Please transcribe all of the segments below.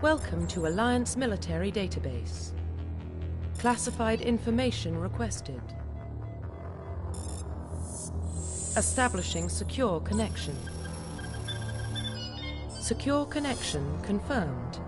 Welcome to Alliance Military Database. Classified information requested. Establishing secure connection. Secure connection confirmed.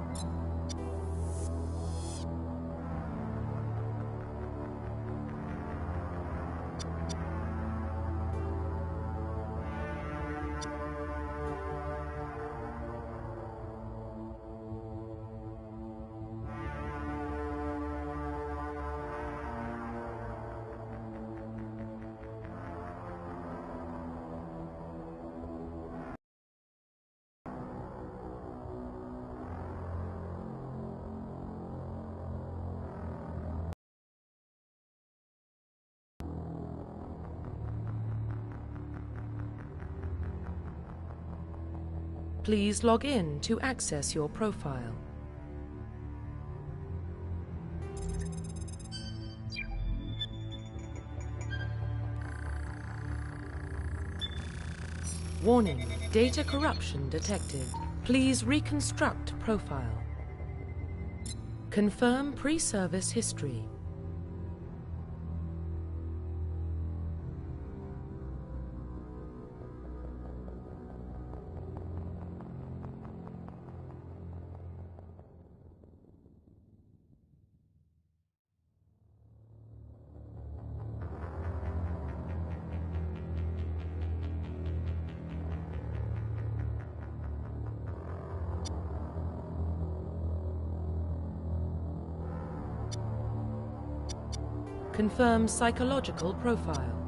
Please log in to access your profile. Warning, data corruption detected. Please reconstruct profile. Confirm pre-service history. Confirm psychological profile.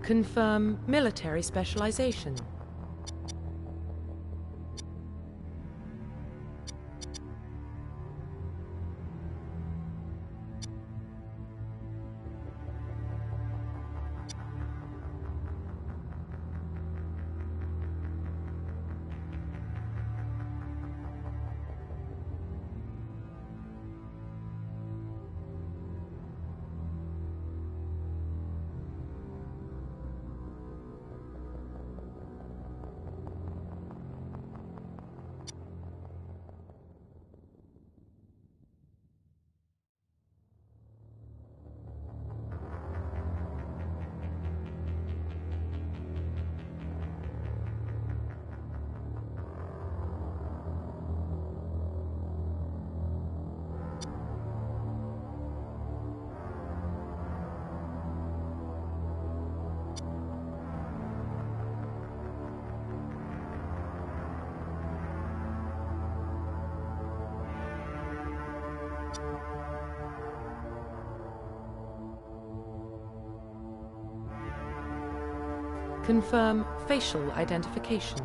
Confirm military specialization. Confirm facial identification.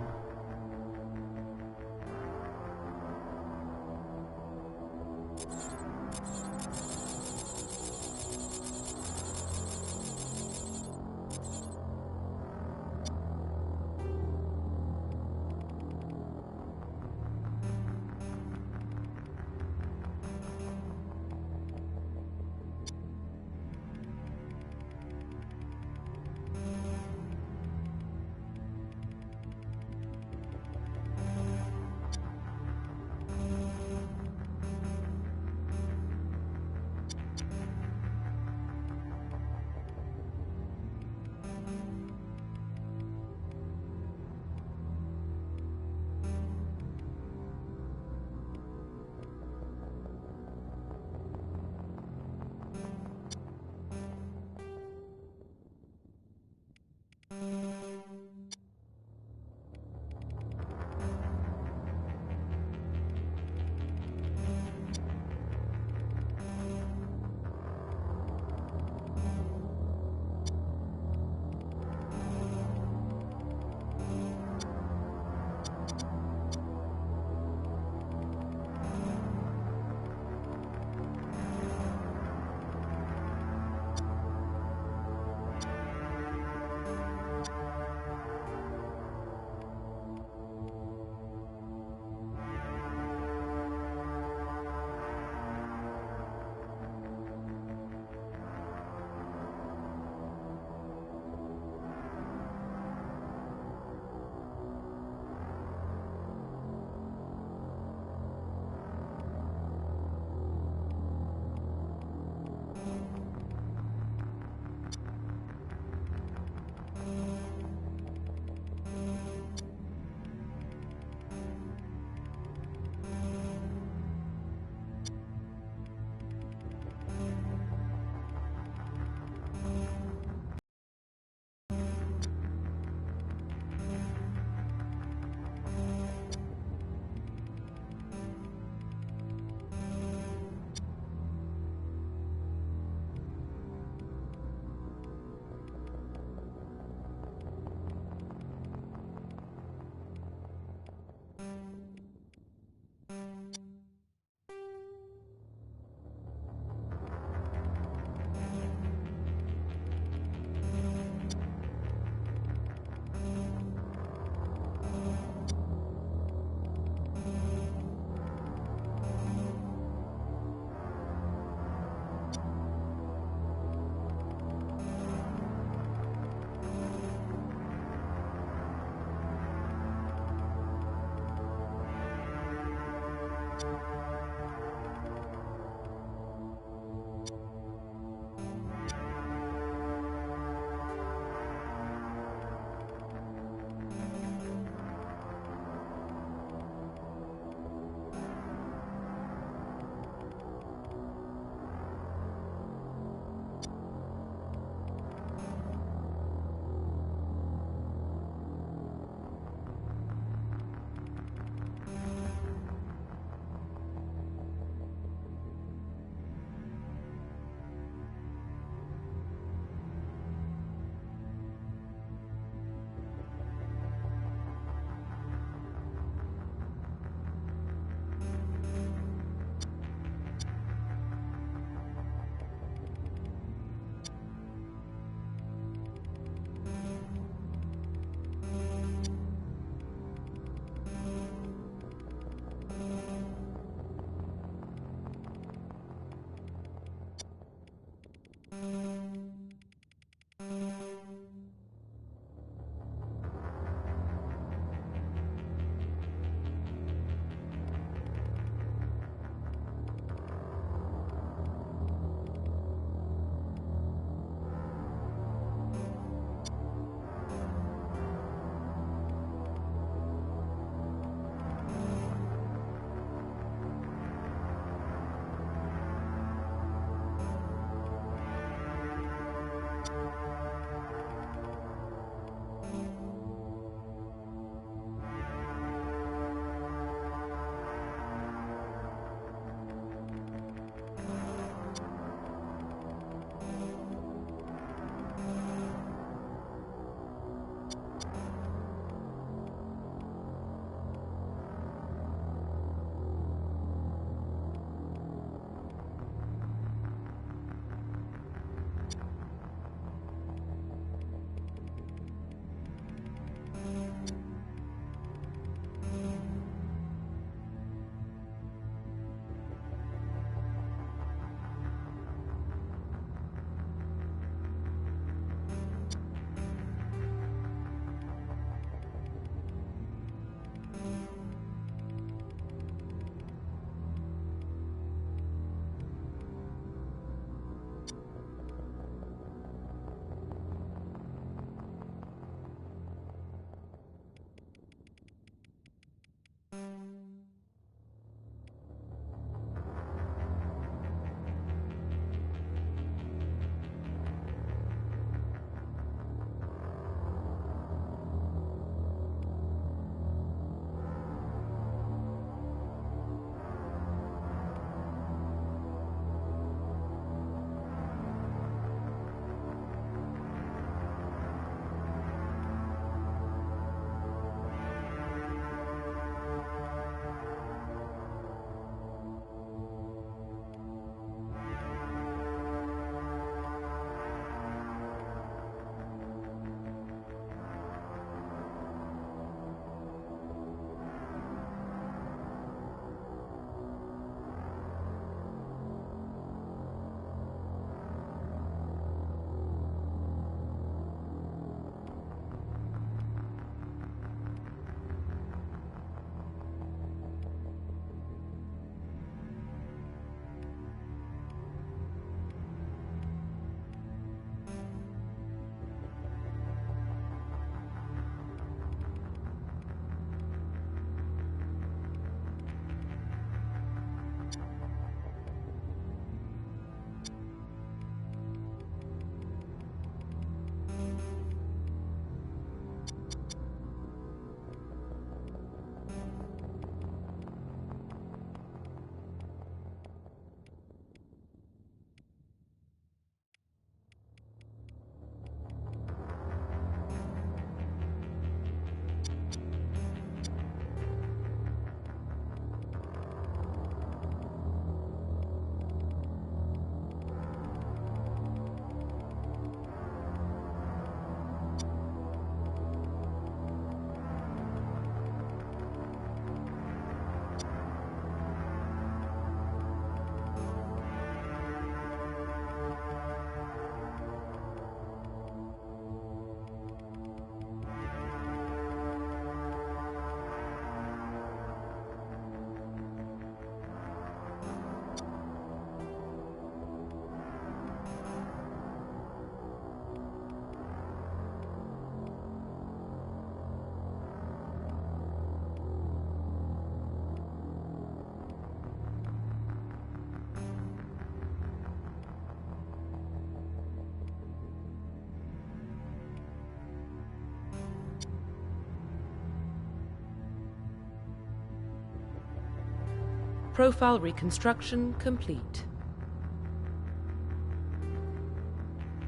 Profile reconstruction complete.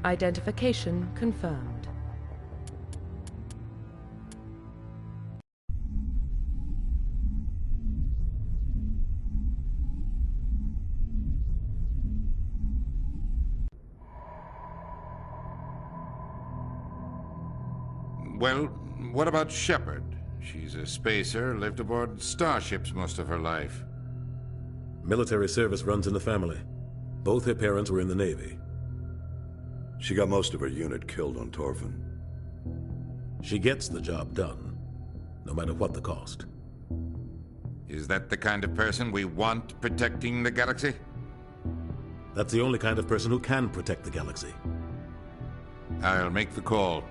Identification confirmed. Well, what about Shepard? She's a spacer, lived aboard starships most of her life. Military service runs in the family. Both her parents were in the Navy. She got most of her unit killed on Torfin. She gets the job done, no matter what the cost. Is that the kind of person we want protecting the galaxy? That's the only kind of person who can protect the galaxy. I'll make the call.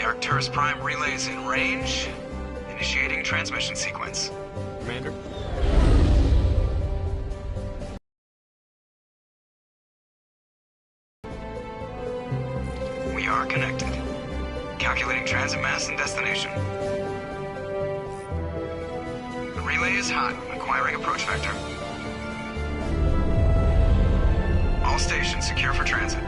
Arcturus Prime relays in range. Initiating transmission sequence. Commander? We are connected. Calculating transit mass and destination. The relay is hot, acquiring approach vector. All stations secure for transit.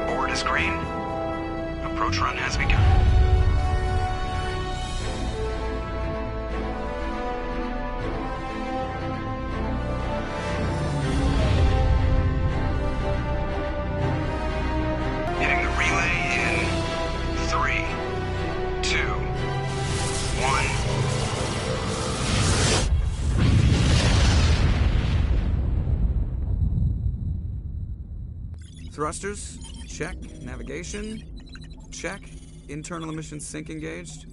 Board is green. Approach run has begun. Hitting the relay in 3, 2, 1. Thrusters, check. Navigation, check. Internal emission sync engaged.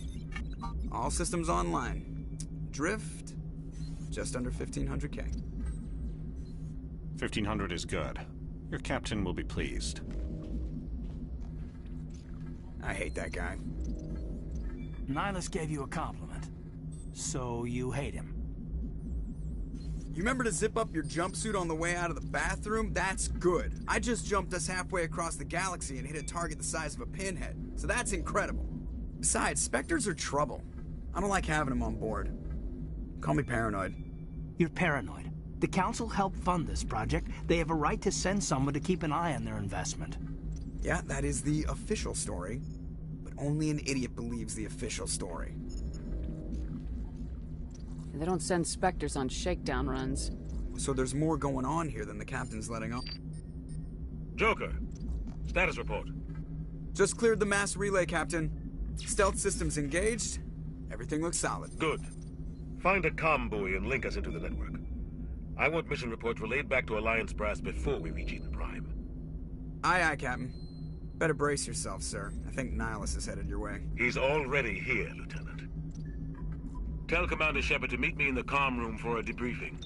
All systems online. Drift, just under 1500K. 1500 is good. Your captain will be pleased. I hate that guy. Nihilus gave you a compliment. So you hate him. You remember to zip up your jumpsuit on the way out of the bathroom? That's good. I just jumped us halfway across the galaxy and hit a target the size of a pinhead, so that's incredible. Besides, Spectres are trouble. I don't like having them on board. Call me paranoid. You're paranoid. The Council helped fund this project. They have a right to send someone to keep an eye on their investment. Yeah, that is the official story. But only an idiot believes the official story. They don't send Spectres on shakedown runs. So there's more going on here than the captain's letting on. Joker, status report. Just cleared the mass relay, Captain. Stealth systems engaged. Everything looks solid. Good. Find a comm buoy and link us into the network. I want mission reports relayed back to Alliance Brass before we reach Eden Prime. Aye, aye, Captain. Better brace yourself, sir. I think Nihilus is headed your way. He's already here, Lieutenant. Tell Commander Shepard to meet me in the comm room for a debriefing.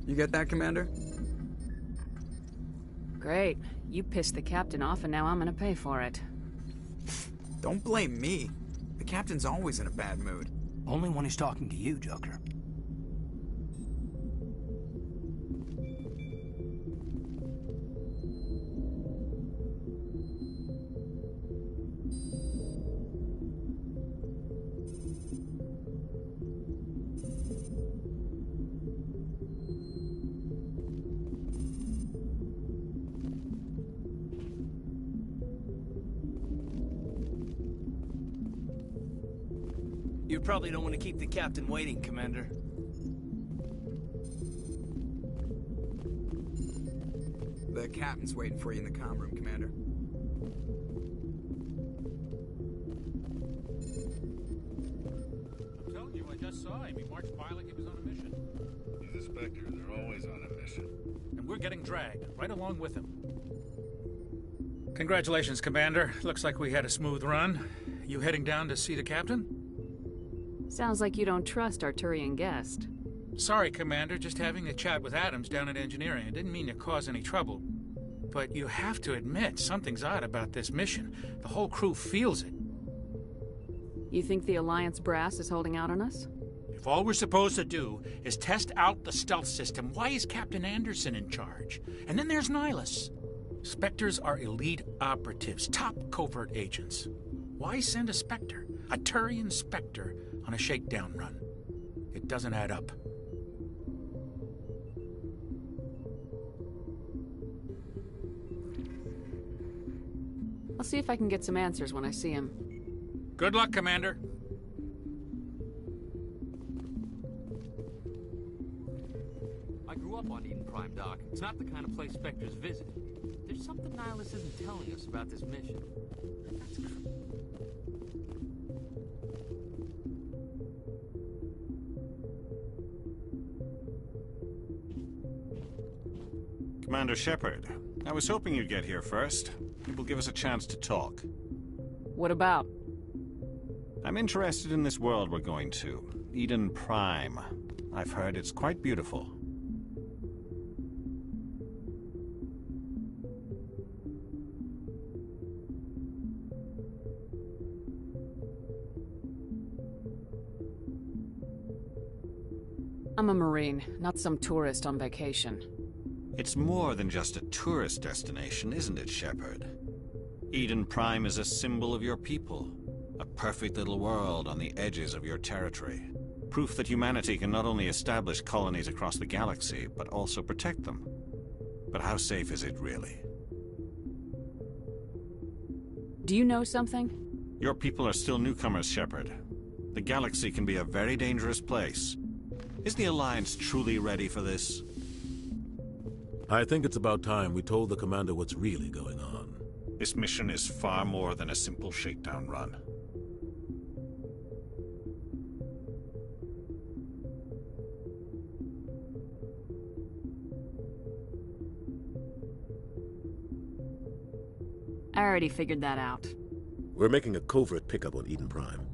You get that, Commander? Great. You pissed the captain off and now I'm gonna pay for it. Don't blame me. The captain's always in a bad mood. Only when he's talking to you, Joker. You probably don't want to keep the captain waiting, Commander. The captain's waiting for you in the comm room, Commander. saw him. He marched by like he was on a mission. He's a Spectre. They're always on a mission. And we're getting dragged, right along with him. Congratulations, Commander. Looks like we had a smooth run. You heading down to see the captain? Sounds like you don't trust our Turian guest. Sorry, Commander. Just having a chat with Adams down at engineering. I didn't mean to cause any trouble. But you have to admit, something's odd about this mission. The whole crew feels it. You think the Alliance brass is holding out on us? If all we're supposed to do is test out the stealth system, why is Captain Anderson in charge? And then there's Nihilus. Spectres are elite operatives, top covert agents. Why send a Spectre, a Turian Spectre, on a shakedown run? It doesn't add up. I'll see if I can get some answers when I see him. Good luck, Commander. I grew up on Eden Prime, Doc. It's not the kind of place Spectres visit. There's something Nihilus isn't telling us about this mission. That's Commander Shepard, I was hoping you'd get here first. It will give us a chance to talk. What about? I'm interested in this world we're going to, Eden Prime. I've heard it's quite beautiful. I'm a Marine, not some tourist on vacation. It's more than just a tourist destination, isn't it, Shepard? Eden Prime is a symbol of your people. A perfect little world on the edges of your territory. Proof that humanity can not only establish colonies across the galaxy, but also protect them. But how safe is it, really? Do you know something? Your people are still newcomers, Shepard. The galaxy can be a very dangerous place. Is the Alliance truly ready for this? I think it's about time we told the Commander what's really going on. This mission is far more than a simple shakedown run. I already figured that out. We're making a covert pickup on Eden Prime.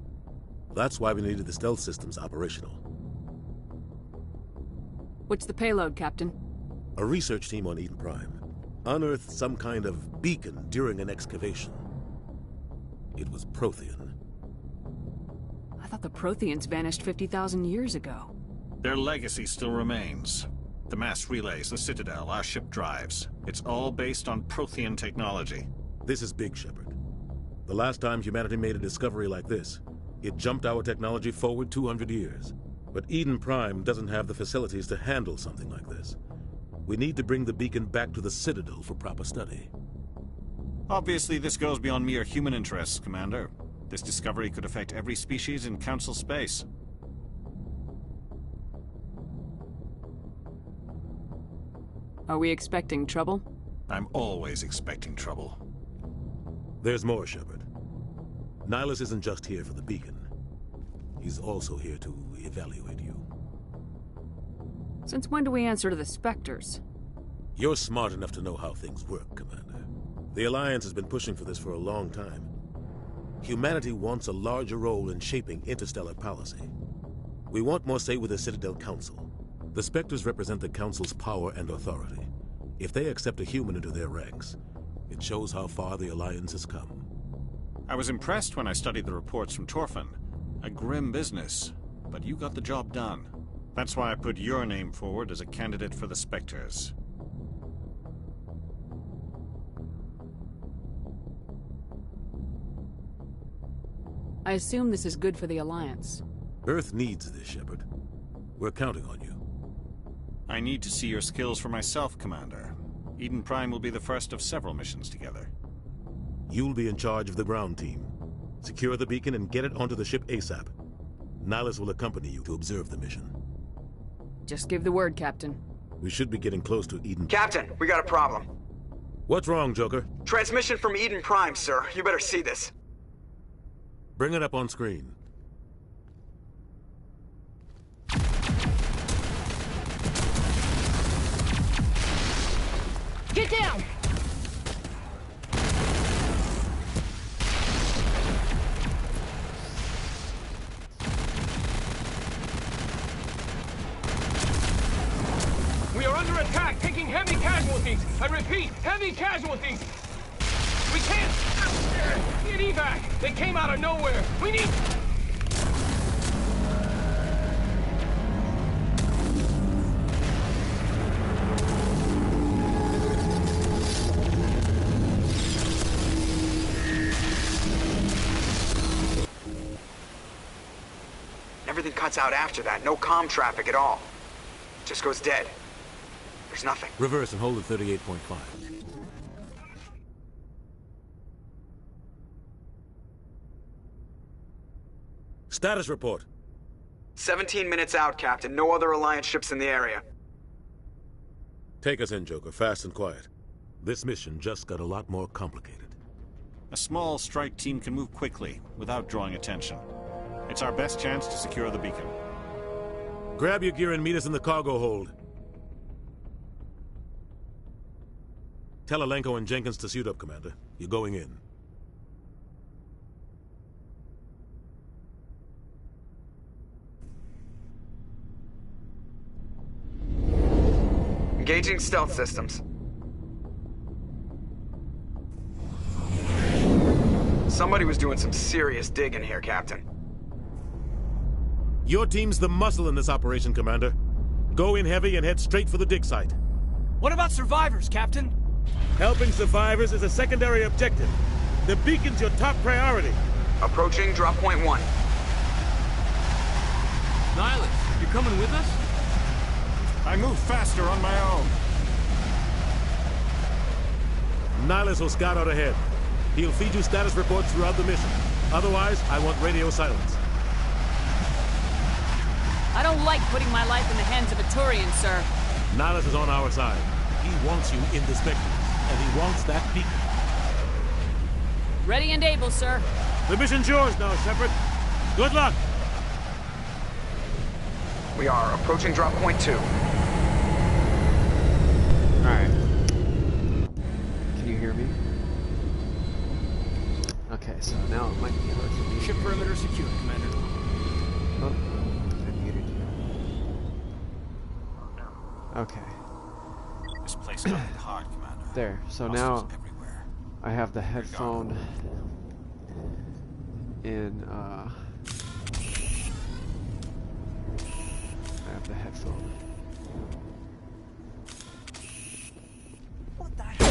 That's why we needed the stealth systems operational. What's the payload, Captain? A research team on Eden Prime unearthed some kind of beacon during an excavation. It was Prothean. I thought the Protheans vanished 50,000 years ago. Their legacy still remains. The mass relays, the Citadel, our ship drives. It's all based on Prothean technology. This is big, Shepard. The last time humanity made a discovery like this, it jumped our technology forward 200 years. But Eden Prime doesn't have the facilities to handle something like this. We need to bring the beacon back to the Citadel for proper study. Obviously, this goes beyond mere human interests, Commander. This discovery could affect every species in Council space. Are we expecting trouble? I'm always expecting trouble. There's more, Shepard. Nihilus isn't just here for the beacon. He's also here to evaluate you. Since when do we answer to the Spectres? You're smart enough to know how things work, Commander. The Alliance has been pushing for this for a long time. Humanity wants a larger role in shaping interstellar policy. We want more say with the Citadel Council. The Spectres represent the Council's power and authority. If they accept a human into their ranks, it shows how far the Alliance has come. I was impressed when I studied the reports from Torfin. A grim business, but you got the job done. That's why I put your name forward as a candidate for the Spectres. I assume this is good for the Alliance. Earth needs this, Shepard. We're counting on you. I need to see your skills for myself, Commander. Eden Prime will be the first of several missions together. You'll be in charge of the ground team. Secure the beacon and get it onto the ship ASAP. Nihilus will accompany you to observe the mission. Just give the word, Captain. We should be getting close to Eden. Captain, we got a problem. What's wrong, Joker? Transmission from Eden Prime, sir. You better see this. Bring it up on screen. Get down! We are under attack, taking heavy casualties. I repeat, heavy casualties. We can't get evac. They came out of nowhere. We need... Everything cuts out after that. No comm traffic at all. Just goes dead. There's nothing. Reverse and hold at 38.5. Status report. 17 minutes out, Captain. No other Alliance ships in the area. Take us in, Joker, fast and quiet. This mission just got a lot more complicated. A small strike team can move quickly, without drawing attention. It's our best chance to secure the beacon. Grab your gear and meet us in the cargo hold. Tell Alenko and Jenkins to suit up, Commander. You're going in. Engaging stealth systems. Somebody was doing some serious digging here, Captain. Your team's the muscle in this operation, Commander. Go in heavy and head straight for the dig site. What about survivors, Captain? Helping survivors is a secondary objective. The beacon's your top priority. Approaching drop point 1. Nihilus, you're coming with us? I move faster on my own. Nihilus will scout out ahead. He'll feed you status reports throughout the mission. Otherwise, I want radio silence. I don't like putting my life in the hands of a Turian, sir. Nihilus is on our side. He wants you in the Spectres, and he wants that beacon. Ready and able, sir. The mission's yours now, Shepard. Good luck! We are approaching drop point 2. Alright. Can you hear me? Okay, so now it might be hard for me. Ship perimeter secure, Commander. Oh, I muted you. Okay. This place got hit hard, Commander. There. So Muscles now everywhere. I have the headphone in I have the headphone. What the hell?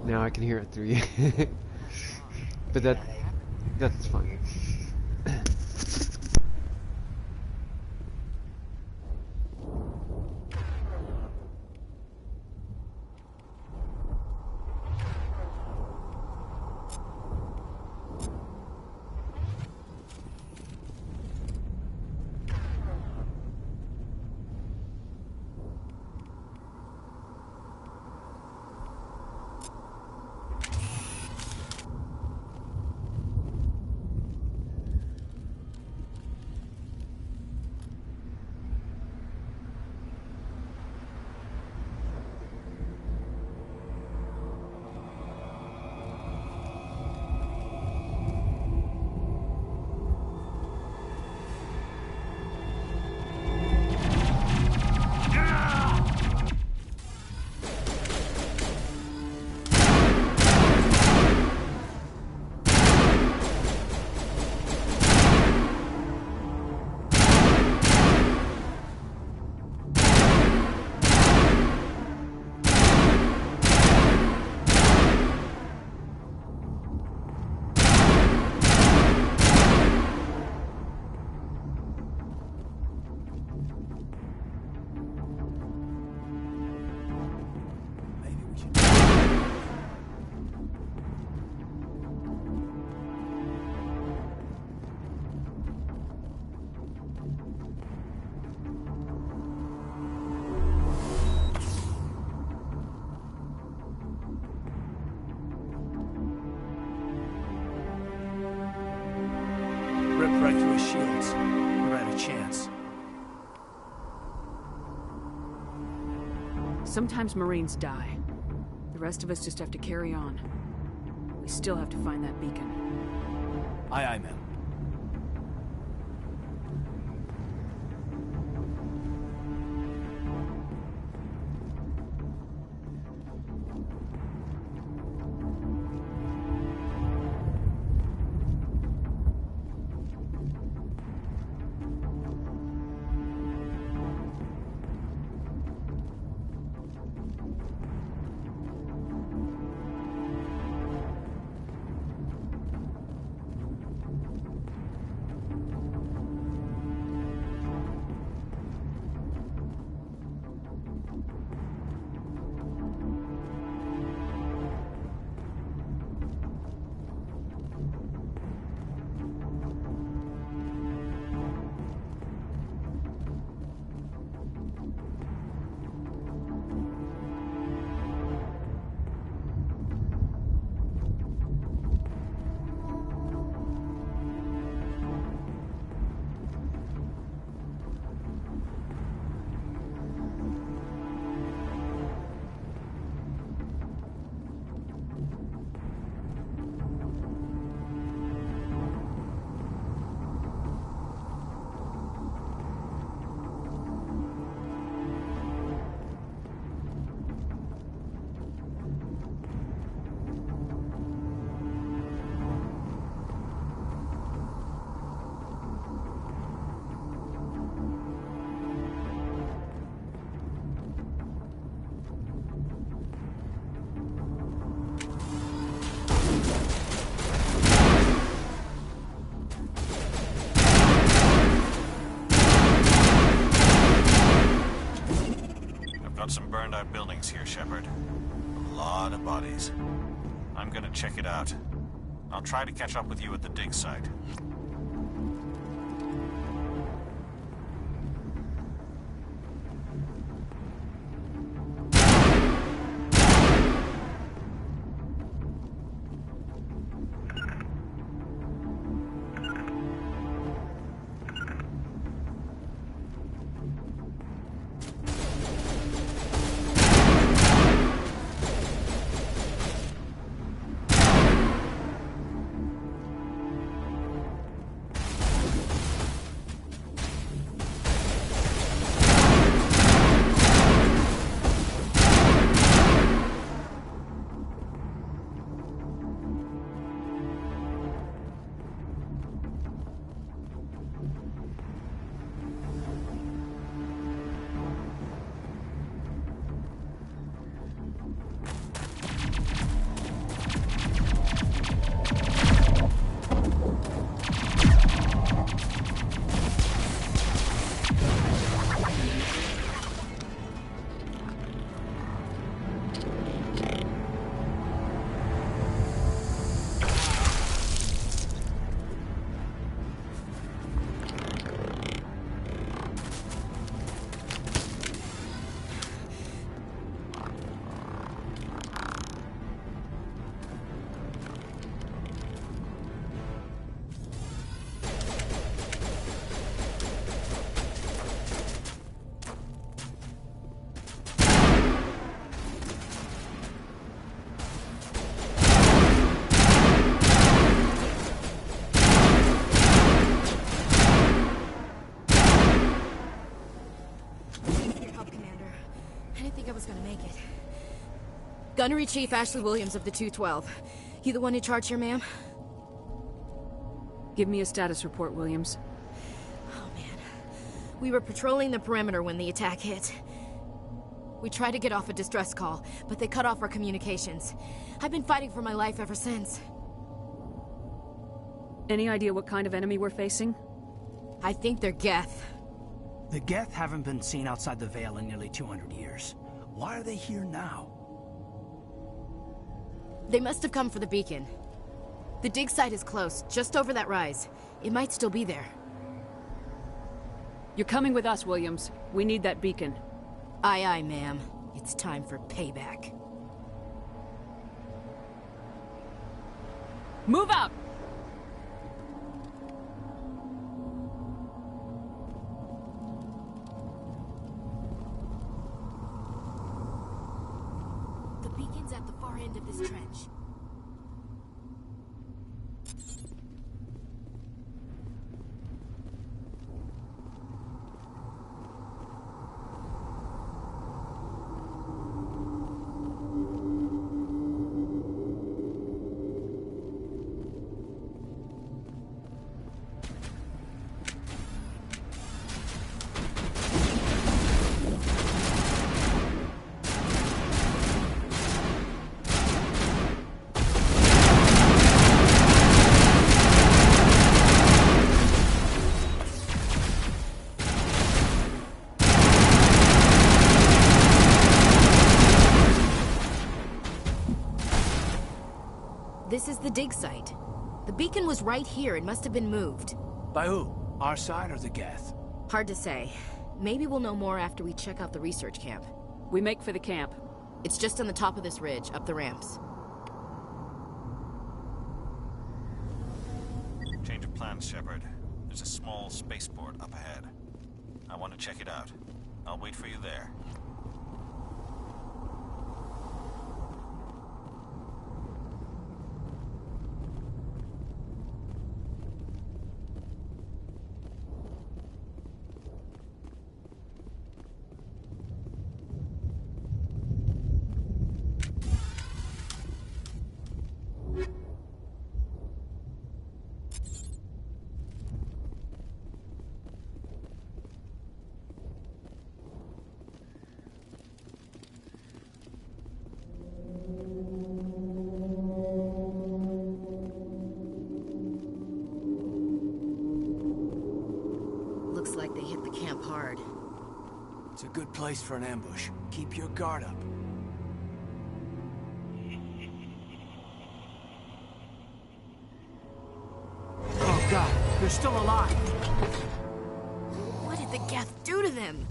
Now I can hear it through you. But that's fine. Sometimes Marines die. The rest of us just have to carry on. We still have to find that beacon. Aye, aye, ma'am. Got some burned out buildings here, Shepard. A lot of bodies. I'm gonna check it out. I'll try to catch up with you at the dig site. Gunnery Chief Ashley Williams of the 212. You the one in charge here, ma'am? Give me a status report, Williams. Oh, man. We were patrolling the perimeter when the attack hit. We tried to get off a distress call, but they cut off our communications. I've been fighting for my life ever since. Any idea what kind of enemy we're facing? I think they're Geth. The Geth haven't been seen outside the Veil in nearly 200 years. Why are they here now? They must have come for the beacon. The dig site is close, just over that rise. It might still be there. You're coming with us, Williams. We need that beacon. Aye, aye, ma'am. It's time for payback. Move out! beacon's at the far end of this trench. This is the dig site. The beacon was right here. It must have been moved. By who? Our side or the Geth? Hard to say. Maybe we'll know more after we check out the research camp. We make for the camp. It's just on the top of this ridge, up the ramps. Change of plans, Shepard. There's a small spaceport up ahead. I want to check it out. I'll wait for you there. Looks like they hit the camp hard. It's a good place for an ambush. Keep your guard up. Oh god, they're still alive! What did the Geth do to them?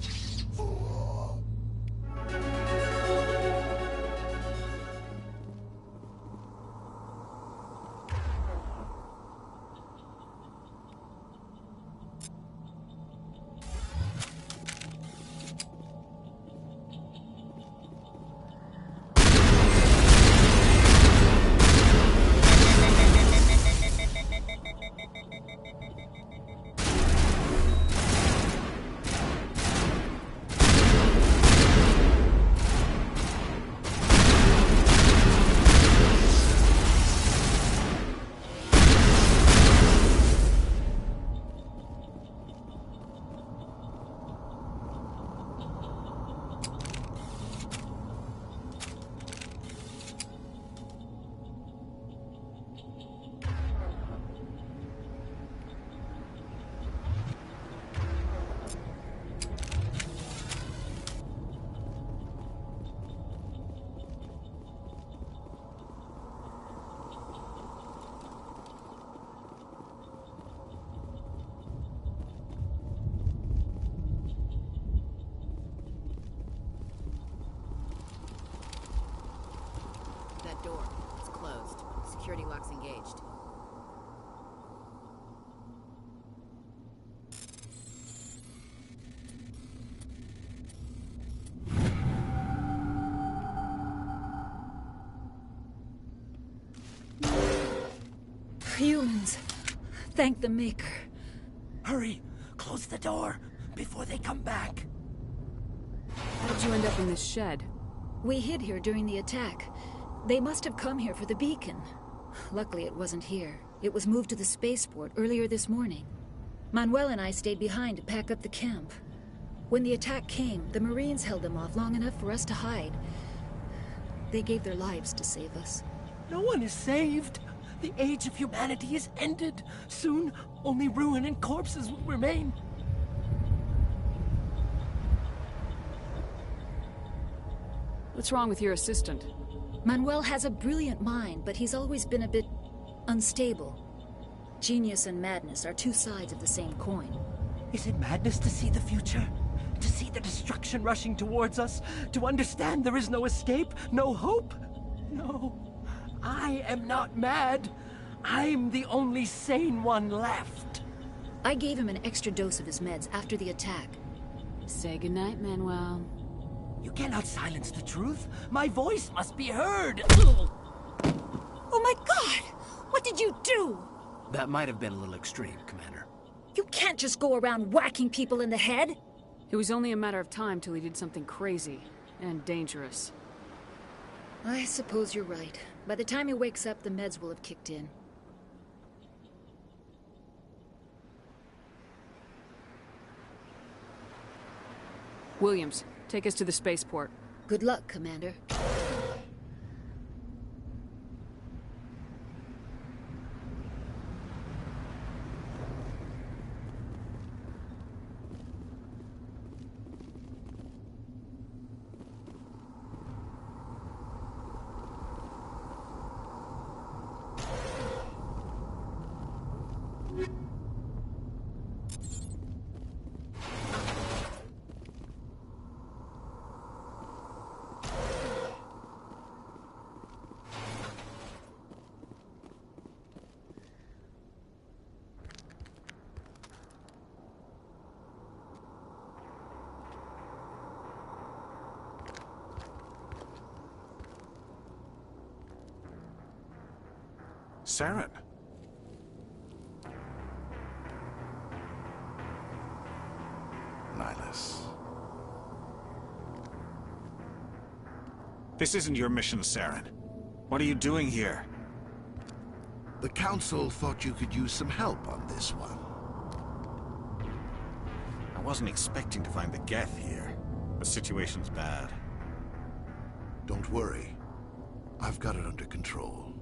Door. It's closed. Security lock's engaged. Humans. Thank the Maker. Hurry! Close the door before they come back. How did you end up in this shed? We hid here during the attack. They must have come here for the beacon. Luckily, it wasn't here. It was moved to the spaceport earlier this morning. Manuel and I stayed behind to pack up the camp. When the attack came, the Marines held them off long enough for us to hide. They gave their lives to save us. No one is saved. The age of humanity is ended. Soon, only ruin and corpses will remain. What's wrong with your assistant? Manuel has a brilliant mind, but he's always been a bit unstable. Genius and madness are two sides of the same coin. Is it madness to see the future? To see the destruction rushing towards us? To understand there is no escape? No hope? No. I am not mad. I'm the only sane one left. I gave him an extra dose of his meds after the attack. Say goodnight, Manuel. You cannot silence the truth. My voice must be heard. Oh my god! What did you do? That might have been a little extreme, Commander. You can't just go around whacking people in the head. It was only a matter of time till he did something crazy and dangerous. I suppose you're right. By the time he wakes up, the meds will have kicked in. Williams, take us to the spaceport. Good luck, Commander. Saren. Nihilus. This isn't your mission, Saren. What are you doing here? The Council thought you could use some help on this one. I wasn't expecting to find the Geth here. The situation's bad. Don't worry. I've got it under control.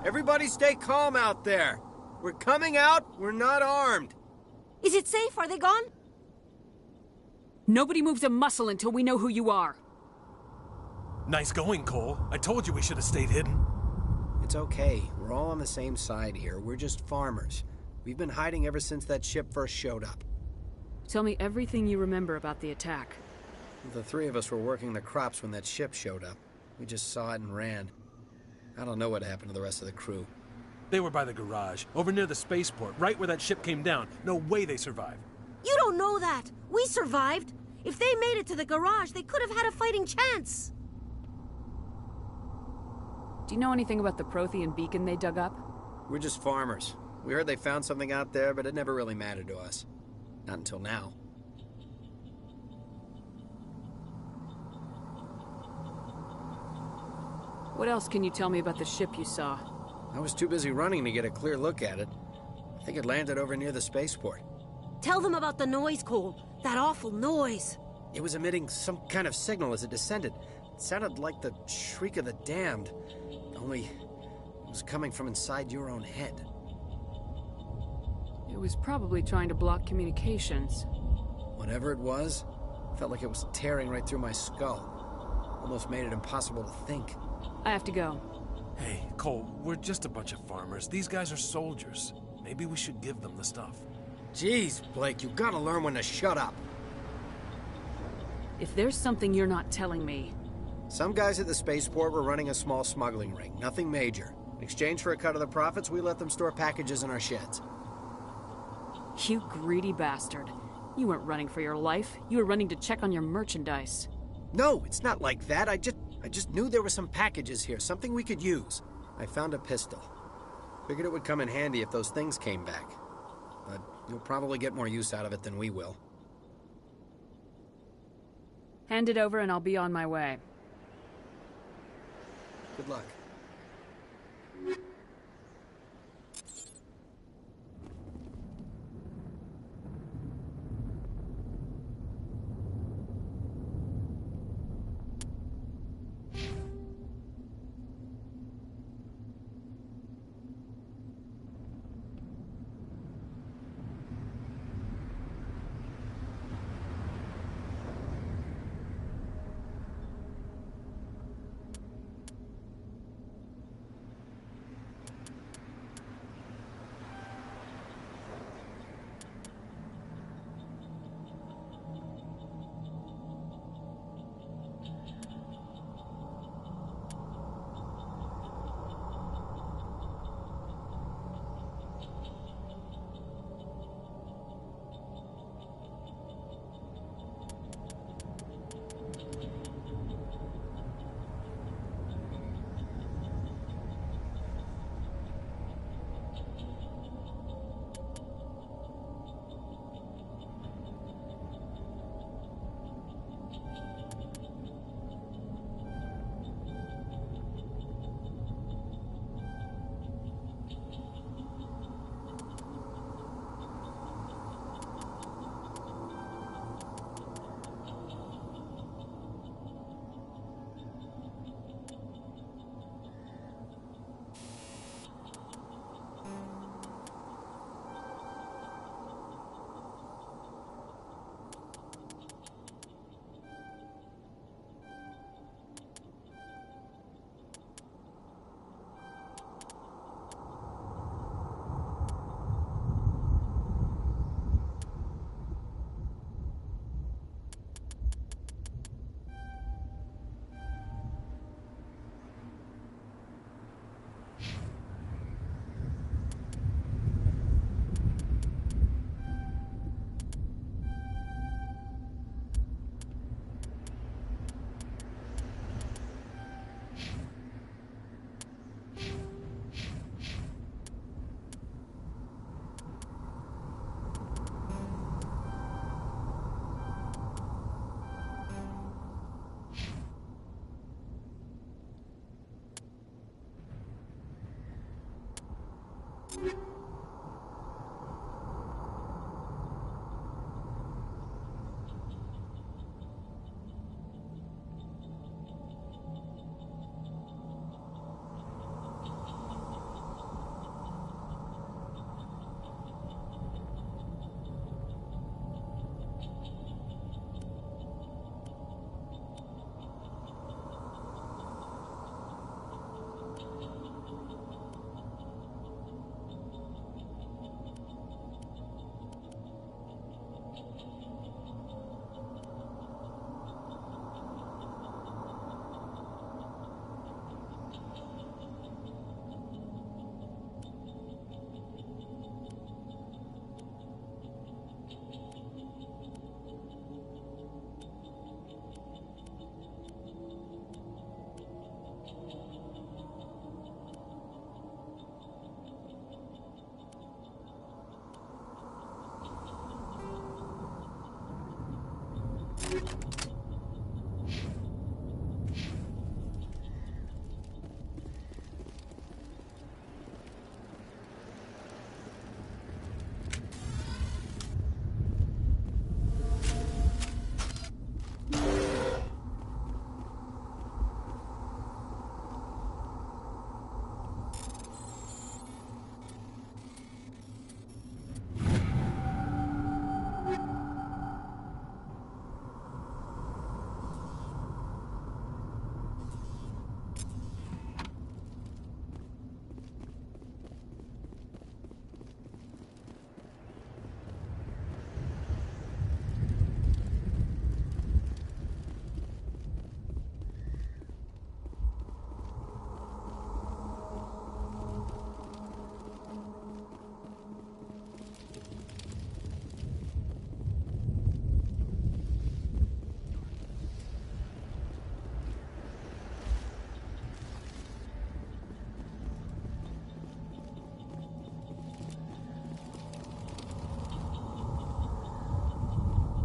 Everybody stay calm out there. We're coming out, we're not armed. Is it safe? Are they gone? Nobody moves a muscle until we know who you are. Nice going, Cole. I told you we should have stayed hidden. It's okay. We're all on the same side here. We're just farmers. We've been hiding ever since that ship first showed up. Tell me everything you remember about the attack. The three of us were working the crops when that ship showed up. We just saw it and ran. I don't know what happened to the rest of the crew. They were by the garage, over near the spaceport, right where that ship came down. No way they survived. You don't know that. We survived. If they made it to the garage, they could have had a fighting chance. Do you know anything about the Prothean beacon they dug up? We're just farmers. We heard they found something out there, but it never really mattered to us. Not until now. What else can you tell me about the ship you saw? I was too busy running to get a clear look at it. I think it landed over near the spaceport. Tell them about the noise, Cole. That awful noise. It was emitting some kind of signal as it descended. It sounded like the shriek of the damned. Only it was coming from inside your own head. It was probably trying to block communications. Whatever it was, felt like it was tearing right through my skull. Almost made it impossible to think. I have to go. Hey, Cole, we're just a bunch of farmers. These guys are soldiers. Maybe we should give them the stuff. Jeez, Blake, you gotta learn when to shut up. If there's something you're not telling me... Some guys at the spaceport were running a small smuggling ring. Nothing major. In exchange for a cut of the profits, we let them store packages in our sheds. You greedy bastard. You weren't running for your life. You were running to check on your merchandise. No, it's not like that. I just knew there were some packages here, something we could use. I found a pistol. Figured it would come in handy if those things came back. But you'll probably get more use out of it than we will. Hand it over and I'll be on my way. Good luck.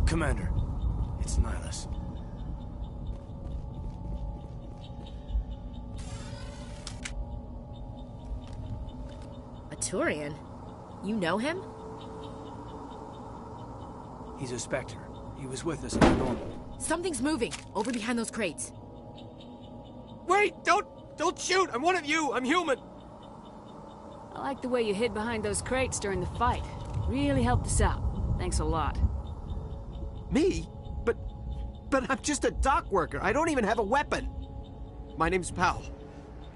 Commander, it's Nihilus. A Turian? You know him? He's a Spectre. He was with us in the normal. Something's moving, over behind those crates. Wait! Don't shoot! I'm one of you! I'm human! I like the way you hid behind those crates during the fight. Really helped us out. Thanks a lot. Me? But I'm just a dock worker. I don't even have a weapon. My name's Powell.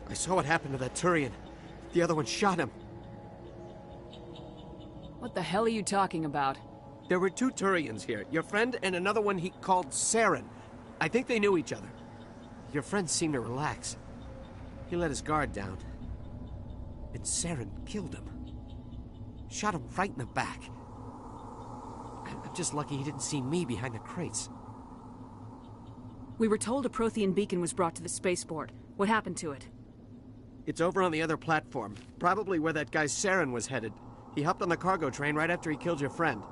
I saw what happened to that Turian. The other one shot him. What the hell are you talking about? There were 2 Turians here. Your friend and another one he called Saren. I think they knew each other. Your friend seemed to relax. He let his guard down. And Saren killed him. Shot him right in the back. I'm just lucky he didn't see me behind the crates. We were told a Prothean beacon was brought to the spaceport. What happened to it? It's over on the other platform. Probably where that guy Saren was headed. He hopped on the cargo train right after he killed your friend.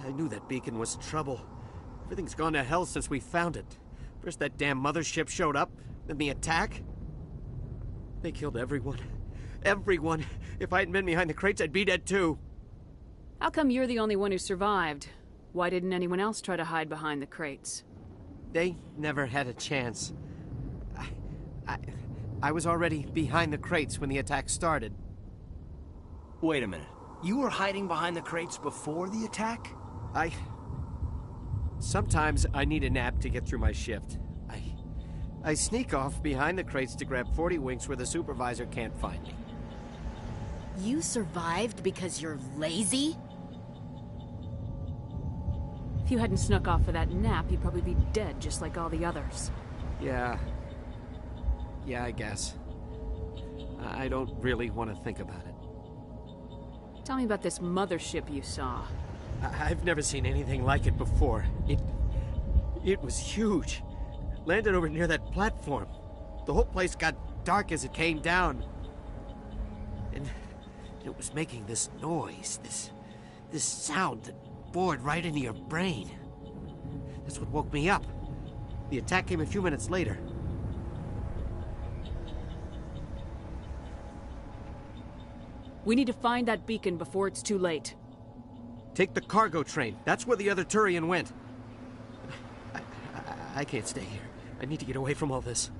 I knew that beacon was trouble. Everything's gone to hell since we found it. First that damn mothership showed up, then the attack. They killed everyone. Everyone. If I hadn't been behind the crates, I'd be dead too. How come you're the only one who survived? Why didn't anyone else try to hide behind the crates? They never had a chance. I was already behind the crates when the attack started. Wait a minute. You were hiding behind the crates before the attack? Sometimes I need a nap to get through my shift. I sneak off behind the crates to grab 40 winks where the supervisor can't find me. You survived because you're lazy? If you hadn't snuck off for that nap, you'd probably be dead just like all the others. Yeah, I guess. I don't really want to think about it. Tell me about this mothership you saw. I've never seen anything like it before. It was huge. Landed over near that platform. The whole place got dark as it came down. And it was making this noise, this sound that bored right into your brain. That's what woke me up. The attack came a few minutes later. We need to find that beacon before it's too late. Take the cargo train. That's where the other Turian went. I can't stay here. I need to get away from all this.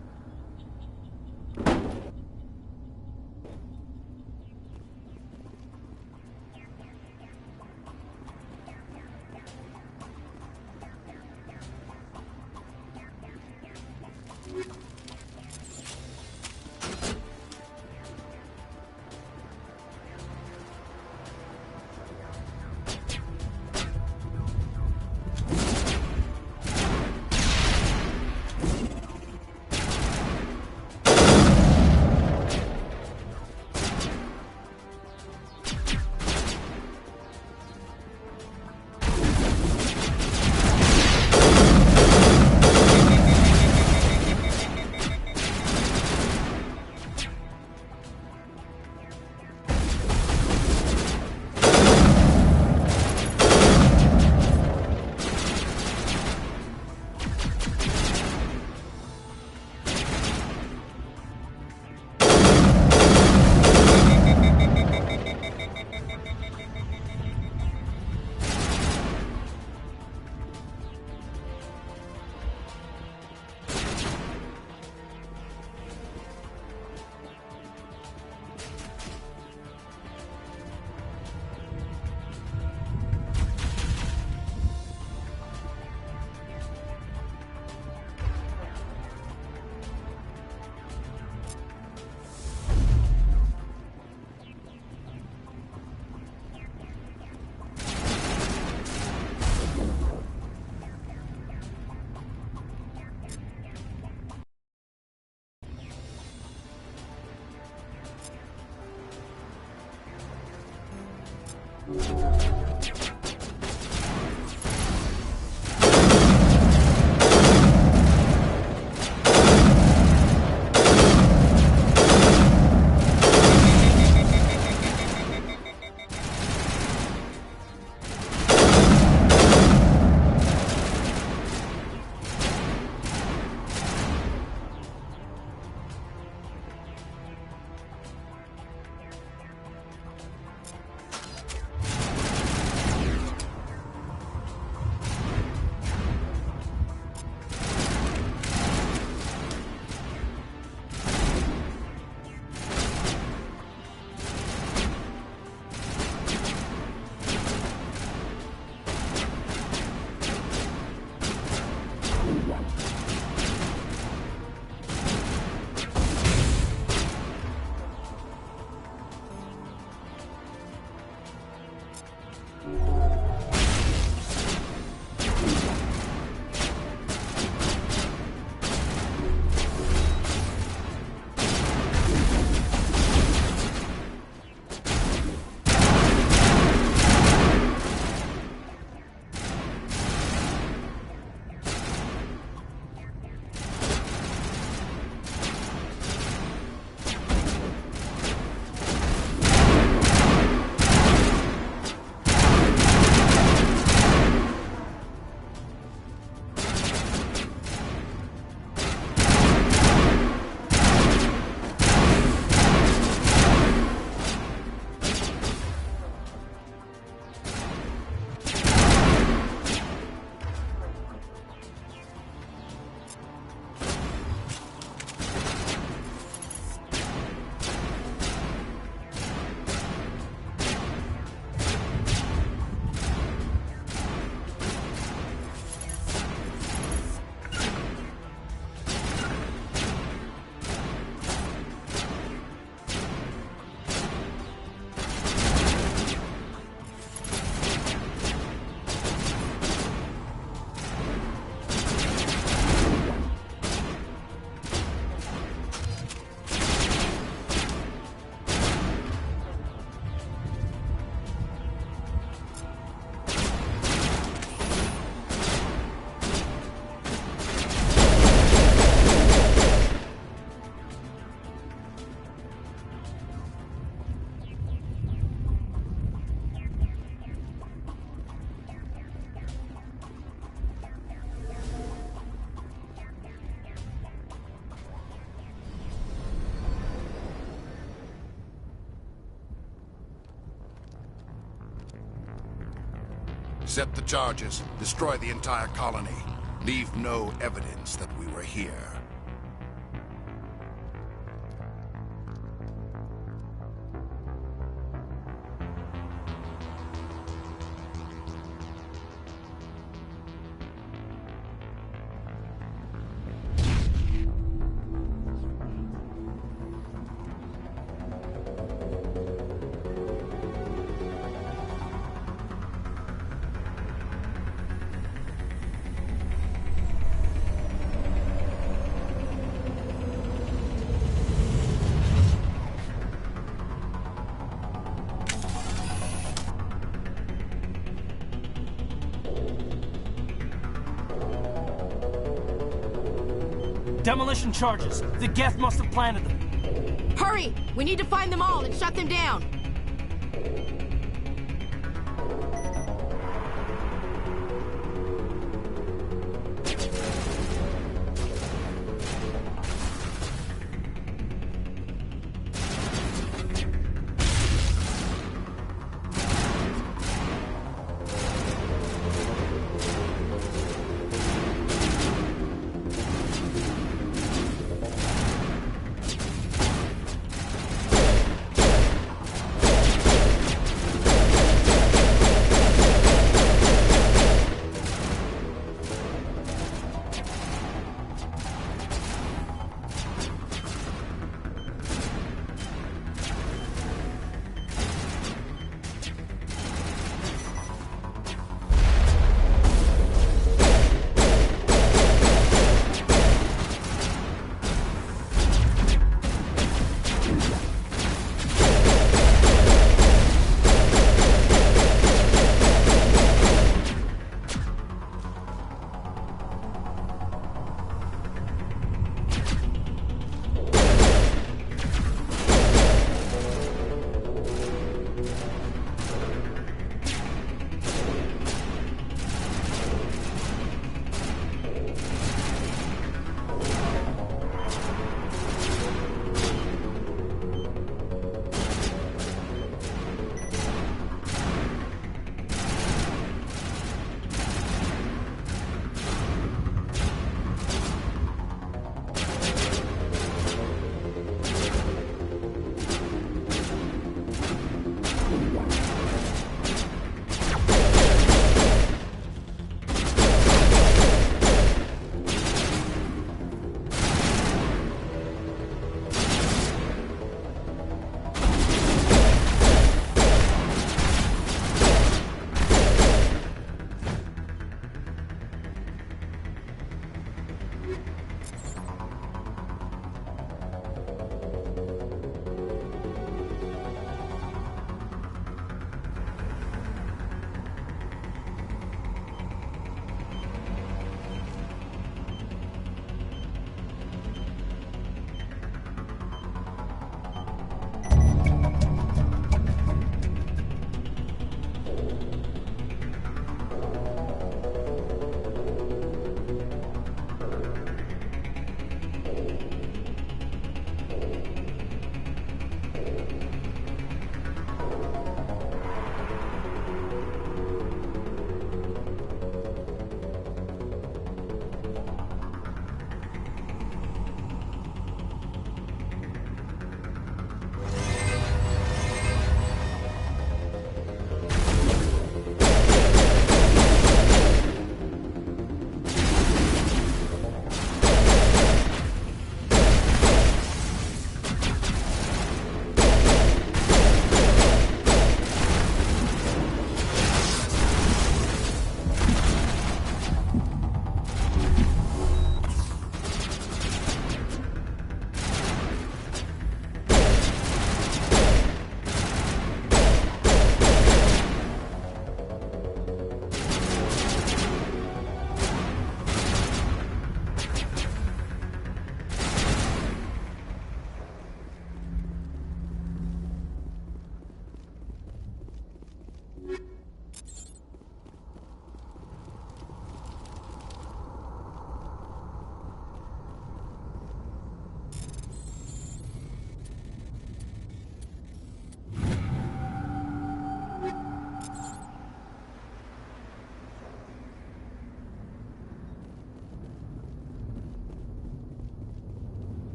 Set the charges. Destroy the entire colony. Leave no evidence that we were here. Demolition charges. The Geth must have planted them. Hurry! We need to find them all and shut them down.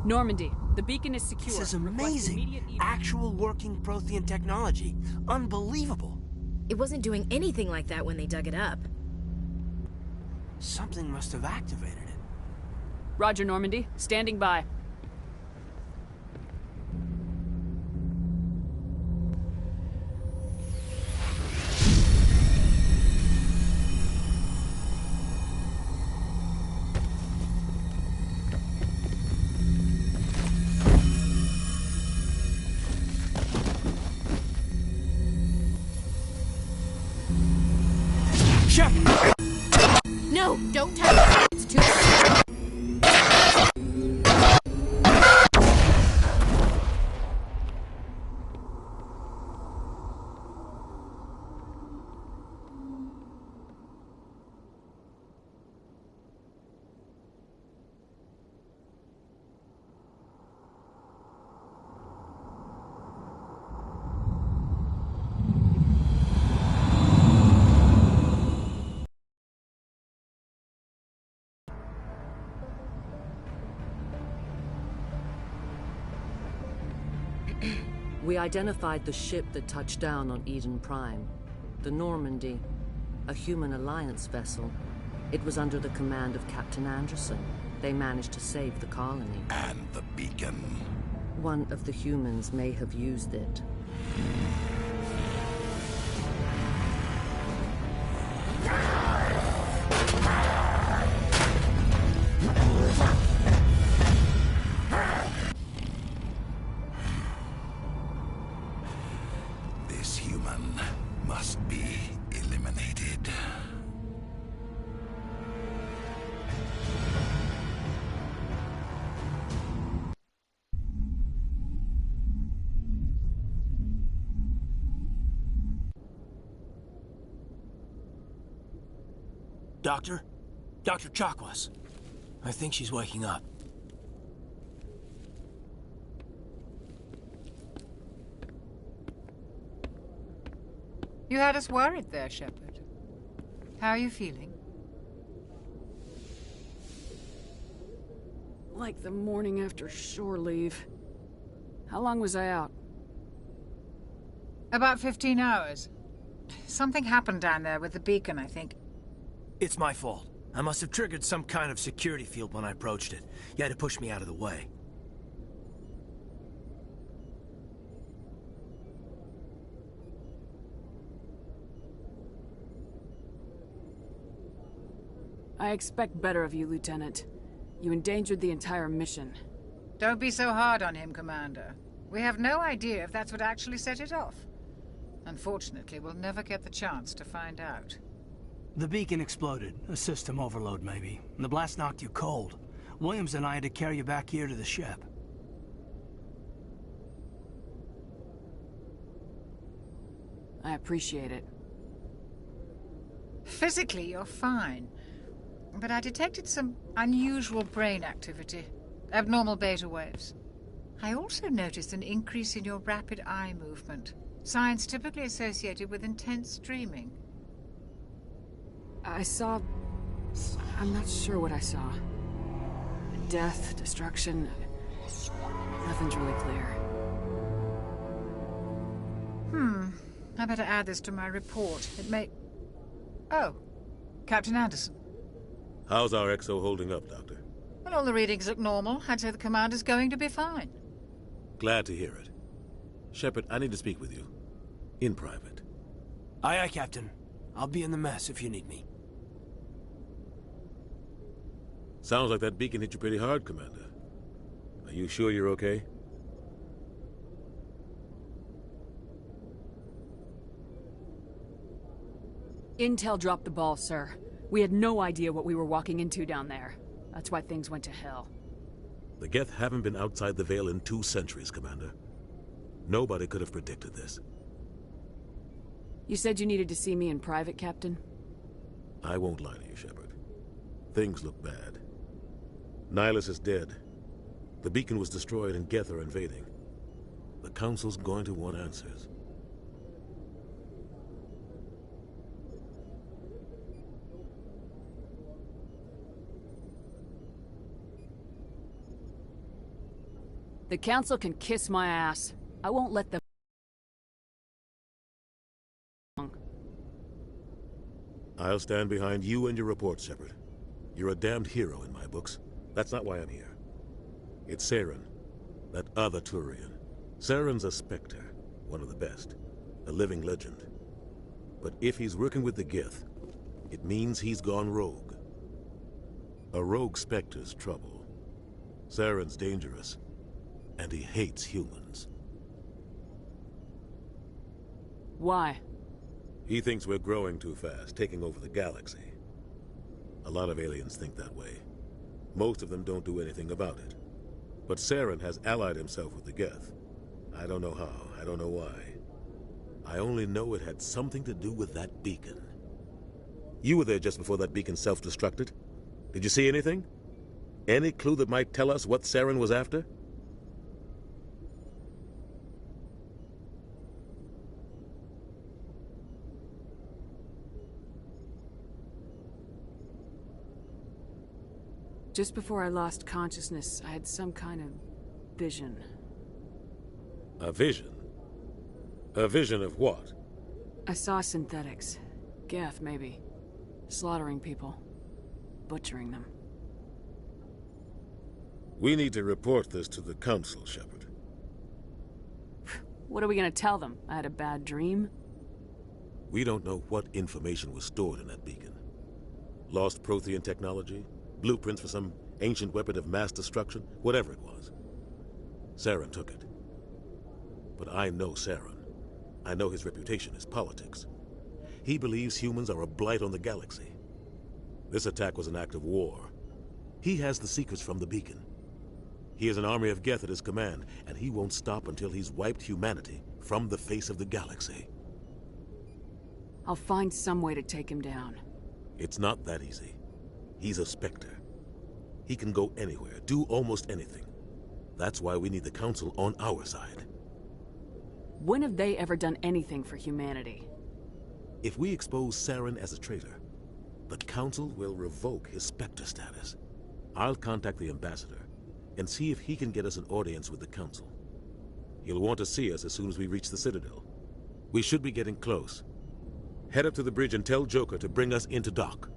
Normandy, the beacon is secure. This is Request amazing. immediate Actual working Prothean technology. Unbelievable. It wasn't doing anything like that when they dug it up. Something must have activated it. Roger, Normandy. Standing by. No, don't touch it. It's too late. We identified the ship that touched down on Eden Prime. The Normandy, a human alliance vessel. It was under the command of Captain Anderson. They managed to save the colony. And the beacon. One of the humans may have used it. This human must be eliminated. Doctor? Dr. Chakwas. I think she's waking up. You had us worried there, Shepard. How are you feeling? Like the morning after shore leave. How long was I out? About 15 hours. Something happened down there with the beacon, I think. It's my fault. I must have triggered some kind of security field when I approached it. You had to push me out of the way. I expect better of you, Lieutenant. You endangered the entire mission. Don't be so hard on him, Commander. We have no idea if that's what actually set it off. Unfortunately, we'll never get the chance to find out. The beacon exploded. A system overload, maybe. And the blast knocked you cold. Williams and I had to carry you back here to the ship. I appreciate it. Physically, you're fine. But I detected some unusual brain activity. Abnormal beta waves. I also noticed an increase in your rapid eye movement. Signs typically associated with intense dreaming. I saw... I'm not sure what I saw. Death, destruction... Nothing's really clear. I better add this to my report. It may... Oh, Captain Anderson. How's our XO holding up, Doctor? Well, all the readings look normal. I'd say the commander's going to be fine. Glad to hear it. Shepard, I need to speak with you. In private. Aye, aye, Captain. I'll be in the mess if you need me. Sounds like that beacon hit you pretty hard, Commander. Are you sure you're okay? Intel dropped the ball, sir. We had no idea what we were walking into down there. That's why things went to hell. The Geth haven't been outside the Veil in 2 centuries, Commander. Nobody could have predicted this. You said you needed to see me in private, Captain? I won't lie to you, Shepard. Things look bad. Nihilus is dead. The beacon was destroyed and Geth are invading. The Council's going to want answers. The Council can kiss my ass. I won't let them... I'll stand behind you and your report, Shepard. You're a damned hero in my books. That's not why I'm here. It's Saren, that other Turian. Saren's a Spectre, one of the best, a living legend. But if he's working with the Gith, it means he's gone rogue. A rogue Spectre's trouble. Saren's dangerous, and he hates humans. Why? He thinks we're growing too fast, taking over the galaxy. A lot of aliens think that way. Most of them don't do anything about it. But Saren has allied himself with the Geth. I don't know how, I don't know why. I only know it had something to do with that beacon. You were there just before that beacon self-destructed. Did you see anything? Any clue that might tell us what Saren was after? Just before I lost consciousness, I had some kind of vision. A vision? A vision of what? I saw synthetics. Geth, maybe. Slaughtering people. Butchering them. We need to report this to the Council, Shepard. What are we gonna tell them? I had a bad dream? We don't know what information was stored in that beacon. Lost Prothean technology? Blueprints for some ancient weapon of mass destruction? Whatever it was. Saren took it. But I know Saren. I know his reputation is politics. He believes humans are a blight on the galaxy. This attack was an act of war. He has the secrets from the beacon. He has an army of Geth at his command, and he won't stop until he's wiped humanity from the face of the galaxy. I'll find some way to take him down. It's not that easy. He's a Spectre. He can go anywhere, do almost anything. That's why we need the Council on our side. When have they ever done anything for humanity? If we expose Saren as a traitor, the Council will revoke his Spectre status. I'll contact the Ambassador and see if he can get us an audience with the Council. He'll want to see us as soon as we reach the Citadel. We should be getting close. Head up to the bridge and tell Joker to bring us into dock.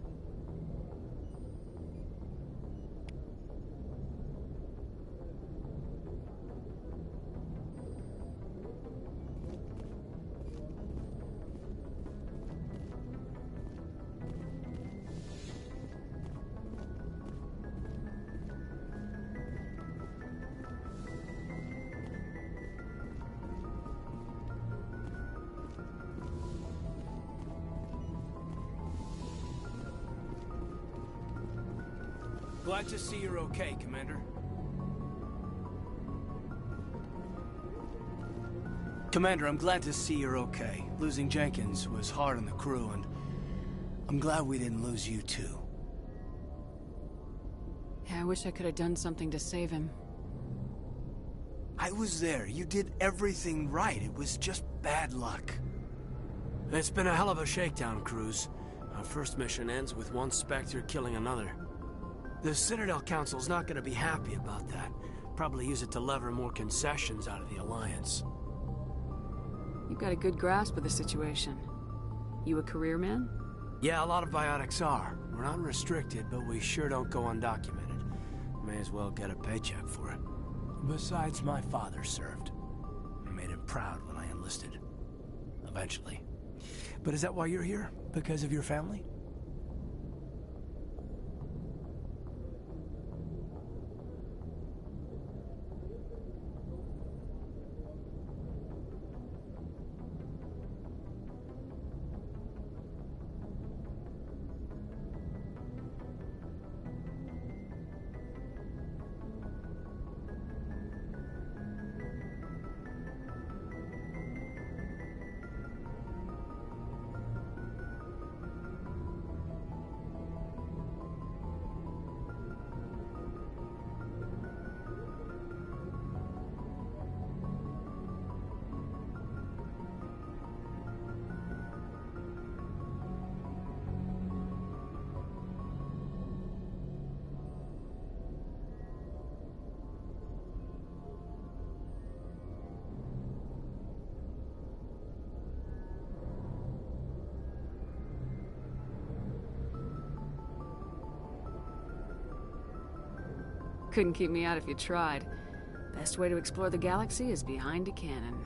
Glad to see you're okay, Commander. Commander, I'm glad to see you're okay. Losing Jenkins was hard on the crew, and I'm glad we didn't lose you too. Yeah, I wish I could have done something to save him. I was there. You did everything right. It was just bad luck. It's been a hell of a shakedown, Cruz. Our first mission ends with one Spectre killing another. The Citadel Council's not gonna be happy about that. Probably use it to lever more concessions out of the Alliance. You've got a good grasp of the situation. You a career man? Yeah, a lot of biotics are. We're not restricted, but we sure don't go undocumented. May as well get a paycheck for it. Besides, my father served. I made him proud when I enlisted. Eventually. But is that why you're here? Because of your family? couldn't keep me out if you tried. Best way to explore the galaxy is behind a cannon.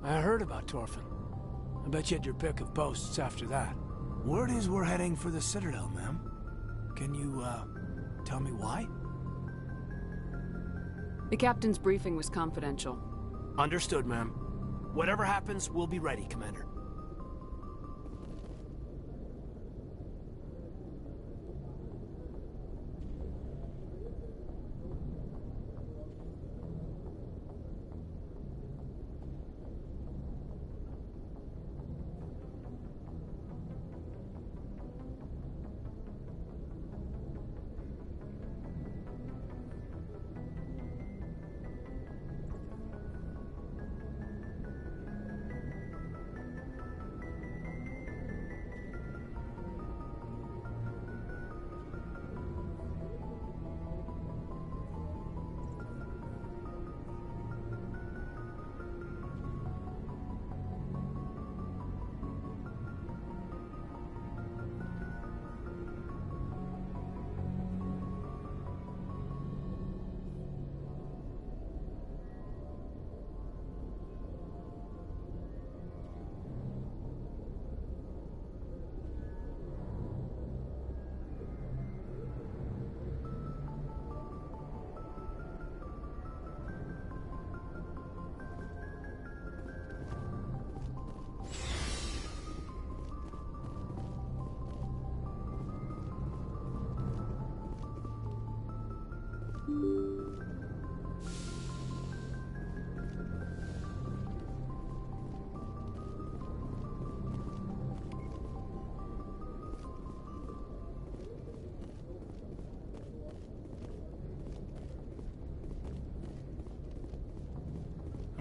I heard about Torfin. I bet you had your pick of posts after that. Word is we're heading for the Citadel, ma'am. Can you, tell me why? The captain's briefing was confidential. Understood, ma'am. Whatever happens, we'll be ready, Commander.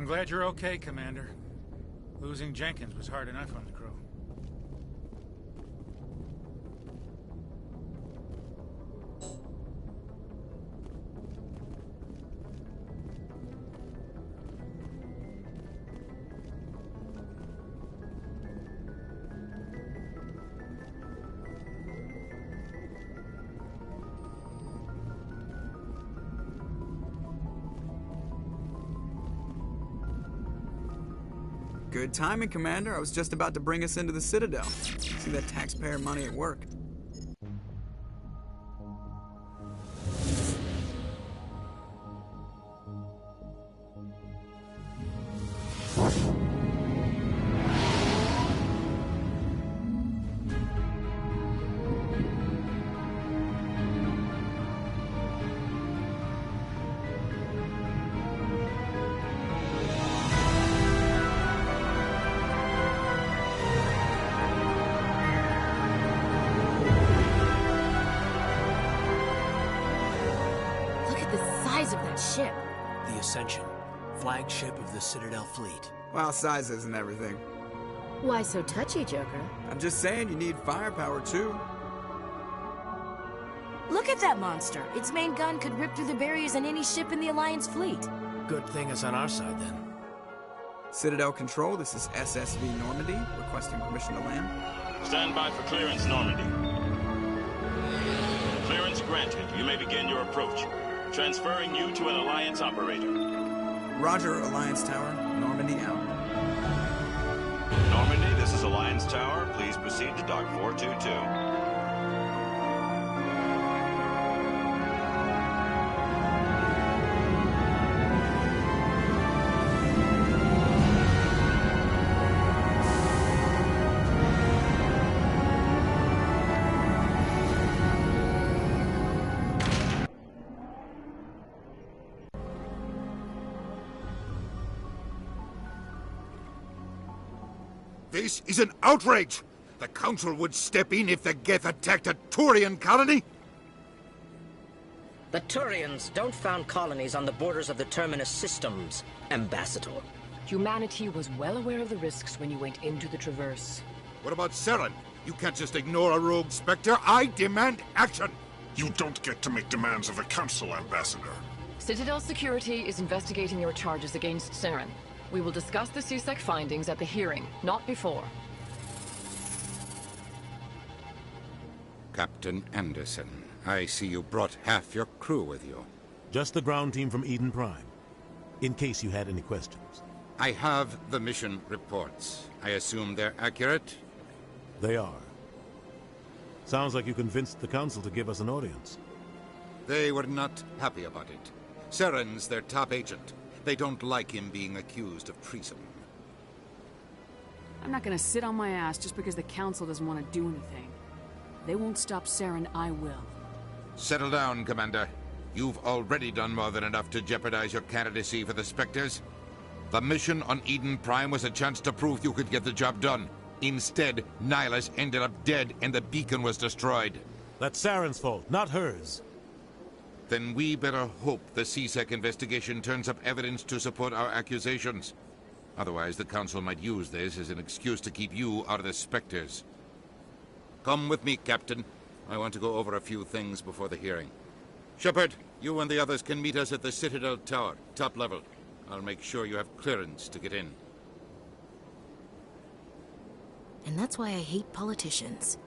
I'm glad you're okay, Commander. Losing Jenkins was hard enough on the crew. Good timing, Commander. I was just about to bring us into the Citadel. See that taxpayer money at work. Ship. The Ascension, flagship of the Citadel fleet. Well, size isn't everything. Why so touchy, Joker? I'm just saying you need firepower, too. Look at that monster. Its main gun could rip through the barriers in any ship in the Alliance fleet. Good thing it's on our side, then. Citadel Control, this is SSV Normandy, requesting permission to land. Stand by for clearance, Normandy. Clearance granted. You may begin your approach. Transferring you to an Alliance operator. Roger, Alliance Tower. Normandy out. Normandy, this is Alliance Tower. Please proceed to Dock 422. This is an outrage! The Council would step in if the Geth attacked a Turian colony? The Turians don't found colonies on the borders of the Terminus systems, Ambassador. Humanity was well aware of the risks when you went into the Traverse. What about Saren? You can't just ignore a rogue Spectre. I demand action! You don't get to make demands of the Council, Ambassador. Citadel Security is investigating your charges against Saren. We will discuss the CSEC findings at the hearing, not before. Captain Anderson, I see you brought half your crew with you. Just the ground team from Eden Prime, in case you had any questions. I have the mission reports. I assume they're accurate? They are. Sounds like you convinced the Council to give us an audience. They were not happy about it. Saren's their top agent. They don't like him being accused of treason. I'm not gonna sit on my ass just because the Council doesn't want to do anything. They won't stop Saren, I will. Settle down, Commander. You've already done more than enough to jeopardize your candidacy for the Spectres. The mission on Eden Prime was a chance to prove you could get the job done. Instead, Nihilus ended up dead and the beacon was destroyed. That's Saren's fault, not hers. Then we better hope the CSEC investigation turns up evidence to support our accusations. Otherwise, the Council might use this as an excuse to keep you out of the Spectres. Come with me, Captain. I want to go over a few things before the hearing. Shepard, you and the others can meet us at the Citadel Tower, top level. I'll make sure you have clearance to get in. And that's why I hate politicians.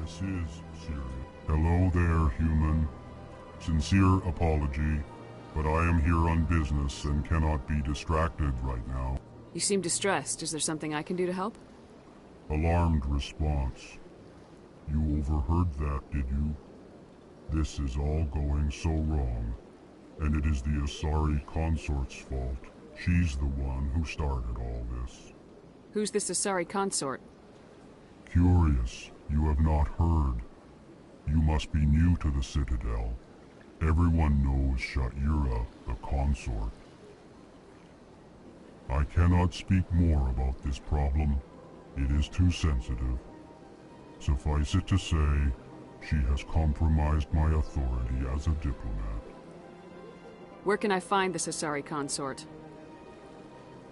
This is serious. Hello there, human. Sincere apology, but I am here on business and cannot be distracted right now. You seem distressed. Is there something I can do to help? Alarmed response. You overheard that, did you? This is all going so wrong, and it is the Asari consort's fault. She's the one who started all this. Who's this Asari consort? Curious, you have not heard. You must be new to the Citadel. Everyone knows Sha'ira, the consort. I cannot speak more about this problem. It is too sensitive. Suffice it to say, she has compromised my authority as a diplomat. Where can I find this Asari consort?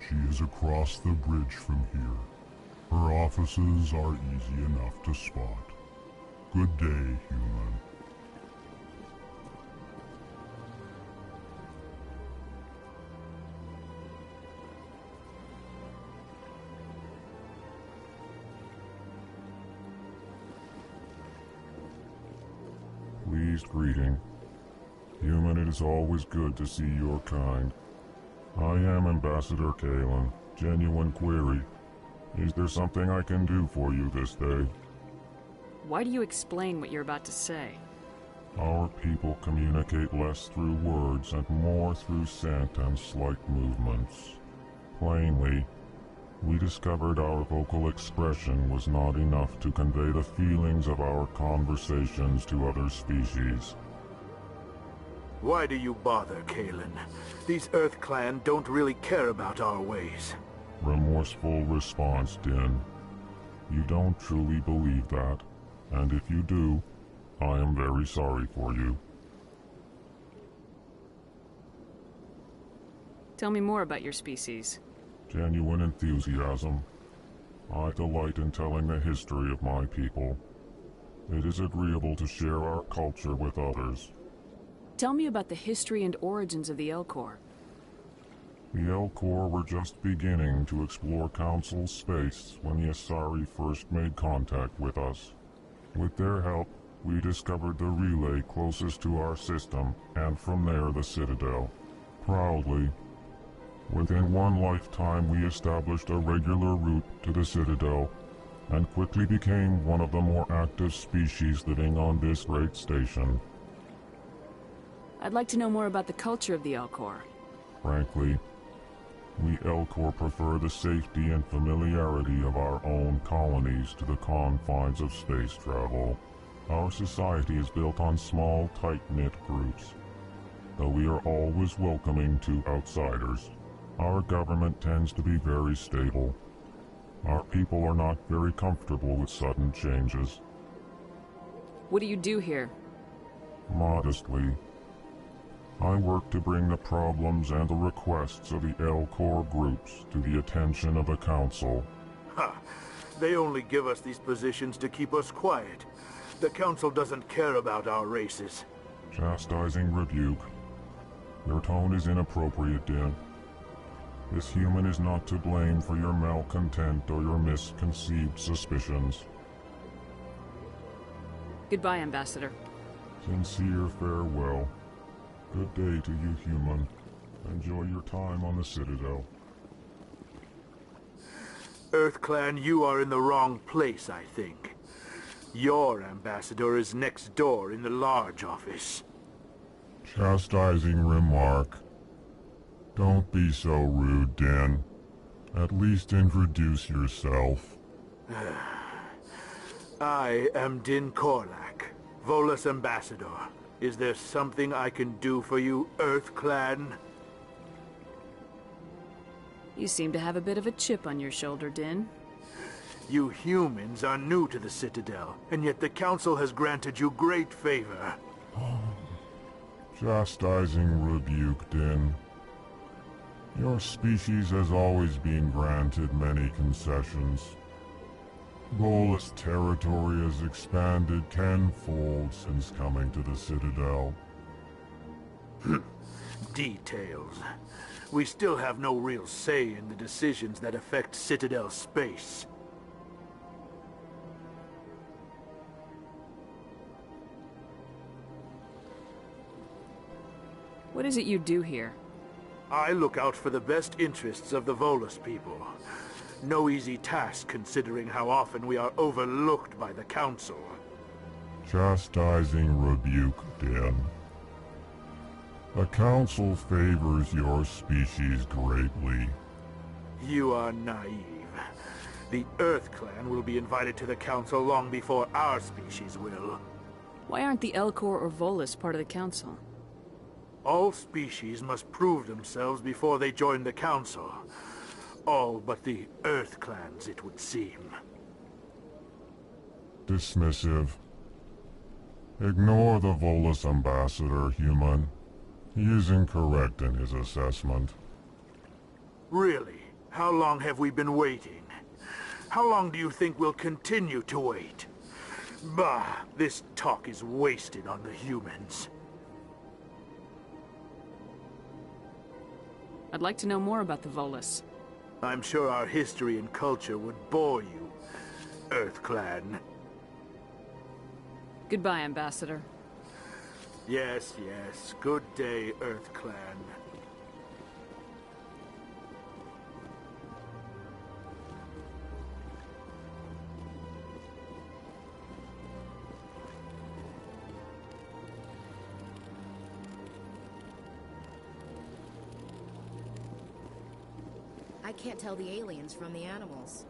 She is across the bridge from here. Her offices are easy enough to spot. Good day, human. Pleased greeting. Human, it is always good to see your kind. I am Ambassador Kaidan. Genuine query. Is there something I can do for you this day? Why do you explain what you're about to say? Our people communicate less through words and more through scent and slight movements. Plainly, we discovered our vocal expression was not enough to convey the feelings of our conversations to other species. Why do you bother, Kaidan? These Earth Clan don't really care about our ways. Remorseful response, Din. You don't truly believe that, and if you do, I am very sorry for you. Tell me more about your species. Genuine enthusiasm. I delight in telling the history of my people. It is agreeable to share our culture with others. Tell me about the history and origins of the Elcor. The Elcor were just beginning to explore Council space when the Asari first made contact with us. With their help, we discovered the relay closest to our system, and from there the Citadel. Proudly, Within one lifetime, we established a regular route to the Citadel, and quickly became one of the more active species living on this great station. I'd like to know more about the culture of the Elcor. Frankly, we Elcor prefer the safety and familiarity of our own colonies to the confines of space travel. Our society is built on small, tight-knit groups, though we are always welcoming to outsiders. Our government tends to be very stable. Our people are not very comfortable with sudden changes. What do you do here? Modestly, I work to bring the problems and the requests of the Elcor groups to the attention of the Council. Ha! They only give us these positions to keep us quiet. The Council doesn't care about our races. Chastising rebuke. Your tone is inappropriate, Din. This human is not to blame for your malcontent or your misconceived suspicions. Goodbye, Ambassador. Sincere farewell. Good day to you, human. Enjoy your time on the Citadel. EarthClan, you are in the wrong place, I think. Your ambassador is next door in the large office. Chastising remark. Don't be so rude, Din. At least introduce yourself. I am Din Korlak, Volus ambassador. Is there something I can do for you, EarthClan? You seem to have a bit of a chip on your shoulder, Din. You humans are new to the Citadel, and yet the Council has granted you great favor. Chastising rebuke, Din. Your species has always been granted many concessions. Volus territory has expanded tenfold since coming to the Citadel. Details. We still have no real say in the decisions that affect Citadel space. What is it you do here? I look out for the best interests of the Volus people. No easy task considering how often we are overlooked by the Council. Chastising rebuke, Din. The Council favors your species greatly. You are naive. The EarthClan will be invited to the Council long before our species will. Why aren't the Elcor or Volus part of the Council? All species must prove themselves before they join the Council. All but the EarthClans, it would seem. Dismissive. Ignore the Volus ambassador, human. He is incorrect in his assessment. Really? How long have we been waiting? How long do you think we'll continue to wait? Bah, this talk is wasted on the humans. I'd like to know more about the Volus. I'm sure our history and culture would bore you, EarthClan. Goodbye, Ambassador. Yes, yes. Good day, EarthClan. I can't tell the aliens from the animals.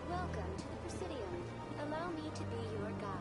Welcome to the Presidio. Allow me to be your guide.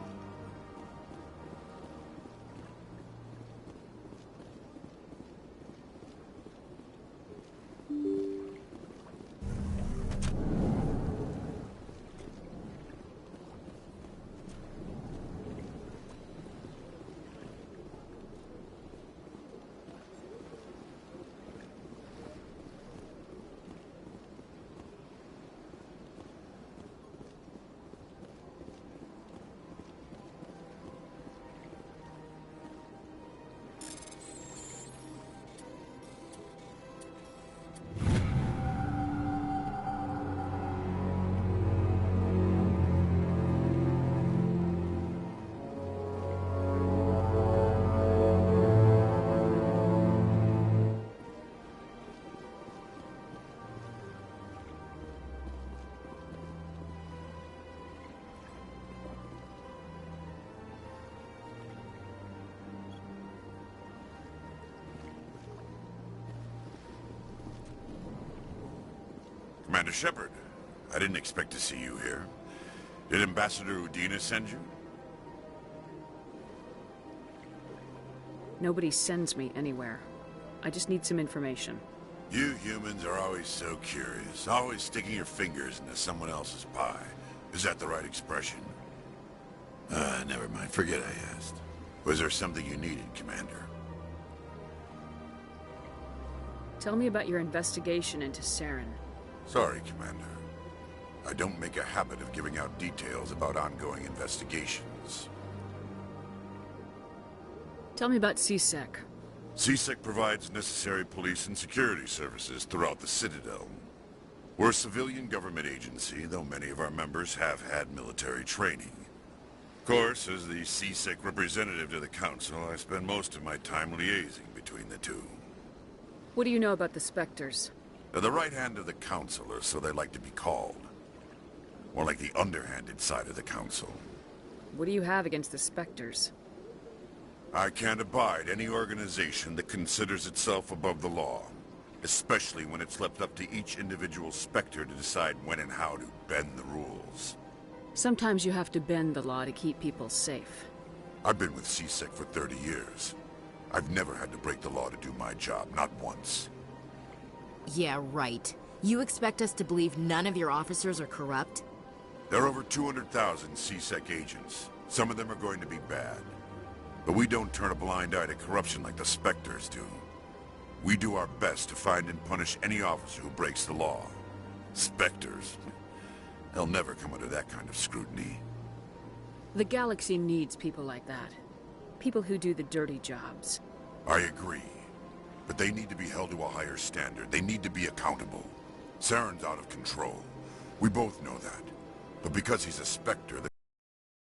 Commander Shepard, I didn't expect to see you here. Did Ambassador Udina send you? Nobody sends me anywhere. I just need some information. You humans are always so curious, always sticking your fingers into someone else's pie. Is that the right expression? Never mind. Forget I asked. Was there something you needed, Commander? Tell me about your investigation into Saren. Sorry, Commander. I don't make a habit of giving out details about ongoing investigations. Tell me about CSEC. CSEC provides necessary police and security services throughout the Citadel. We're a civilian government agency, though many of our members have had military training. Of course, as the CSEC representative to the Council, I spend most of my time liaising between the two. What do you know about the Spectres? They're the right hand of the Council, or so they like to be called. More like the underhanded side of the Council. What do you have against the Spectres? I can't abide any organization that considers itself above the law, especially when it's left up to each individual Spectre to decide when and how to bend the rules. Sometimes you have to bend the law to keep people safe. I've been with CSEC for 30 years. I've never had to break the law to do my job, not once. Yeah, right. You expect us to believe none of your officers are corrupt? There are over 200,000 CSEC agents. Some of them are going to be bad. But we don't turn a blind eye to corruption like the Spectres do. We do our best to find and punish any officer who breaks the law. Spectres. They'll never come under that kind of scrutiny. The galaxy needs people like that. People who do the dirty jobs. I agree. But they need to be held to a higher standard. They need to be accountable. Saren's out of control. We both know that. But because he's a Spectre, they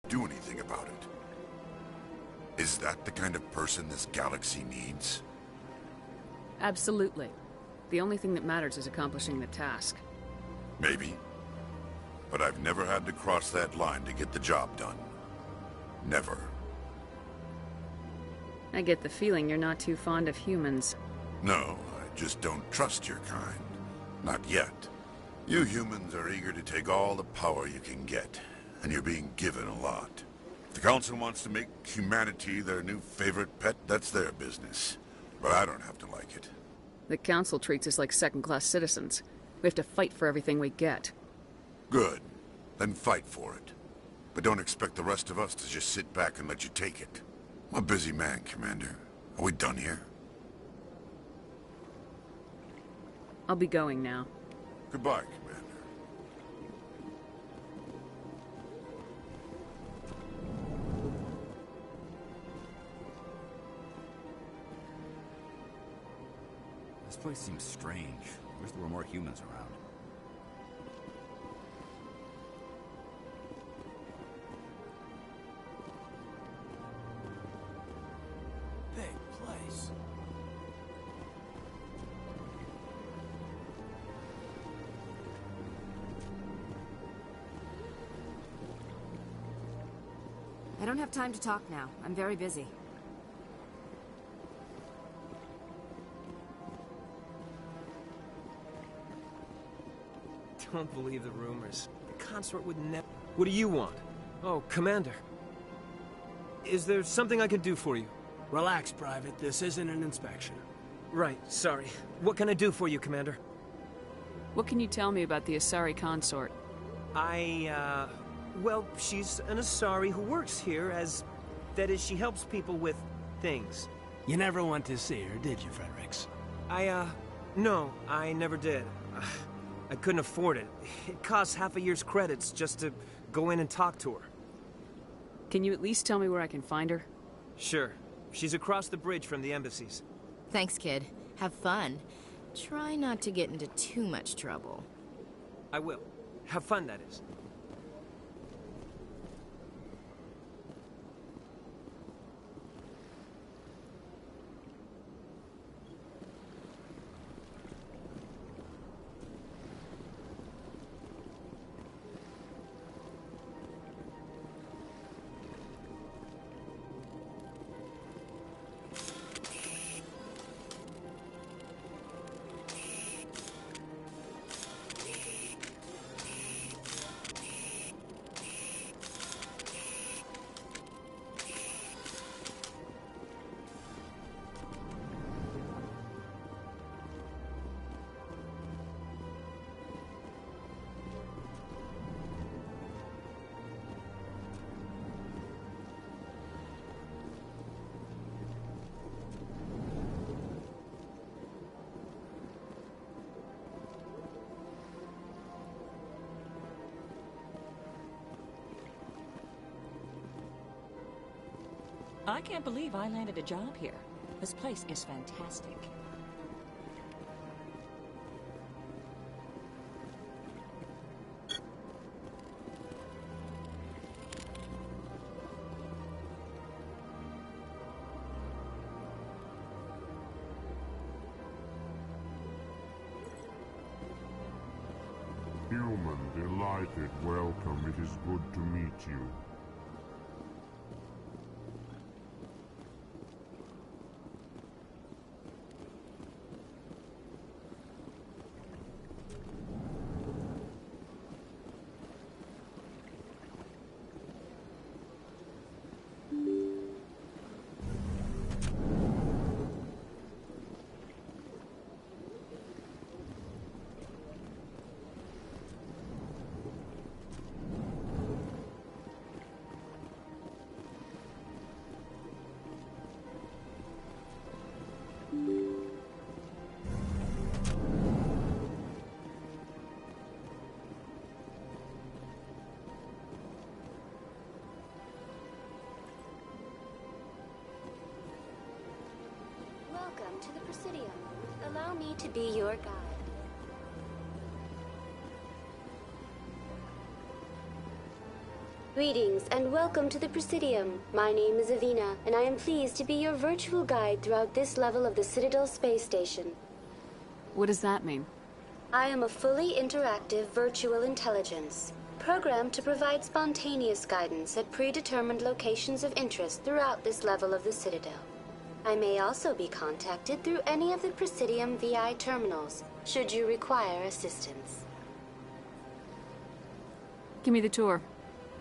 can't do anything about it. Is that the kind of person this galaxy needs? Absolutely. The only thing that matters is accomplishing the task. Maybe. But I've never had to cross that line to get the job done. Never. I get the feeling you're not too fond of humans. No, I just don't trust your kind. Not yet. You humans are eager to take all the power you can get, and you're being given a lot. If the Council wants to make humanity their new favorite pet, that's their business. But I don't have to like it. The Council treats us like second-class citizens. We have to fight for everything we get. Good. Then fight for it. But don't expect the rest of us to just sit back and let you take it. I'm a busy man, Commander. Are we done here? I'll be going now. Goodbye, Commander. This place seems strange. Wish there were more humans around. Big place. I don't have time to talk now. I'm very busy. Don't believe the rumors. The consort would never... What do you want? Oh, Commander. Is there something I can do for you? Relax, Private. This isn't an inspection. Right, sorry. What can I do for you, Commander? What can you tell me about the Asari consort? Well, she's an Asari who works here as... That is, she helps people with things. You never went to see her, did you, Fredericks? No, I never did. I couldn't afford it. It costs half a year's credits just to go in and talk to her. Can you at least tell me where I can find her? Sure. She's across the bridge from the embassies. Thanks, kid. Have fun. Try not to get into too much trouble. I will. Have fun, that is. I can't believe I landed a job here. This place is fantastic. Human, delighted, welcome. It is good to meet you. Welcome to the Presidium. Allow me to be your guide. Greetings and welcome to the Presidium. My name is Avina, and I am pleased to be your virtual guide throughout this level of the Citadel space station. What does that mean? I am a fully interactive virtual intelligence, programmed to provide spontaneous guidance at predetermined locations of interest throughout this level of the Citadel. I may also be contacted through any of the Presidium VI terminals, should you require assistance. Give me the tour.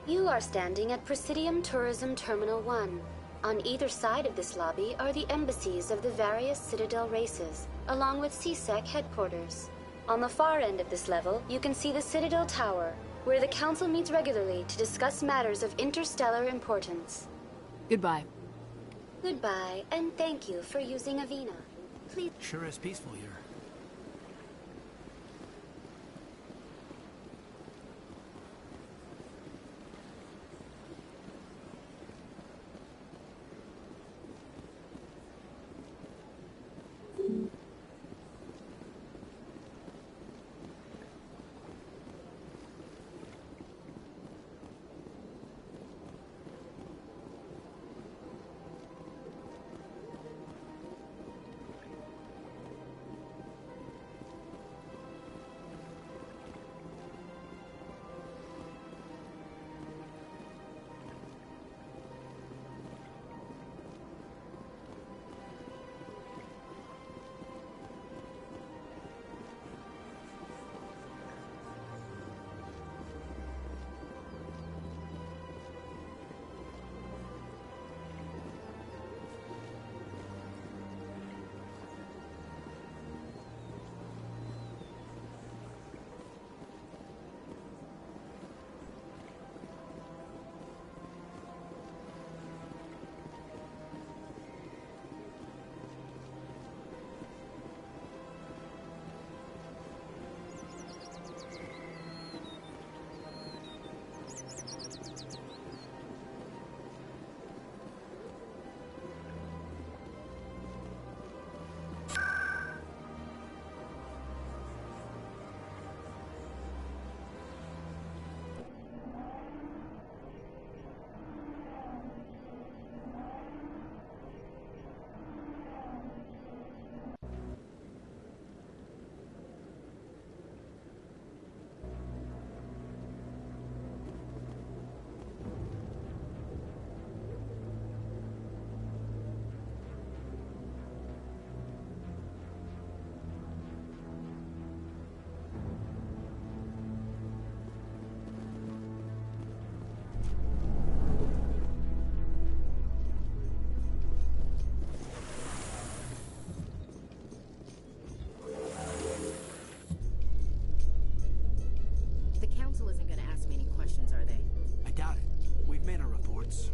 You are standing at Presidium Tourism Terminal 1. On either side of this lobby are the embassies of the various Citadel races, along with CSEC headquarters. On the far end of this level, you can see the Citadel Tower, where the Council meets regularly to discuss matters of interstellar importance. Goodbye. Goodbye, and thank you for using Avina. Please. Sure is peaceful here.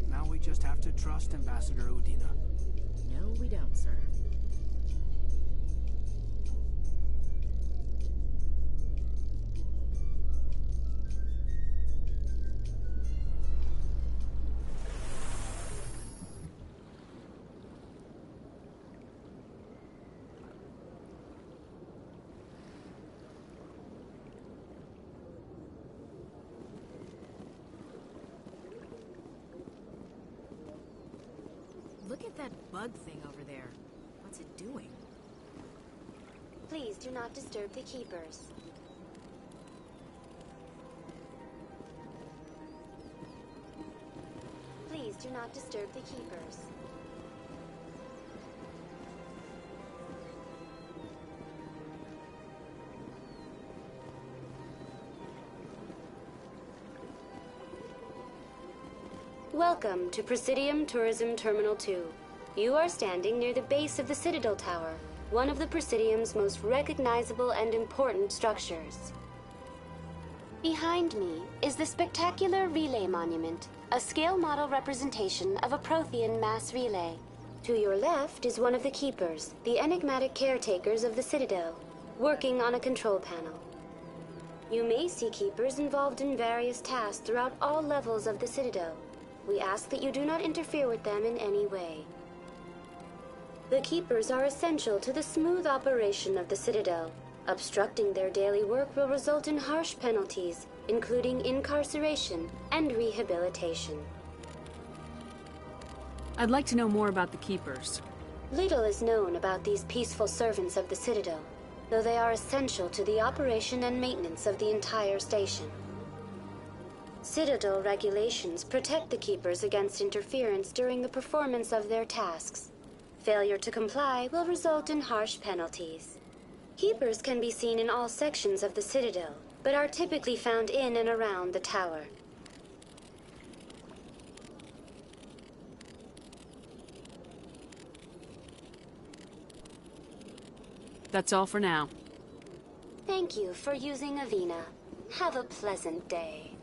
Now we just have to trust Ambassador Udina. No, we don't, sir. Look at that bug thing over there. What's it doing? Please do not disturb the keepers. Please do not disturb the keepers. Welcome to Presidium Tourism Terminal 2. You are standing near the base of the Citadel Tower, one of the Presidium's most recognizable and important structures. Behind me is the spectacular Relay Monument, a scale model representation of a Prothean mass relay. To your left is one of the Keepers, the enigmatic caretakers of the Citadel, working on a control panel. You may see Keepers involved in various tasks throughout all levels of the Citadel. We ask that you do not interfere with them in any way. The Keepers are essential to the smooth operation of the Citadel. Obstructing their daily work will result in harsh penalties, including incarceration and rehabilitation. I'd like to know more about the Keepers. Little is known about these peaceful servants of the Citadel, though they are essential to the operation and maintenance of the entire station. Citadel regulations protect the Keepers against interference during the performance of their tasks. Failure to comply will result in harsh penalties. Keepers can be seen in all sections of the Citadel, but are typically found in and around the tower. That's all for now. Thank you for using Avina. Have a pleasant day.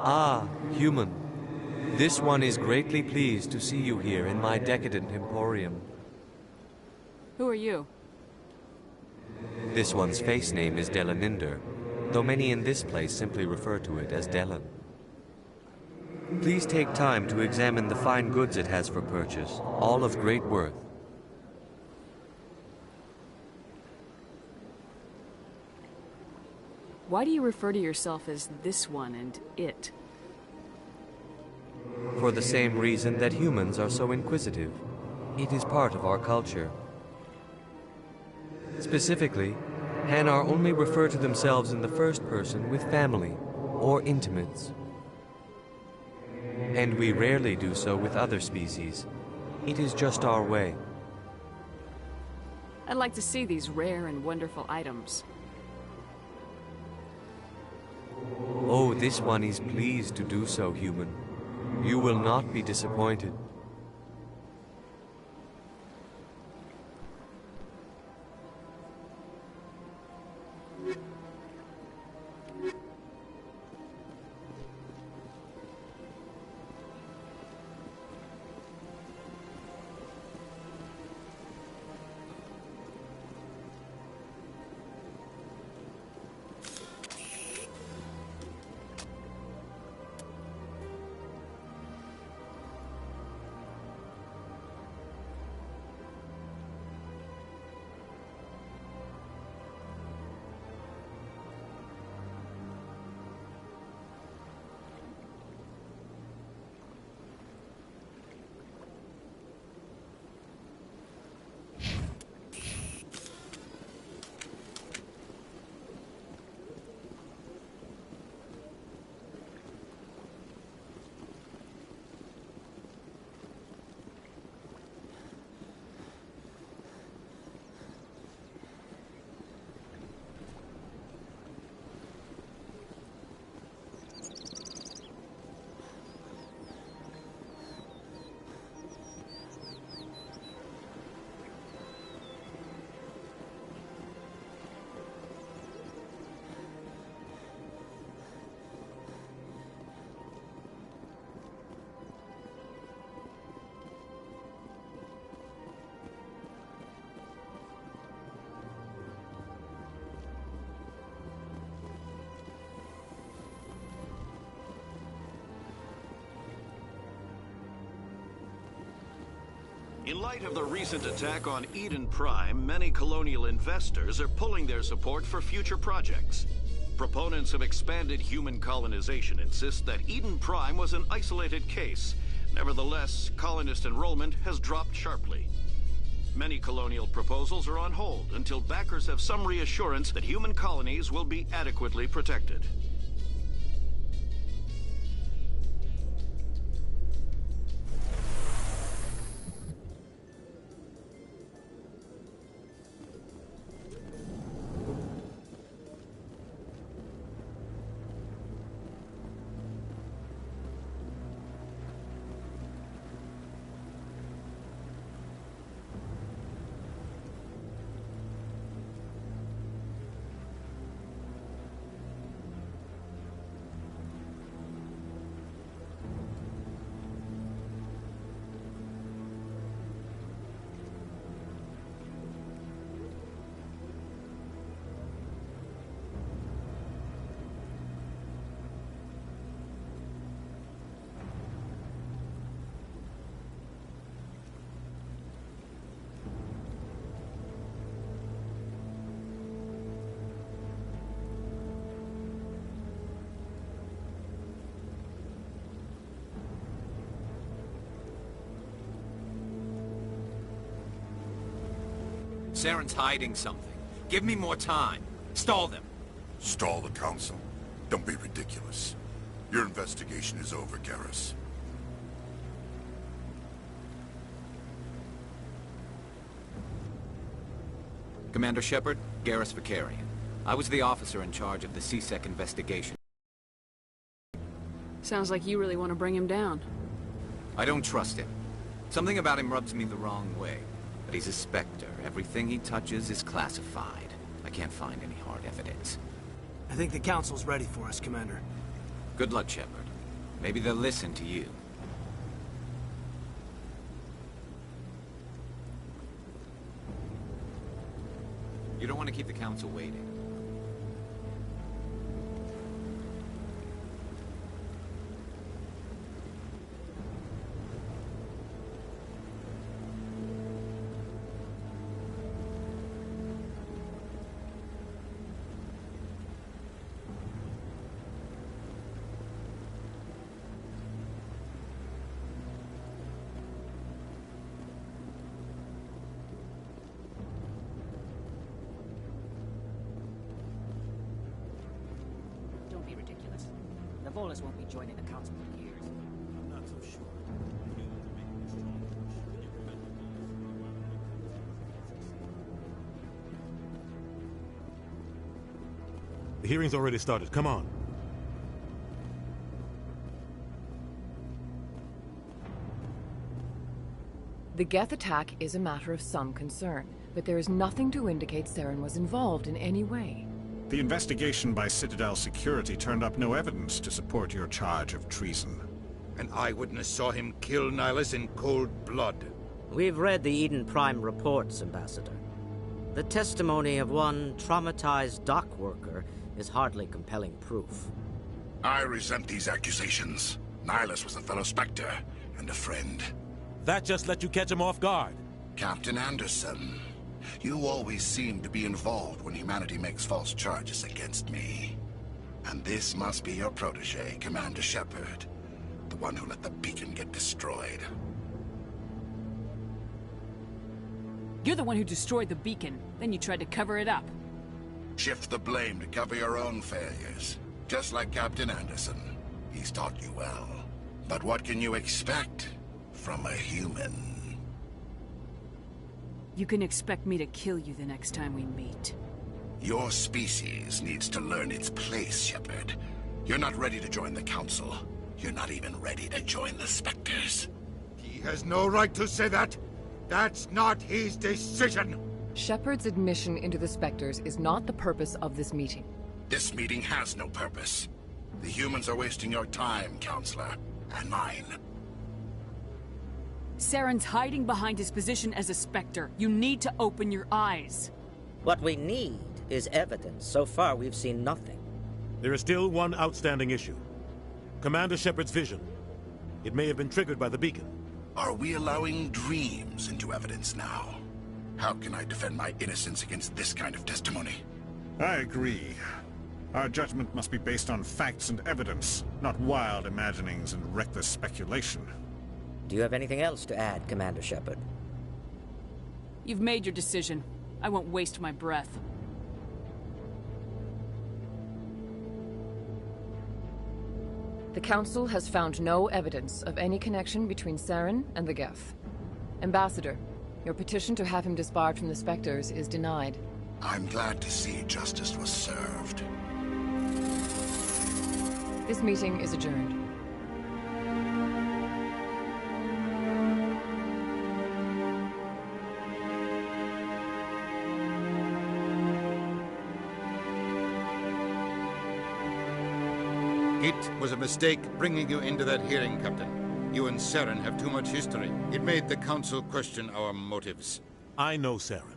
Ah, human. This one is greatly pleased to see you here in my decadent emporium. Who are you? This one's face name is Delaninder, though many in this place simply refer to it as Delan. Please take time to examine the fine goods it has for purchase, all of great worth. Why do you refer to yourself as this one and it? For the same reason that humans are so inquisitive. It is part of our culture. Specifically, Hanar only refer to themselves in the first person with family or intimates. And we rarely do so with other species. It is just our way. I'd like to see these rare and wonderful items. Oh, this one is pleased to do so, human. You will not be disappointed. In light of the recent attack on Eden Prime, many colonial investors are pulling their support for future projects. Proponents of expanded human colonization insist that Eden Prime was an isolated case. Nevertheless, colonist enrollment has dropped sharply. Many colonial proposals are on hold until backers have some reassurance that human colonies will be adequately protected. Saren's hiding something. Give me more time. Stall them. Stall the Council? Don't be ridiculous. Your investigation is over, Garrus. Commander Shepard, Garrus Vicarian. I was the officer in charge of the CSEC investigation. Sounds like you really want to bring him down. I don't trust him. Something about him rubs me the wrong way. But he's a Spectre. Everything he touches is classified. I can't find any hard evidence. I think the Council's ready for us, Commander. Good luck, Shepard. Maybe they'll listen to you. You don't want to keep the Council waiting. Volas won't be joining the Council for years. I'm not so sure. The hearing's already started. Come on. The Geth attack is a matter of some concern, but there is nothing to indicate Saren was involved in any way. The investigation by Citadel Security turned up no evidence to support your charge of treason. An eyewitness saw him kill Nihilus in cold blood. We've read the Eden Prime reports, Ambassador. The testimony of one traumatized dock worker is hardly compelling proof. I resent these accusations. Nihilus was a fellow Spectre and a friend. That just let you catch him off guard. Captain Anderson, you always seem to be involved when humanity makes false charges against me. And this must be your protege, Commander Shepard. The one who let the beacon get destroyed. You're the one who destroyed the beacon, then you tried to cover it up. Shift the blame to cover your own failures. Just like Captain Anderson. He's taught you well. But what can you expect from a human? You can expect me to kill you the next time we meet. Your species needs to learn its place, Shepard. You're not ready to join the Council. You're not even ready to join the Spectres. He has no right to say that. That's not his decision. Shepard's admission into the Spectres is not the purpose of this meeting. This meeting has no purpose. The humans are wasting your time, Counselor, and mine. Saren's hiding behind his position as a Spectre. You need to open your eyes. What we need is evidence. So far, we've seen nothing. There is still one outstanding issue. Commander Shepard's vision. It may have been triggered by the beacon. Are we allowing dreams into evidence now? How can I defend my innocence against this kind of testimony? I agree. Our judgment must be based on facts and evidence, not wild imaginings and reckless speculation. Do you have anything else to add, Commander Shepard? You've made your decision. I won't waste my breath. The Council has found no evidence of any connection between Saren and the Geth. Ambassador, your petition to have him disbarred from the Spectres is denied. I'm glad to see justice was served. This meeting is adjourned. It was a mistake bringing you into that hearing, Captain. You and Saren have too much history. It made the Council question our motives. I know Saren.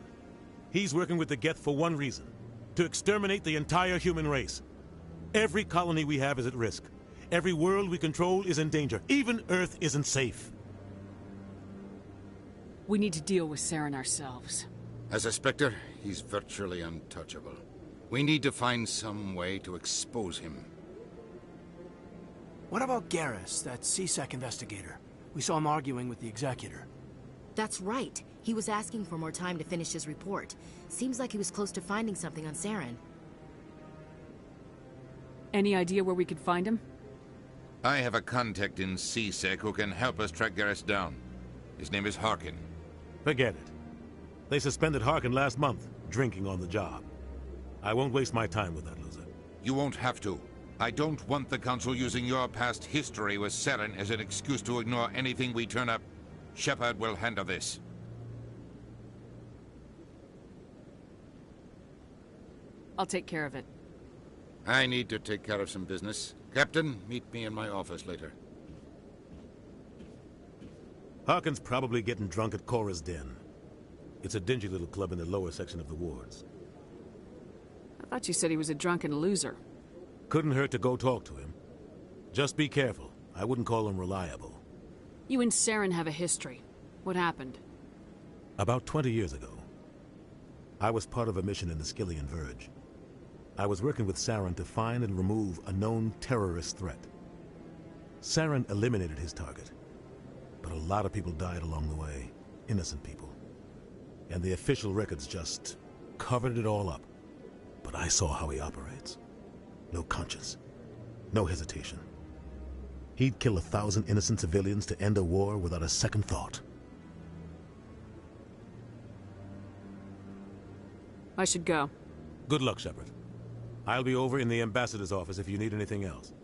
He's working with the Geth for one reason: to exterminate the entire human race. Every colony we have is at risk. Every world we control is in danger. Even Earth isn't safe. We need to deal with Saren ourselves. As a Spectre, he's virtually untouchable. We need to find some way to expose him. What about Garrus, that CSEC investigator? We saw him arguing with the Executor. That's right. He was asking for more time to finish his report. Seems like he was close to finding something on Saren. Any idea where we could find him? I have a contact in CSEC who can help us track Garrus down. His name is Harkin. Forget it. They suspended Harkin last month, drinking on the job. I won't waste my time with that loser. You won't have to. I don't want the Council using your past history with Saren as an excuse to ignore anything we turn up. Shepard will handle this. I'll take care of it. I need to take care of some business. Captain, meet me in my office later. Harkin's probably getting drunk at Cora's Den. It's a dingy little club in the lower section of the wards. I thought you said he was a drunken loser. Couldn't hurt to go talk to him. Just be careful. I wouldn't call him reliable. You and Saren have a history. What happened? About 20 years ago, I was part of a mission in the Skillian Verge. I was working with Saren to find and remove a known terrorist threat. Saren eliminated his target, but a lot of people died along the way. Innocent people. And the official records just covered it all up. But I saw how he operates. No conscience. No hesitation. He'd kill 1,000 innocent civilians to end a war without a second thought. I should go. Good luck, Shepard. I'll be over in the ambassador's office if you need anything else.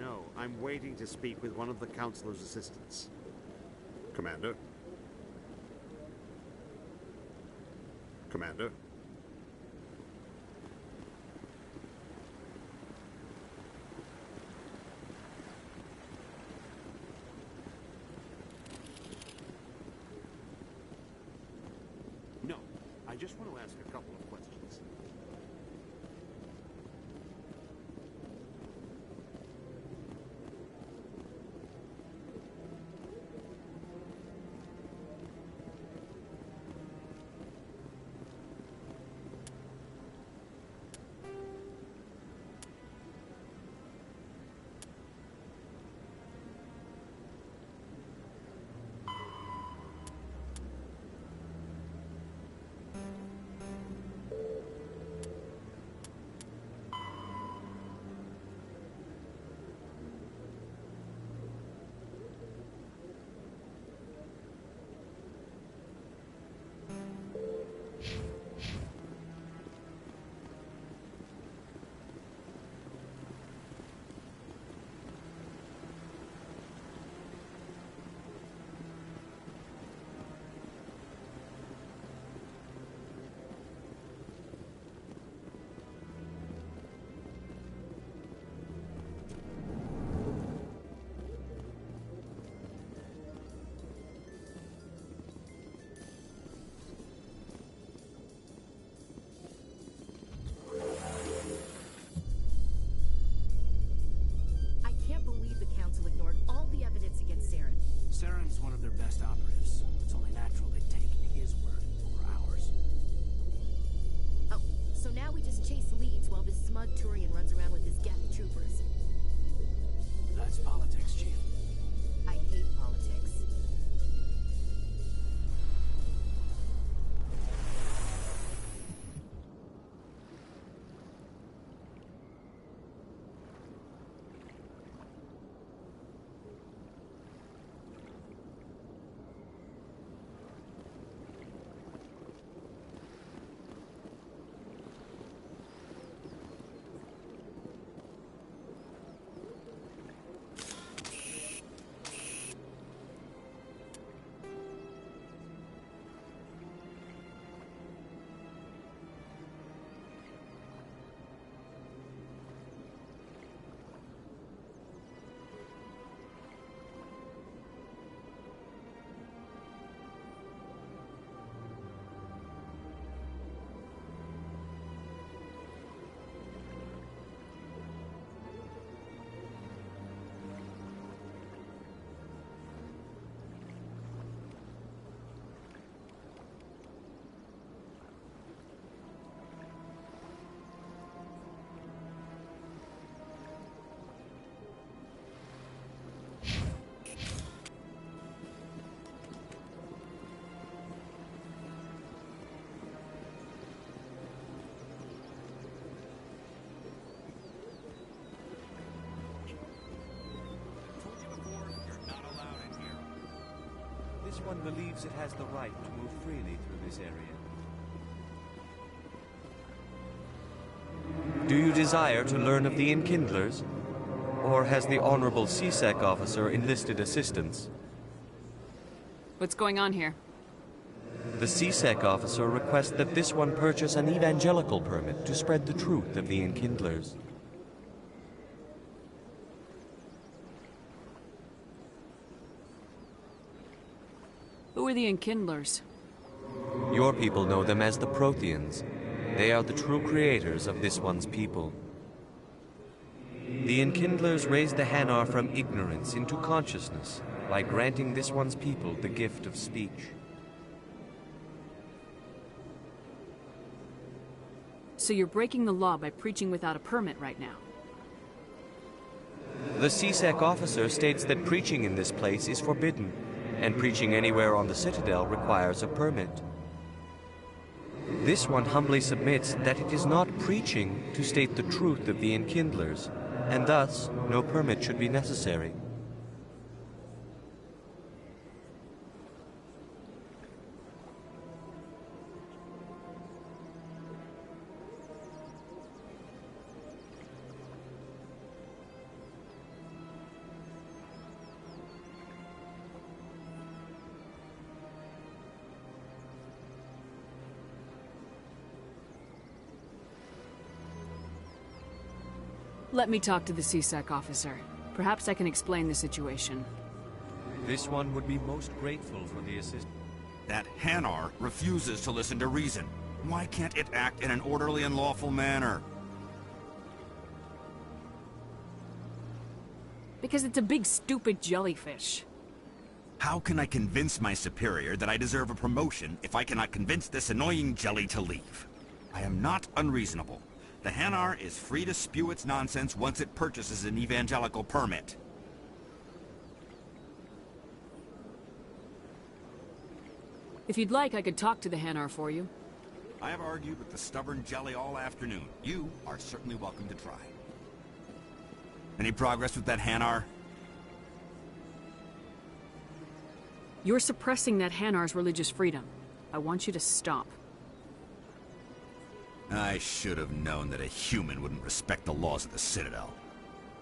No, I'm waiting to speak with one of the Councilor's assistants. Commander? Commander? No, I just want to ask a couple of questions. Saren's one of their best operatives. It's only natural they take his word over ours. Oh, so now we just chase leads while this smug Turian runs around with his Geth troopers. That's politics, Chief. I hate politics. This one believes it has the right to move freely through this area. Do you desire to learn of the Enkindlers? Or has the Honorable CSEC officer enlisted assistance? What's going on here? The CSEC officer requests that this one purchase an evangelical permit to spread the truth of the Enkindlers. Who are the Enkindlers? Your people know them as the Protheans. They are the true creators of this one's people. The Enkindlers raised the Hanar from ignorance into consciousness by granting this one's people the gift of speech. So you're breaking the law by preaching without a permit right now? The CSEC officer states that preaching in this place is forbidden, and preaching anywhere on the Citadel requires a permit. This one humbly submits that it is not preaching to state the truth of the Enkindlers, and thus no permit should be necessary. Let me talk to the CSEC officer. Perhaps I can explain the situation. This one would be most grateful for the assistance. That Hanar refuses to listen to reason. Why can't it act in an orderly and lawful manner? Because it's a big, stupid jellyfish. How can I convince my superior that I deserve a promotion if I cannot convince this annoying jelly to leave? I am not unreasonable. The Hanar is free to spew its nonsense once it purchases an evangelical permit. If you'd like, I could talk to the Hanar for you. I have argued with the stubborn jelly all afternoon. You are certainly welcome to try. Any progress with that Hanar? You're suppressing that Hanar's religious freedom. I want you to stop. I should have known that a human wouldn't respect the laws of the Citadel.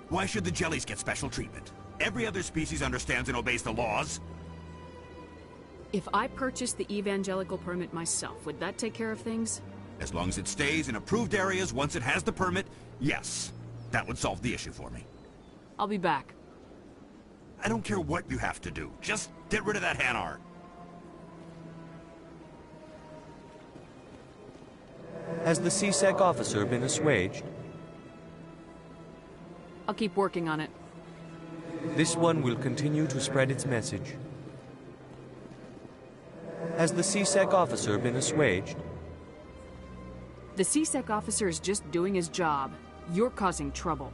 Why should the jellies get special treatment? Every other species understands and obeys the laws. If I purchased the evangelical permit myself, would that take care of things? As long as it stays in approved areas once it has the permit, yes. That would solve the issue for me. I'll be back. I don't care what you have to do. Just get rid of that Hanar. Has the CSEC officer been assuaged? I'll keep working on it. This one will continue to spread its message. Has the CSEC officer been assuaged? The CSEC officer is just doing his job. You're causing trouble.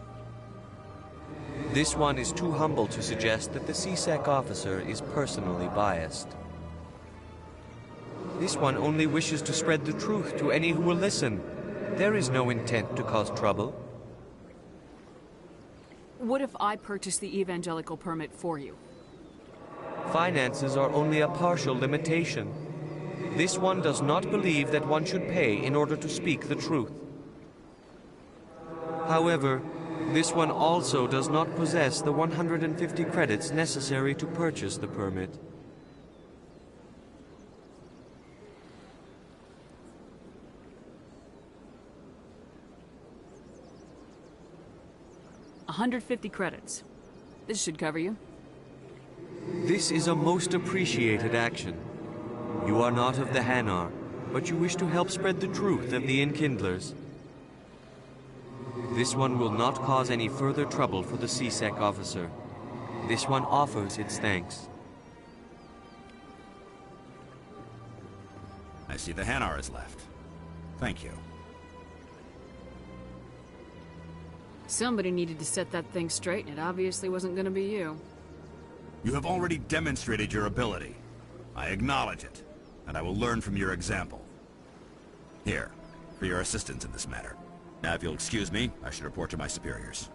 This one is too humble to suggest that the CSEC officer is personally biased. This one only wishes to spread the truth to any who will listen. There is no intent to cause trouble. What if I purchase the evangelical permit for you? Finances are only a partial limitation. This one does not believe that one should pay in order to speak the truth. However, this one also does not possess the 150 credits necessary to purchase the permit. $150 credits. This should cover you. This is a most appreciated action. You are not of the Hanar, but you wish to help spread the truth of the Enkindlers. This one will not cause any further trouble for the CSEC officer. This one offers its thanks. I see the Hanar is left. Thank you. Somebody needed to set that thing straight, and it obviously wasn't going to be you. You have already demonstrated your ability. I acknowledge it, and I will learn from your example. Here, for your assistance in this matter. Now, if you'll excuse me, I should report to my superiors.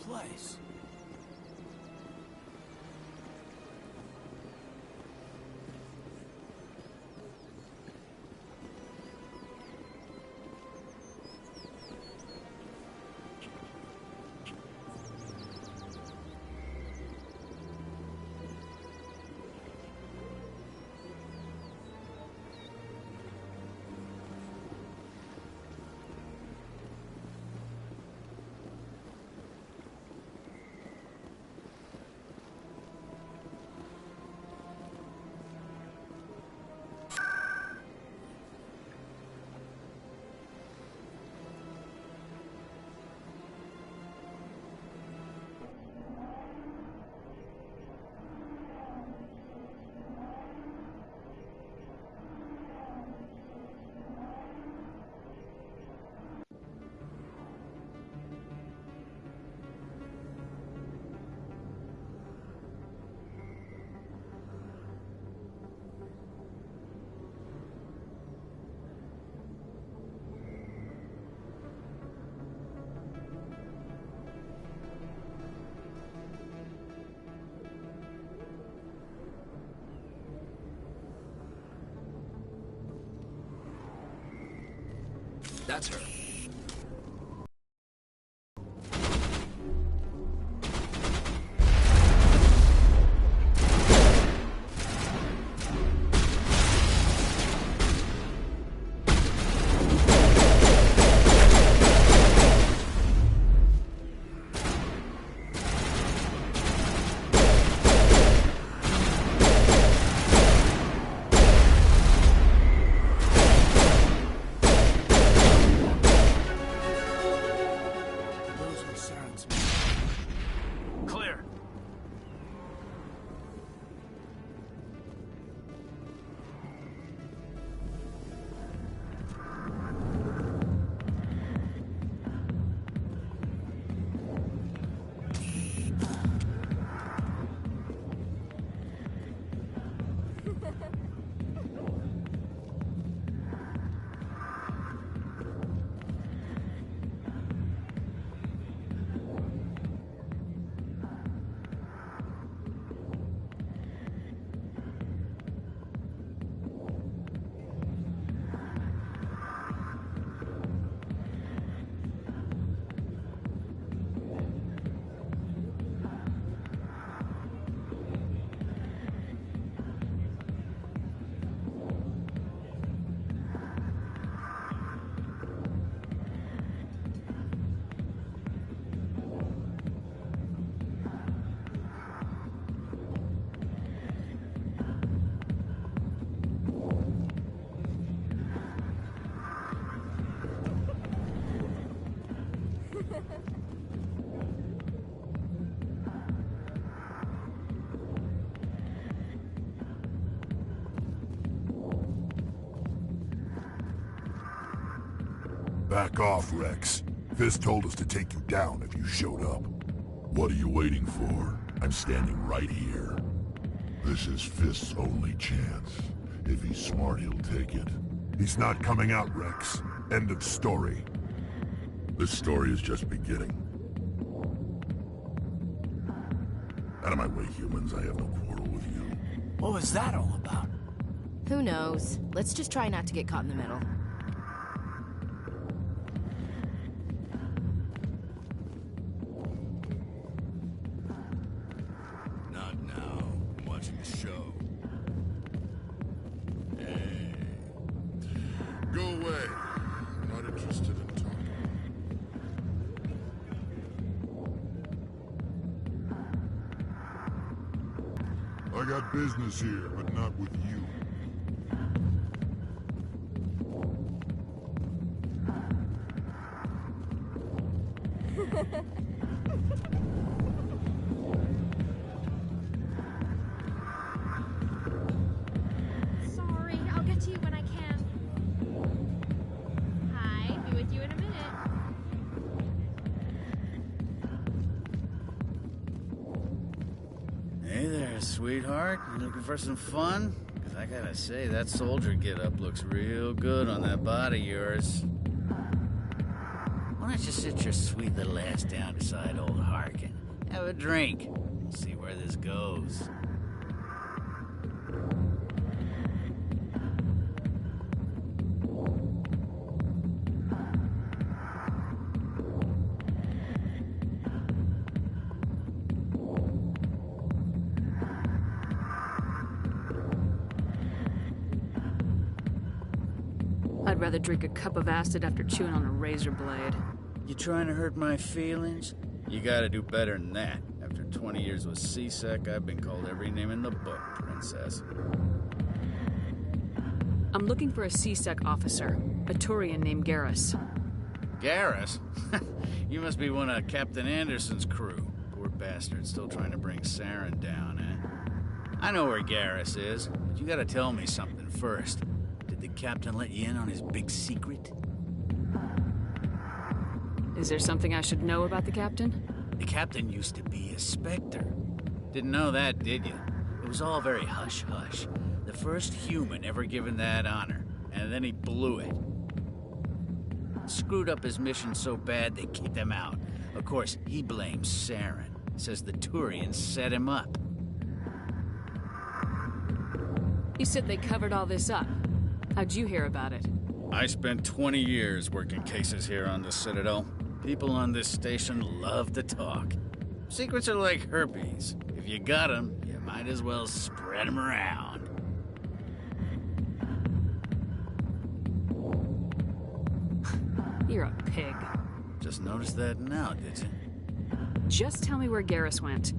place? That's her. Back off, Rex. Fisk told us to take you down if you showed up. What are you waiting for? I'm standing right here. This is Fisk's only chance. If he's smart, he'll take it. He's not coming out, Rex. End of story. This story is just beginning. Out of my way, humans. I have no quarrel with you. What was that all about? Who knows? Let's just try not to get caught in the middle. Not now. I'm watching the show. Hey. Go away. I'm not interested in talking. I got business here, but not with you. Sorry, I'll get to you when I can. Hi, be with you in a minute. Hey there, sweetheart. You looking for some fun? Because I gotta say, that soldier get-up looks real good on that body of yours. Why don't you sit your sweet little ass down beside old Harkin? Have a drink. We'll see where this goes. I'd rather drink a cup of acid after chewing on a razor blade. You trying to hurt my feelings? You gotta do better than that. After 20 years with C-Sec, I've been called every name in the book, Princess. I'm looking for a C-Sec officer, a Turian named Garrus. Garrus? You must be one of Captain Anderson's crew. Poor bastard, still trying to bring Saren down, eh? I know where Garrus is, but you gotta tell me something first. Did the captain let you in on his big secret? Is there something I should know about the captain? The captain used to be a Spectre. Didn't know that, did you? It was all very hush-hush. The first human ever given that honor, and then he blew it. Screwed up his mission so bad they kicked him out. Of course, he blames Saren. Says the Turians set him up. You said they covered all this up. How'd you hear about it? I spent 20 years working cases here on the Citadel. People on this station love to talk. Secrets are like herpes. If you got them, you might as well spread them around. You're a pig. Just noticed that now, did you? Just tell me where Garrus went.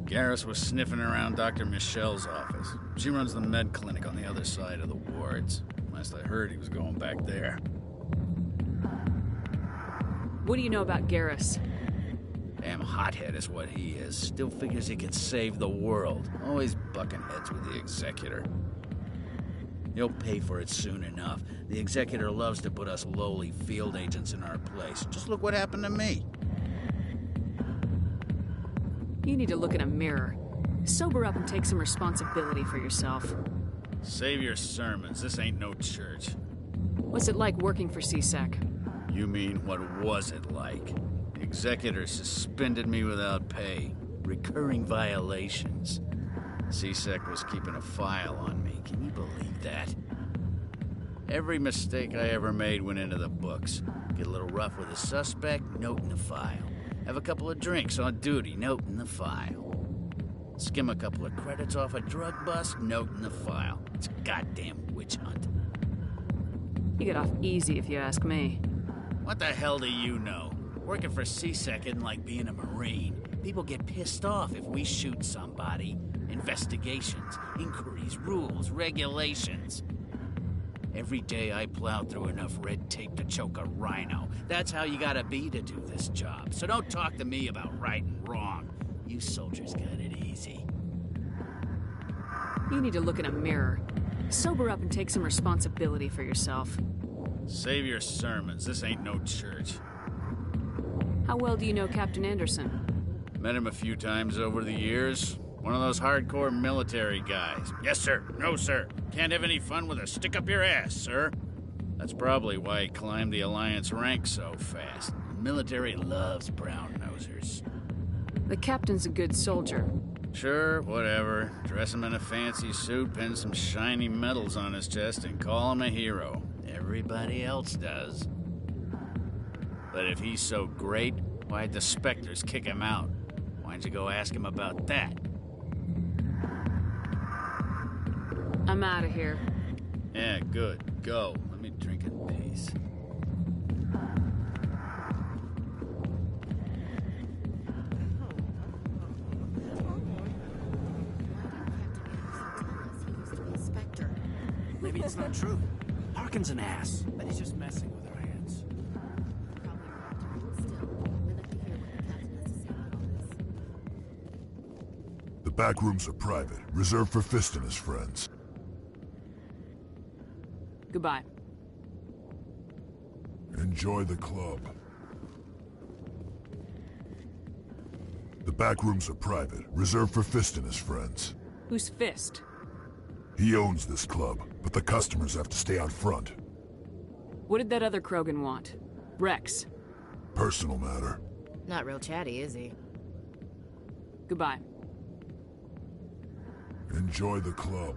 Garrus was sniffing around Dr. Michelle's office. She runs the med clinic on the other side of the wards. Last I heard, he was going back there. What do you know about Garrus? Damn hothead is what he is. Still figures he can save the world. Always bucking heads with the Executor. He'll pay for it soon enough. The Executor loves to put us lowly field agents in our place. Just look what happened to me. You need to look in a mirror. Sober up and take some responsibility for yourself. Save your sermons. This ain't no church. What's it like working for C-Sec? You mean, what was it like? The Executor suspended me without pay. Recurring violations. C-Sec was keeping a file on me. Can you believe that? Every mistake I ever made went into the books. Get a little rough with a suspect, note in the file. Have a couple of drinks on duty, note in the file. Skim a couple of credits off a drug bust, note in the file. It's a goddamn witch hunt. You get off easy if you ask me. What the hell do you know? Working for C-Sec isn't like being a Marine. People get pissed off if we shoot somebody. Investigations, inquiries, rules, regulations. Every day I plow through enough red tape to choke a rhino. That's how you gotta be to do this job. So don't talk to me about right and wrong. You soldiers got it easy. You need to look in a mirror. Sober up and take some responsibility for yourself. Save your sermons. This ain't no church. How well do you know Captain Anderson? Met him a few times over the years. One of those hardcore military guys. Yes, sir. No, sir. Can't have any fun with a stick up your ass, sir. That's probably why he climbed the Alliance ranks so fast. The military loves brown-nosers. The captain's a good soldier. Sure, whatever. Dress him in a fancy suit, pin some shiny medals on his chest, and call him a hero. Everybody else does. But if he's so great, why'd the Spectres kick him out? Why'd you go ask him about that? I'm out of here. Yeah, good. Go. Let me drink in peace. Maybe it's not true. Harkin's an ass, but he's just messing with our hands. The back rooms are private, reserved for Fist and his friends. Goodbye. Enjoy the club. The back rooms are private, reserved for Fist and his friends. Who's Fist? He owns this club, but the customers have to stay out front. What did that other Krogan want? Rex? Personal matter. Not real chatty, is he? Goodbye. Enjoy the club.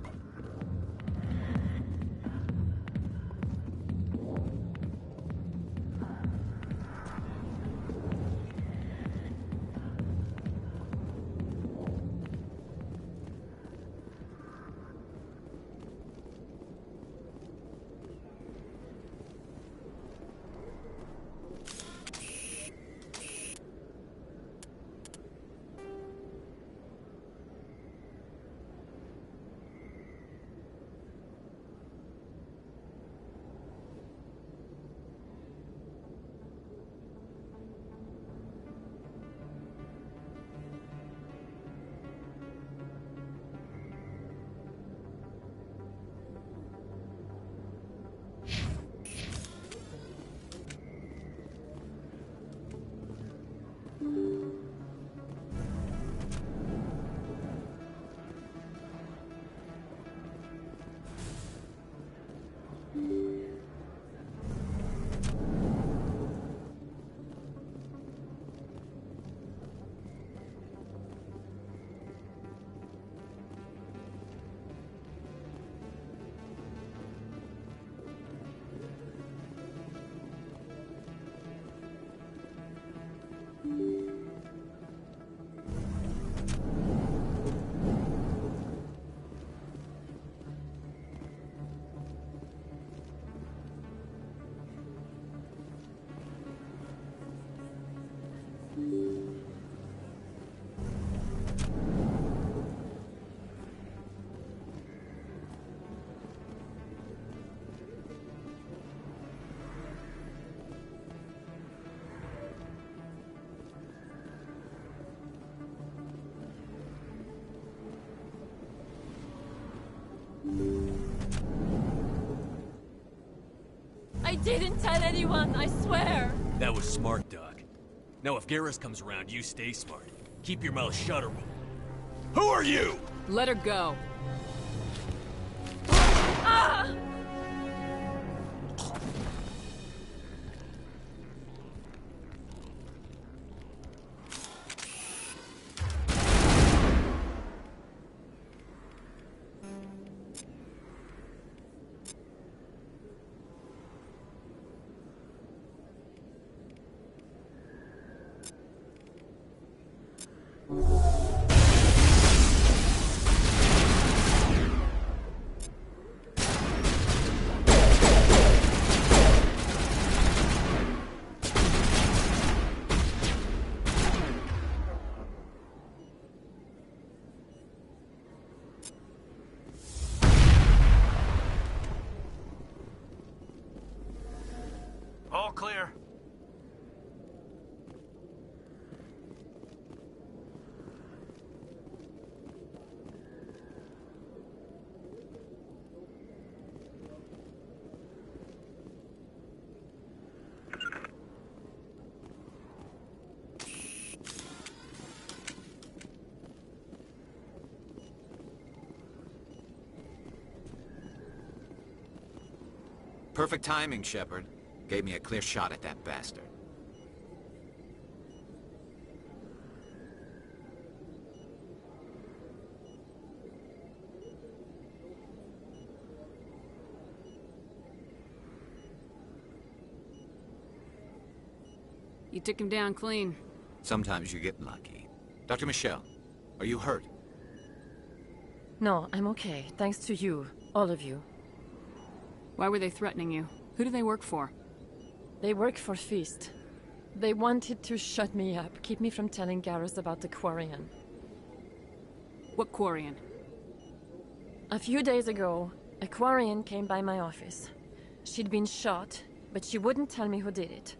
I didn't tell anyone, I swear! That was smart, Doc. Now if Garrus comes around, you stay smart. Keep your mouth shut or we'll... Who are you? Let her go. Ah! All clear. Perfect timing, Shepard. Gave me a clear shot at that bastard. You took him down clean. Sometimes you get lucky. Dr. Michelle, are you hurt? No, I'm okay. Thanks to you. All of you. Why were they threatening you? Who do they work for? They work for Feast. They wanted to shut me up, keep me from telling Garrus about the Quarian. What Quarian? A few days ago, a Quarian came by my office. She'd been shot, but she wouldn't tell me who did it.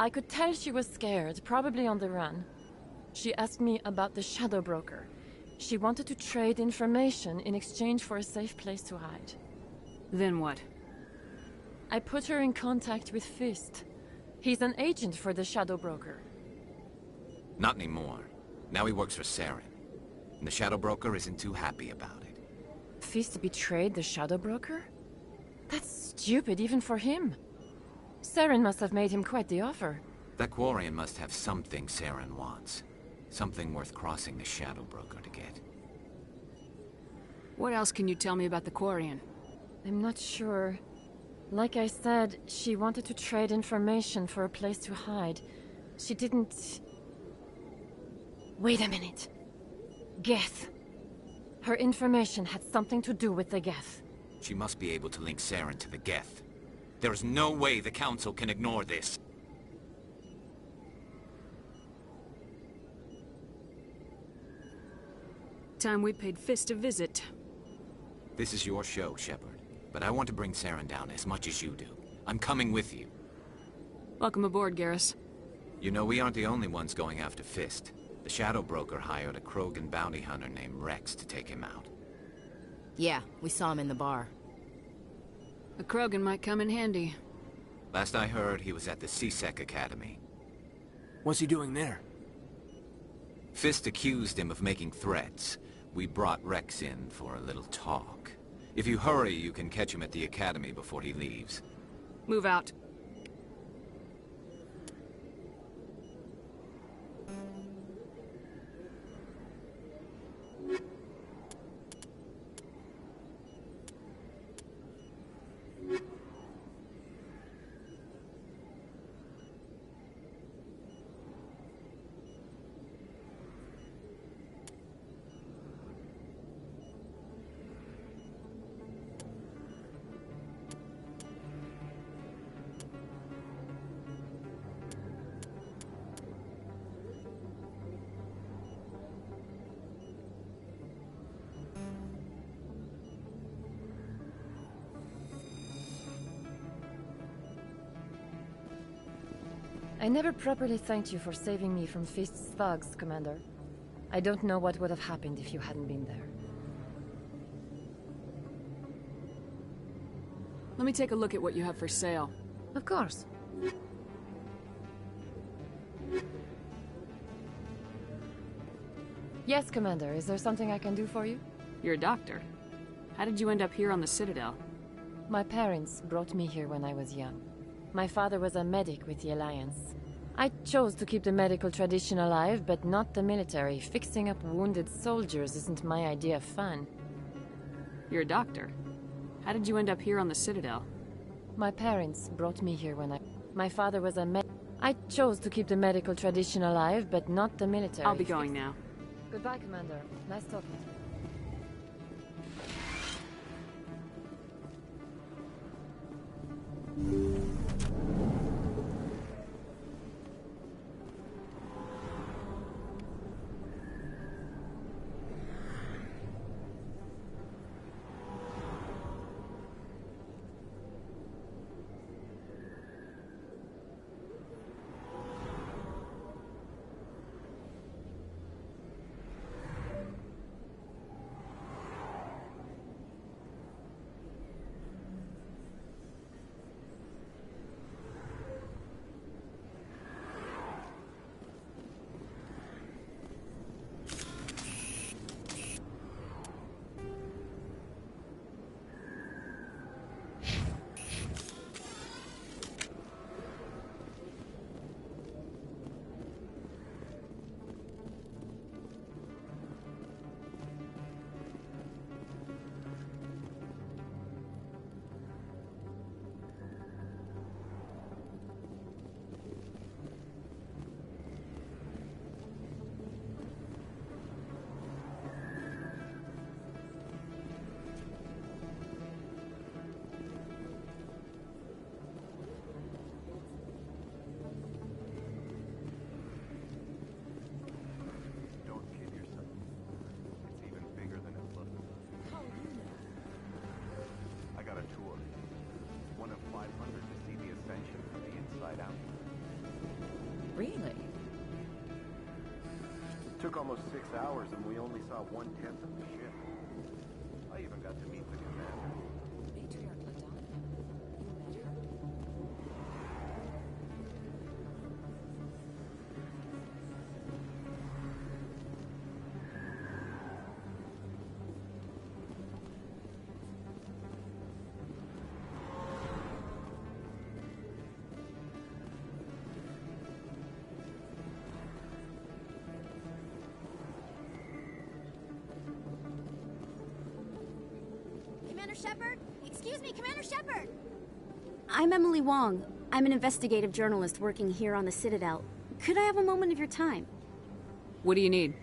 I could tell she was scared, probably on the run. She asked me about the Shadow Broker. She wanted to trade information in exchange for a safe place to hide. Then what? I put her in contact with Fist. He's an agent for the Shadow Broker. Not anymore. Now he works for Saren. And the Shadow Broker isn't too happy about it. Fist betrayed the Shadow Broker? That's stupid even for him. Saren must have made him quite the offer. That Quarian must have something Saren wants. Something worth crossing the Shadow Broker to get. What else can you tell me about the Quarian? I'm not sure. Like I said, she wanted to trade information for a place to hide. She didn't... Wait a minute. Geth. Her information had something to do with the Geth. She must be able to link Saren to the Geth. There is no way the Council can ignore this. Time we paid Fist a visit. This is your show, Shepard. But I want to bring Saren down as much as you do. I'm coming with you. Welcome aboard, Garrus. You know, we aren't the only ones going after Fist. The Shadow Broker hired a Krogan bounty hunter named Rex to take him out. Yeah, we saw him in the bar. A Krogan might come in handy. Last I heard, he was at the CSEC Academy. What's he doing there? Fist accused him of making threats. We brought Rex in for a little talk. If you hurry, you can catch him at the Academy before he leaves. Move out. I never properly thanked you for saving me from Fist's thugs, Commander. I don't know what would have happened if you hadn't been there. Let me take a look at what you have for sale. Of course. Yes, Commander. Is there something I can do for you? You're a doctor. How did you end up here on the Citadel? My parents brought me here when I was young. My father was a medic with the Alliance. I chose to keep the medical tradition alive, but not the military. Fixing up wounded soldiers isn't my idea of fun. You're a doctor. How did you end up here on the Citadel? My parents brought me here when My father was a medic. I chose to keep the medical tradition alive, but not the military. I'll be going now. Goodbye, Commander. Nice talking to you. Really? It took almost 6 hours and we only saw 1/10 of the ship. I even got to meet the commander. Matriarch Ladonna. You met her? Shepard? Excuse me, Commander Shepard! I'm Emily Wong. I'm an investigative journalist working here on the Citadel. Could I have a moment of your time? What do you need?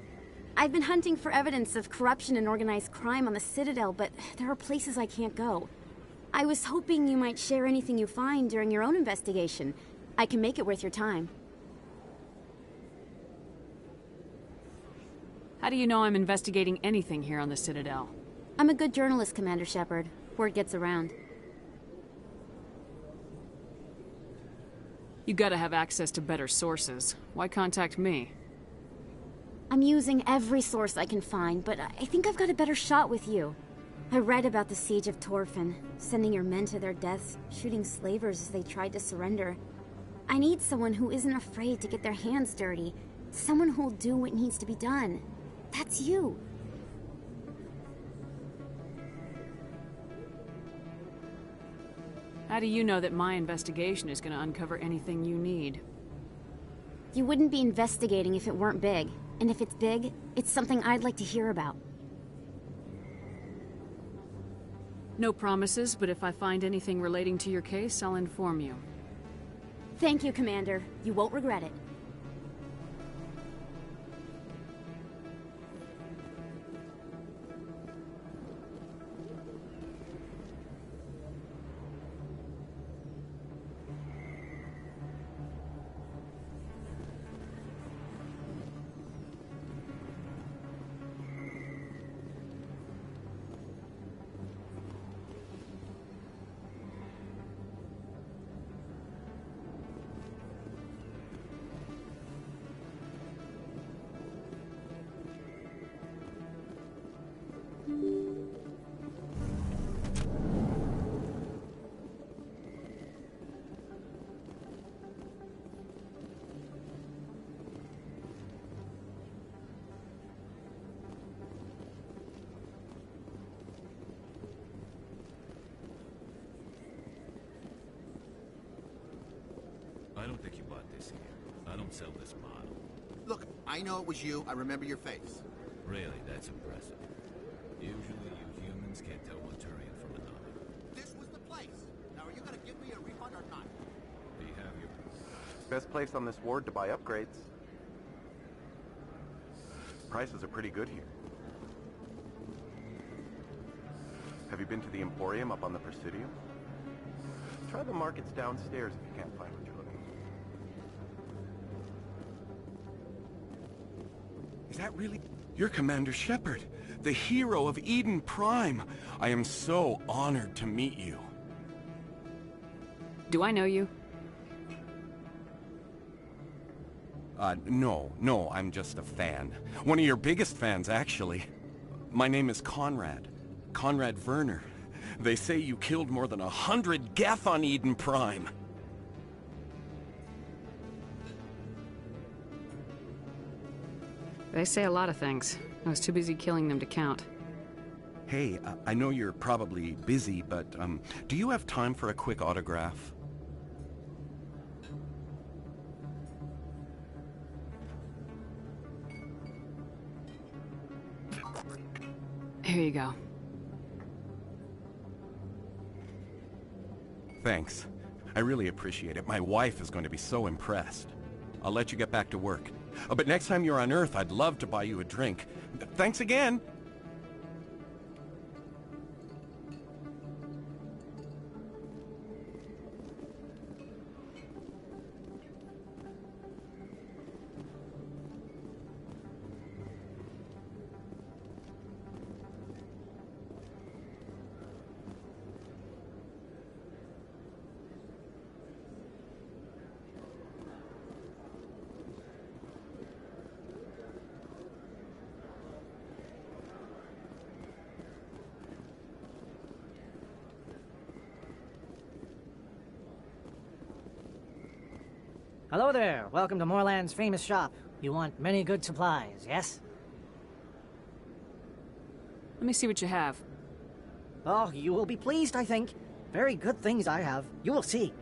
I've been hunting for evidence of corruption and organized crime on the Citadel, but there are places I can't go. I was hoping you might share anything you find during your own investigation. I can make it worth your time. How do you know I'm investigating anything here on the Citadel? I'm a good journalist, Commander Shepard. Word gets around. You gotta have access to better sources. Why contact me? I'm using every source I can find, but I think I've got a better shot with you. I read about the siege of Torfin, sending your men to their deaths, shooting slavers as they tried to surrender. I need someone who isn't afraid to get their hands dirty. Someone who'll do what needs to be done. That's you. How do you know that my investigation is gonna uncover anything you need? You wouldn't be investigating if it weren't big. And if it's big, it's something I'd like to hear about. No promises, but if I find anything relating to your case, I'll inform you. Thank you, Commander. You won't regret it. I don't think you bought this here. I don't sell this model. Look, I know it was you. I remember your face. Really, that's impressive. Usually you humans can't tell one Turian from another. This was the place. Now, are you going to give me a refund or not? Behavior. Best place on this ward to buy upgrades. Prices are pretty good here. Have you been to the Emporium up on the Presidium? Try the markets downstairs if you can't find what you're looking for. Is that really... You're Commander Shepard, the hero of Eden Prime. I am so honored to meet you. Do I know you? No, I'm just a fan. One of your biggest fans, actually. My name is Conrad. Conrad Werner. They say you killed more than 100 Geth on Eden Prime. They say a lot of things. I was too busy killing them to count. Hey, I know you're probably busy, but, do you have time for a quick autograph? Here you go. Thanks. I really appreciate it. My wife is going to be so impressed. I'll let you get back to work. But next time you're on Earth, I'd love to buy you a drink. Thanks again! Hello there. Welcome to Moorland's famous shop. You want many good supplies, yes? Let me see what you have. Oh, you will be pleased, I think. Very good things I have. You will see.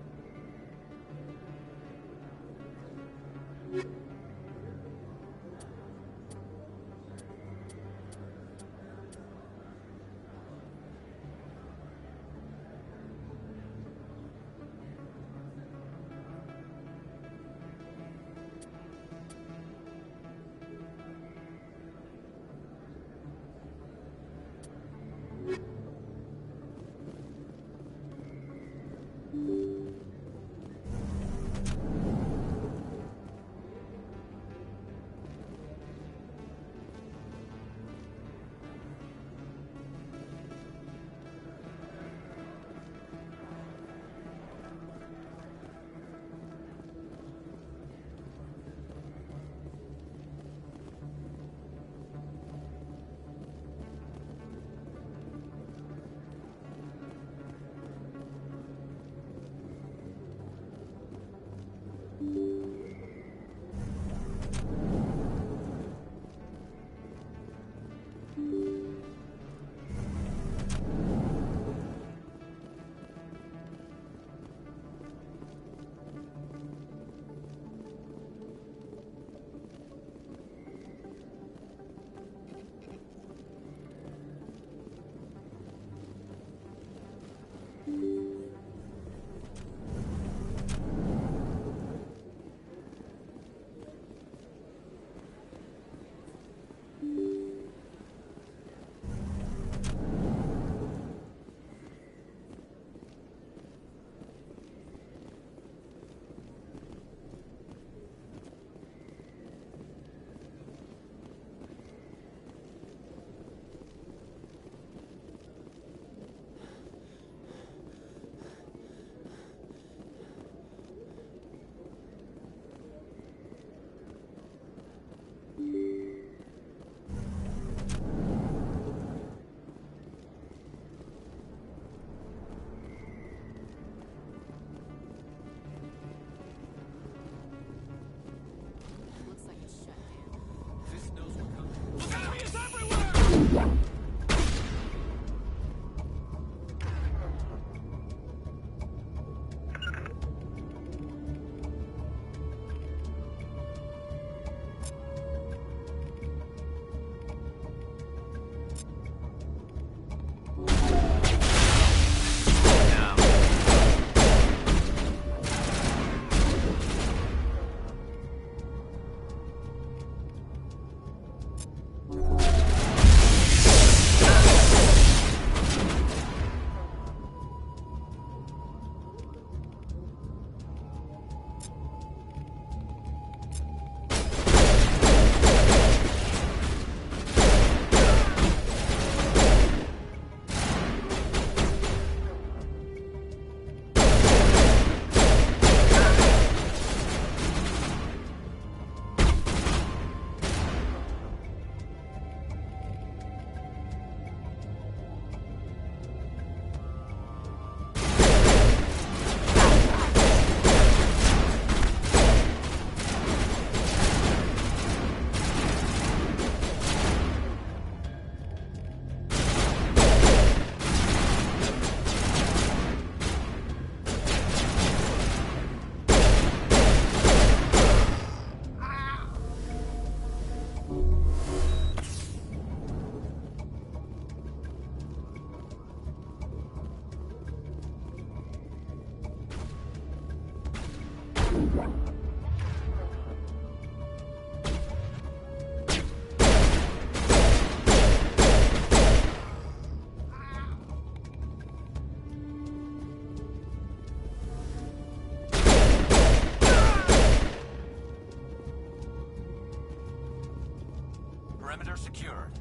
Perimeter secured.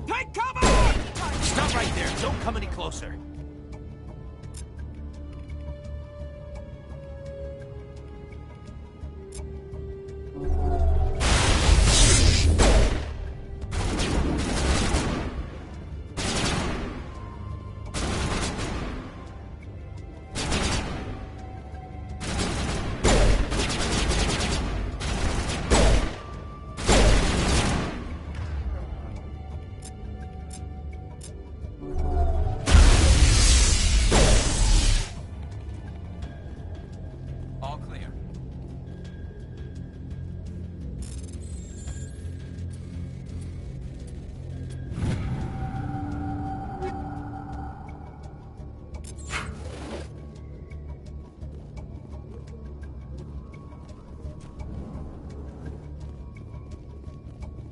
Take cover! Stop right there. Don't come any closer. All clear.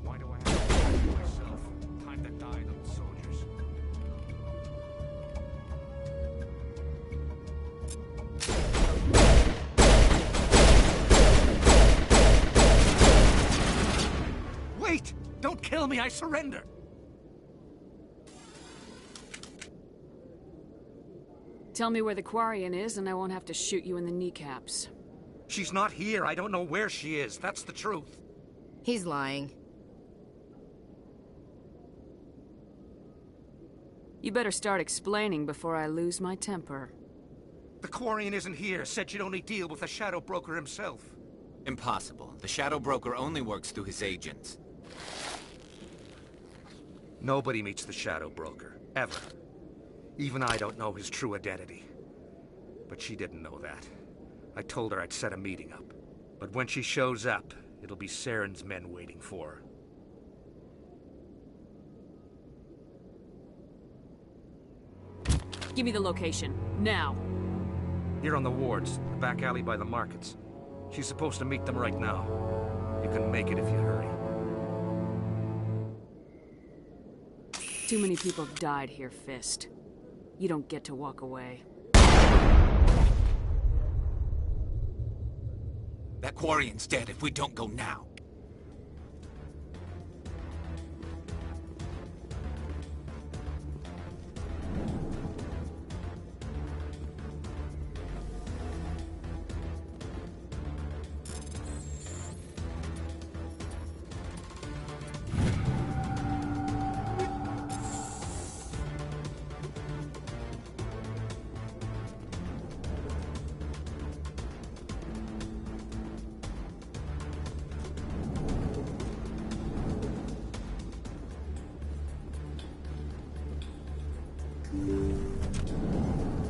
Why do I have to protect myself? Time to die, little soldiers. Wait! Don't kill me, I surrender! Tell me where the Quarian is, and I won't have to shoot you in the kneecaps. She's not here. I don't know where she is. That's the truth. He's lying. You better start explaining before I lose my temper. The Quarian isn't here. Said she'd only deal with the Shadow Broker himself. Impossible. The Shadow Broker only works through his agents. Nobody meets the Shadow Broker. Ever. Even I don't know his true identity. But she didn't know that. I told her I'd set a meeting up. But when she shows up, it'll be Saren's men waiting for her. Give me the location. Now. Here on the wards, the back alley by the markets. She's supposed to meet them right now. You can make it if you hurry. Too many people have died here, Fist. You don't get to walk away. That Quarian's dead if we don't go now.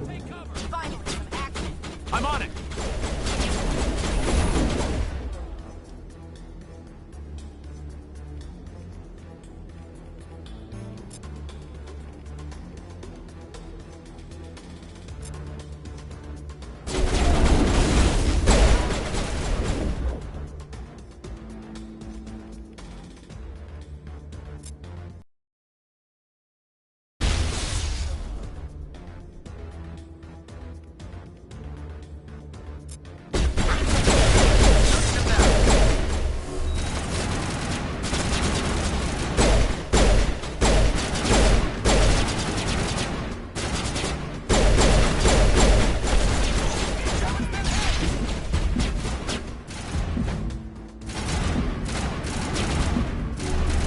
Take cover! Find it! Some action! I'm on it!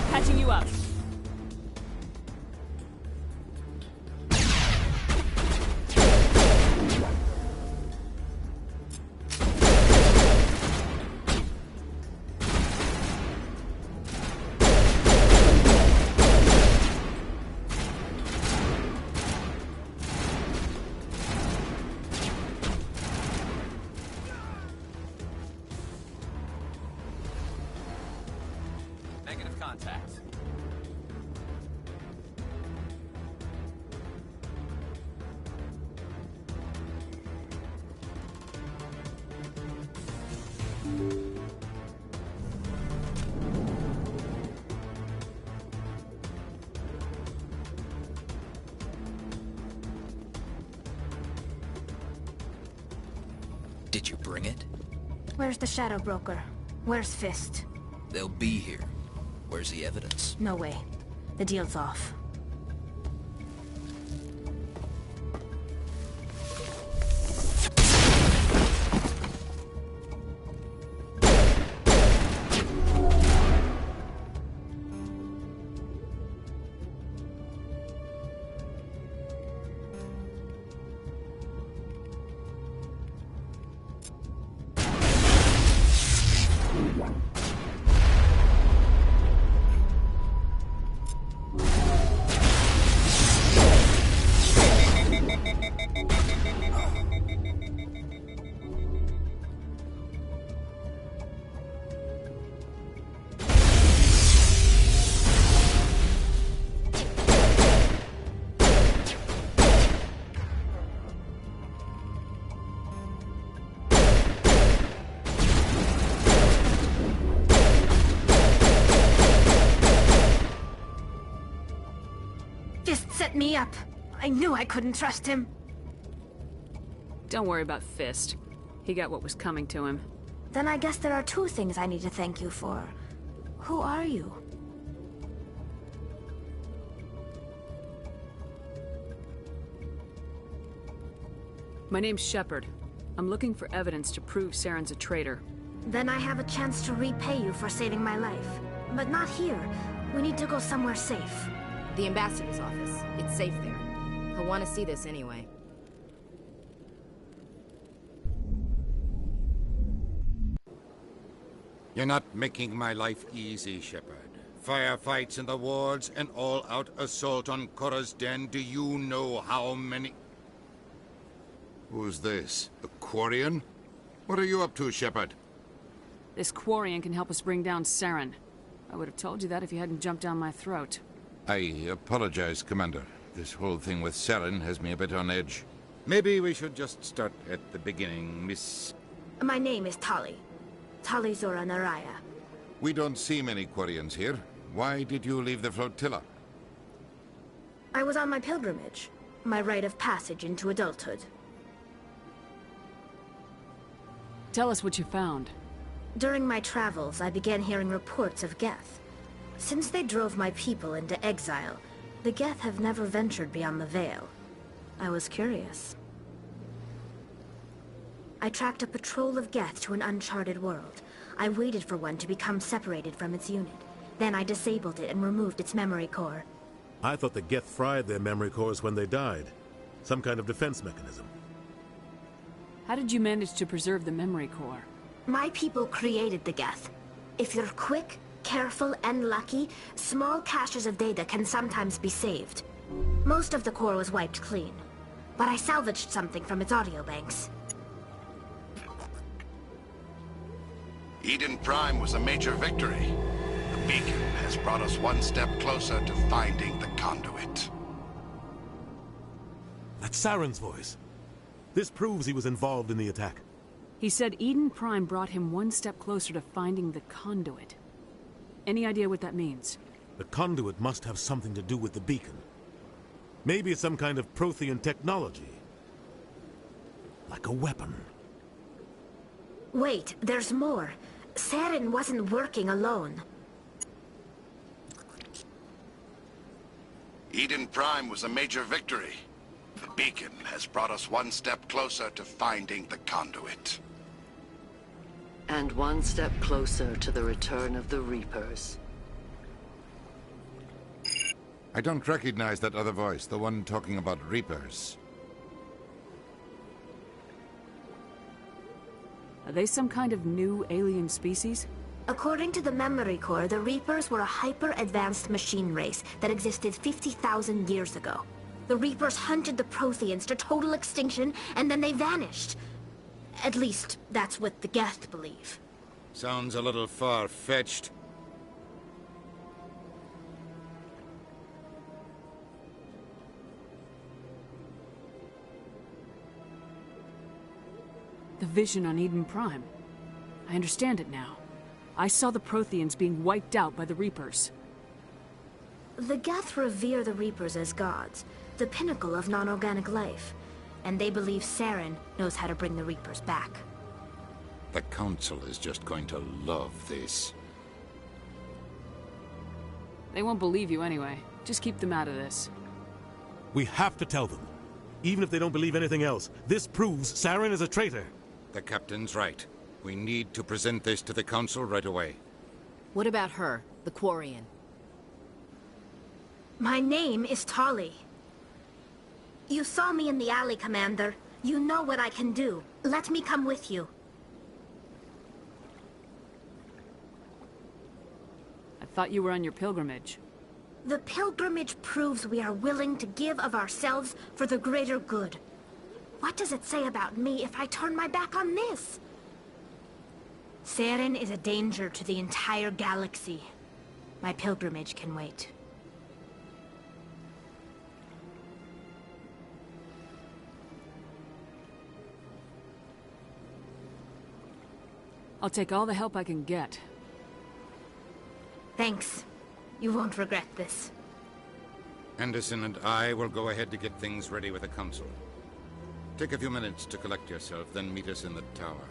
Patching you up. Negative contact. Did you bring it? Where's the Shadow Broker? Where's Fist? They'll be here. Where's the evidence? No way. The deal's off. Set me up. I knew I couldn't trust him. Don't worry about Fist. He got what was coming to him. Then I guess there are two things I need to thank you for. Who are you? My name's Shepard. I'm looking for evidence to prove Saren's a traitor. Then I have a chance to repay you for saving my life. But not here. We need to go somewhere safe. The ambassador's office. It's safe there. He'll want to see this anyway. You're not making my life easy, Shepard. Firefights in the wards, an all-out assault on Korra's den. Do you know how many... Who's this? A Quarian? What are you up to, Shepard? This Quarian can help us bring down Saren. I would have told you that if you hadn't jumped down my throat. I apologize, Commander. This whole thing with Saren has me a bit on edge. Maybe we should just start at the beginning, Miss... My name is Tali. Tali Zora Naraya. We don't see many Quarians here. Why did you leave the flotilla? I was on my pilgrimage. My rite of passage into adulthood. Tell us what you found. During my travels, I began hearing reports of Geth. Since they drove my people into exile, the Geth have never ventured beyond the Veil. I was curious. I tracked a patrol of Geth to an uncharted world. I waited for one to become separated from its unit. Then I disabled it and removed its memory core. I thought the Geth fried their memory cores when they died. Some kind of defense mechanism. How did you manage to preserve the memory core? My people created the Geth. If you're quick, careful, and lucky, small caches of data can sometimes be saved. Most of the core was wiped clean, but I salvaged something from its audio banks. Eden Prime was a major victory. The beacon has brought us one step closer to finding the conduit. That's Saren's voice. This proves he was involved in the attack. He said Eden Prime brought him one step closer to finding the conduit. Any idea what that means? The conduit must have something to do with the beacon. Maybe it's some kind of Prothean technology. Like a weapon. Wait, there's more. Saren wasn't working alone. Eden Prime was a major victory. The beacon has brought us one step closer to finding the conduit. And one step closer to the return of the Reapers. I don't recognize that other voice, the one talking about Reapers. Are they some kind of new alien species? According to the memory core, the Reapers were a hyper-advanced machine race that existed 50,000 years ago. The Reapers hunted the Protheans to total extinction, and then they vanished. At least, that's what the Geth believe. Sounds a little far-fetched. The vision on Eden Prime. I understand it now. I saw the Protheans being wiped out by the Reapers. The Geth revere the Reapers as gods, the pinnacle of non-organic life. And they believe Saren knows how to bring the Reapers back. The Council is just going to love this. They won't believe you anyway. Just keep them out of this. We have to tell them. Even if they don't believe anything else, this proves Saren is a traitor. The Captain's right. We need to present this to the Council right away. What about her, the Quarian? My name is Tali. You saw me in the alley, Commander. You know what I can do. Let me come with you. I thought you were on your pilgrimage. The pilgrimage proves we are willing to give of ourselves for the greater good. What does it say about me if I turn my back on this? Saren is a danger to the entire galaxy. My pilgrimage can wait. I'll take all the help I can get. Thanks. You won't regret this. Anderson and I will go ahead to get things ready with the Council. Take a few minutes to collect yourself, then meet us in the tower.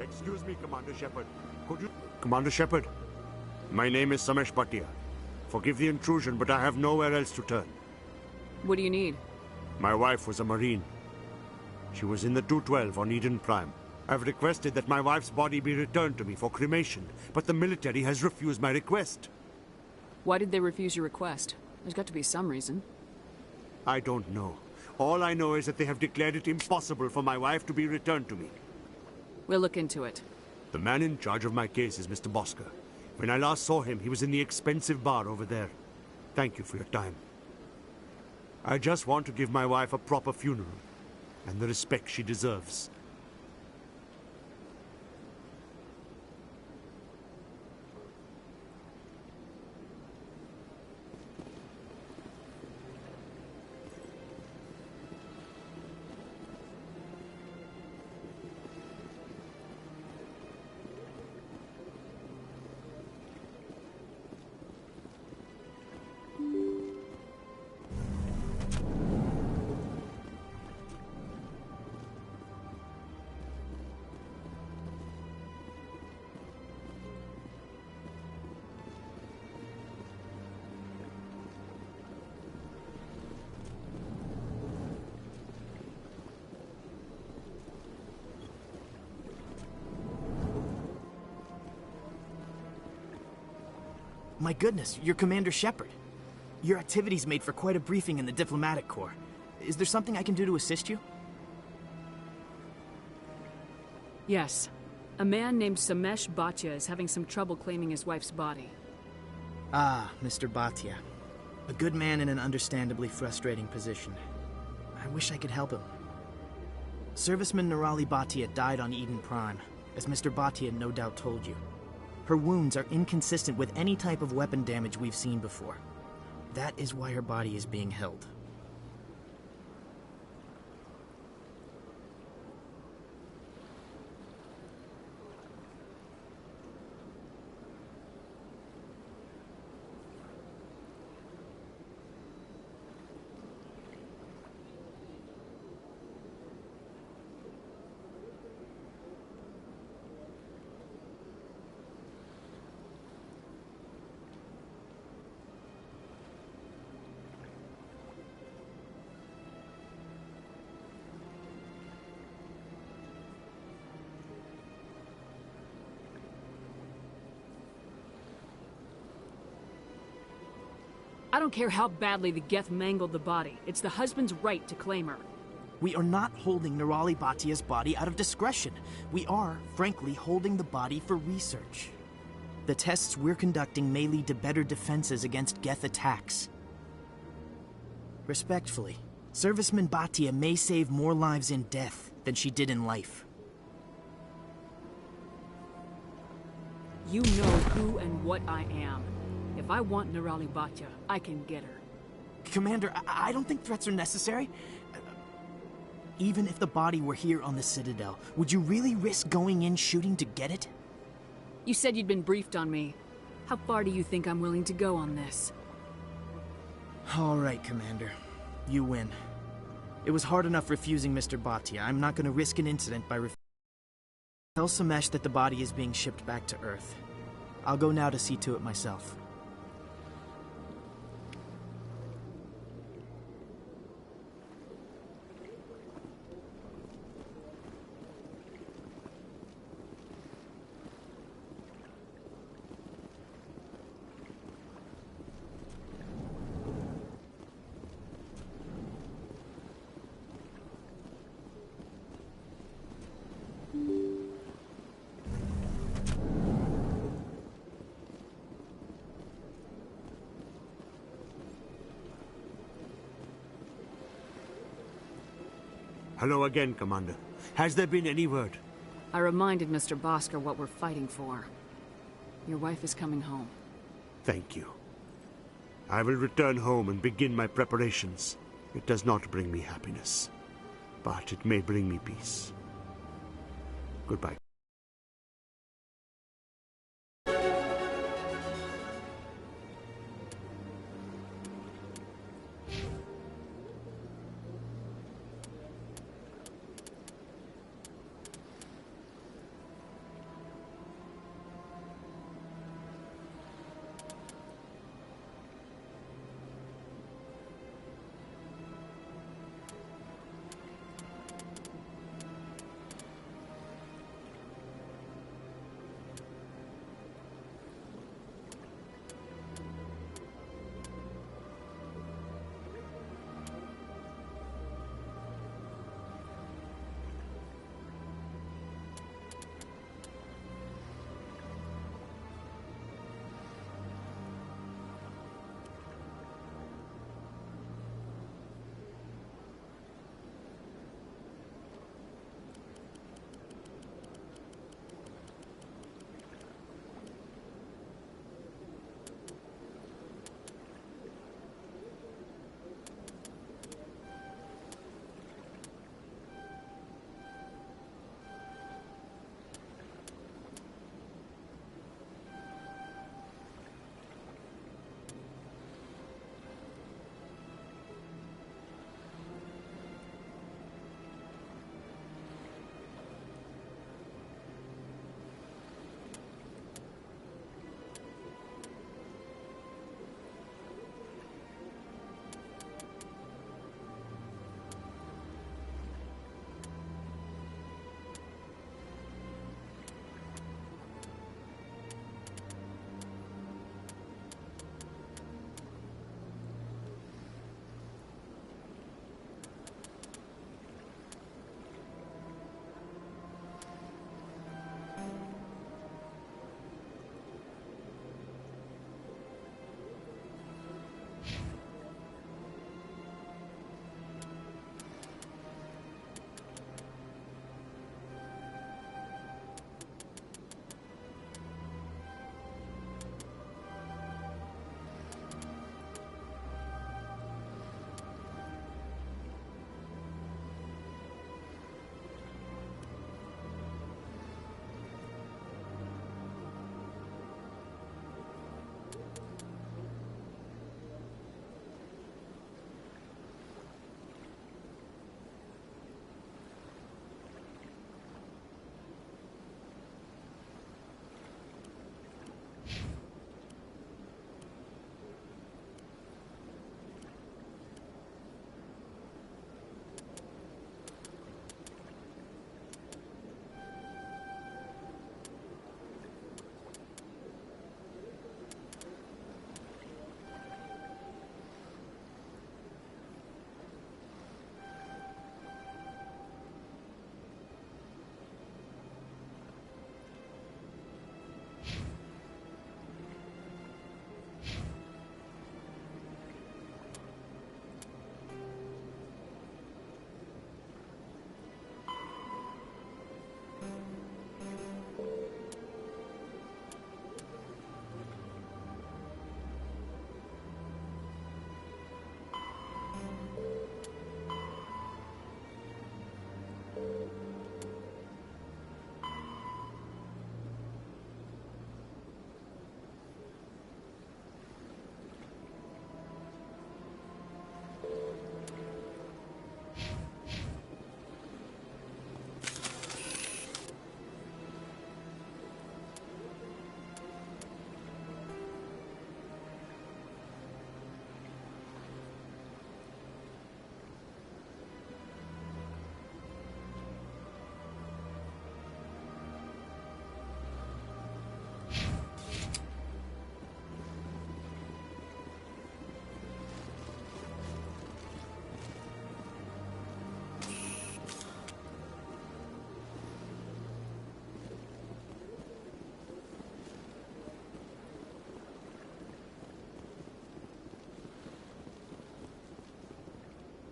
Excuse me, Commander Shepard. Could you... Commander Shepard, my name is Samesh Bhatia. Forgive the intrusion, but I have nowhere else to turn. What do you need? My wife was a Marine. She was in the 212 on Eden Prime. I've requested that my wife's body be returned to me for cremation, but the military has refused my request. Why did they refuse your request? There's got to be some reason. I don't know. All I know is that they have declared it impossible for my wife to be returned to me. We'll look into it. The man in charge of my case is Mr. Bosker. When I last saw him, he was in the expensive bar over there. Thank you for your time. I just want to give my wife a proper funeral, and the respect she deserves. My goodness, you're Commander Shepard. Your activities made for quite a briefing in the Diplomatic Corps. Is there something I can do to assist you? Yes. A man named Samesh Bhatia is having some trouble claiming his wife's body. Ah, Mr. Bhatia. A good man in an understandably frustrating position. I wish I could help him. Serviceman Nirali Bhatia died on Eden Prime, as Mr. Bhatia no doubt told you. Her wounds are inconsistent with any type of weapon damage we've seen before. That is why her body is being held. I don't care how badly the Geth mangled the body. It's the husband's right to claim her. We are not holding Nirali Bhatia's body out of discretion. We are, frankly, holding the body for research. The tests we're conducting may lead to better defenses against Geth attacks. Respectfully, Serviceman Bhatia may save more lives in death than she did in life. You know who and what I am. If I want Nirali Bhatia, I can get her. Commander, I don't think threats are necessary. Even if the body were here on the Citadel, would you really risk going in shooting to get it? You said you'd been briefed on me. How far do you think I'm willing to go on this? All right, Commander. You win. It was hard enough refusing Mr. Bhatia. I'm not going to risk an incident by Tell Samesh that the body is being shipped back to Earth. I'll go now to see to it myself. Hello again, Commander. Has there been any word? I reminded Mr. Bhaskar what we're fighting for. Your wife is coming home. Thank you. I will return home and begin my preparations. It does not bring me happiness, but it may bring me peace. Goodbye.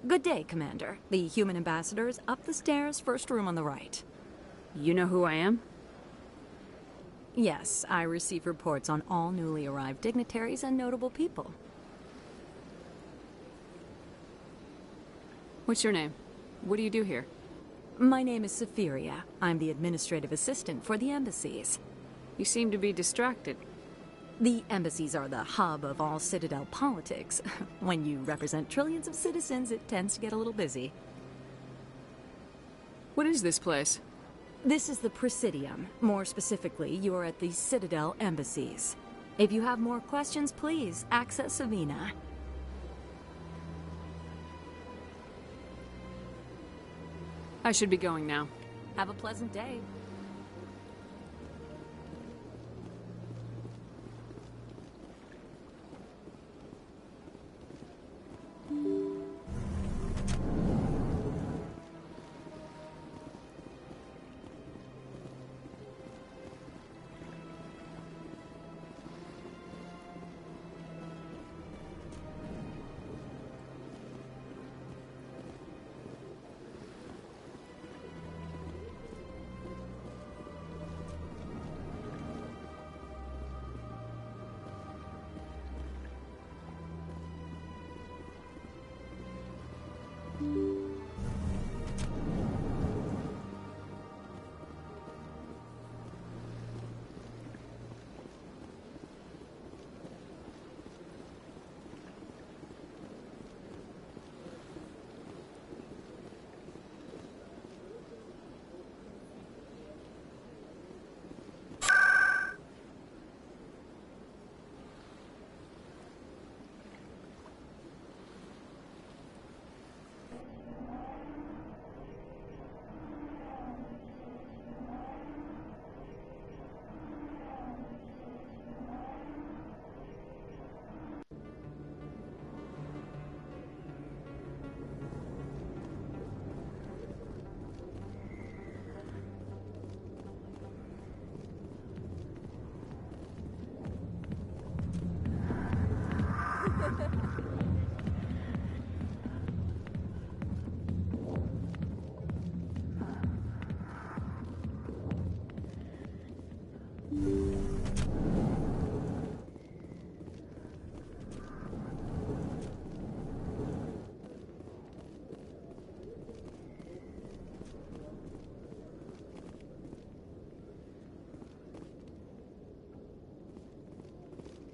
Good day, Commander. The human ambassador is up the stairs, first room on the right. You know who I am? Yes, I receive reports on all newly arrived dignitaries and notable people. What's your name? What do you do here? My name is Safiria. I'm the administrative assistant for the embassies. You seem to be distracted. The embassies are the hub of all Citadel politics. When you represent trillions of citizens, it tends to get a little busy. What is this place? This is the Presidium. More specifically, you are at the Citadel embassies. If you have more questions, please access Savina. I should be going now. Have a pleasant day.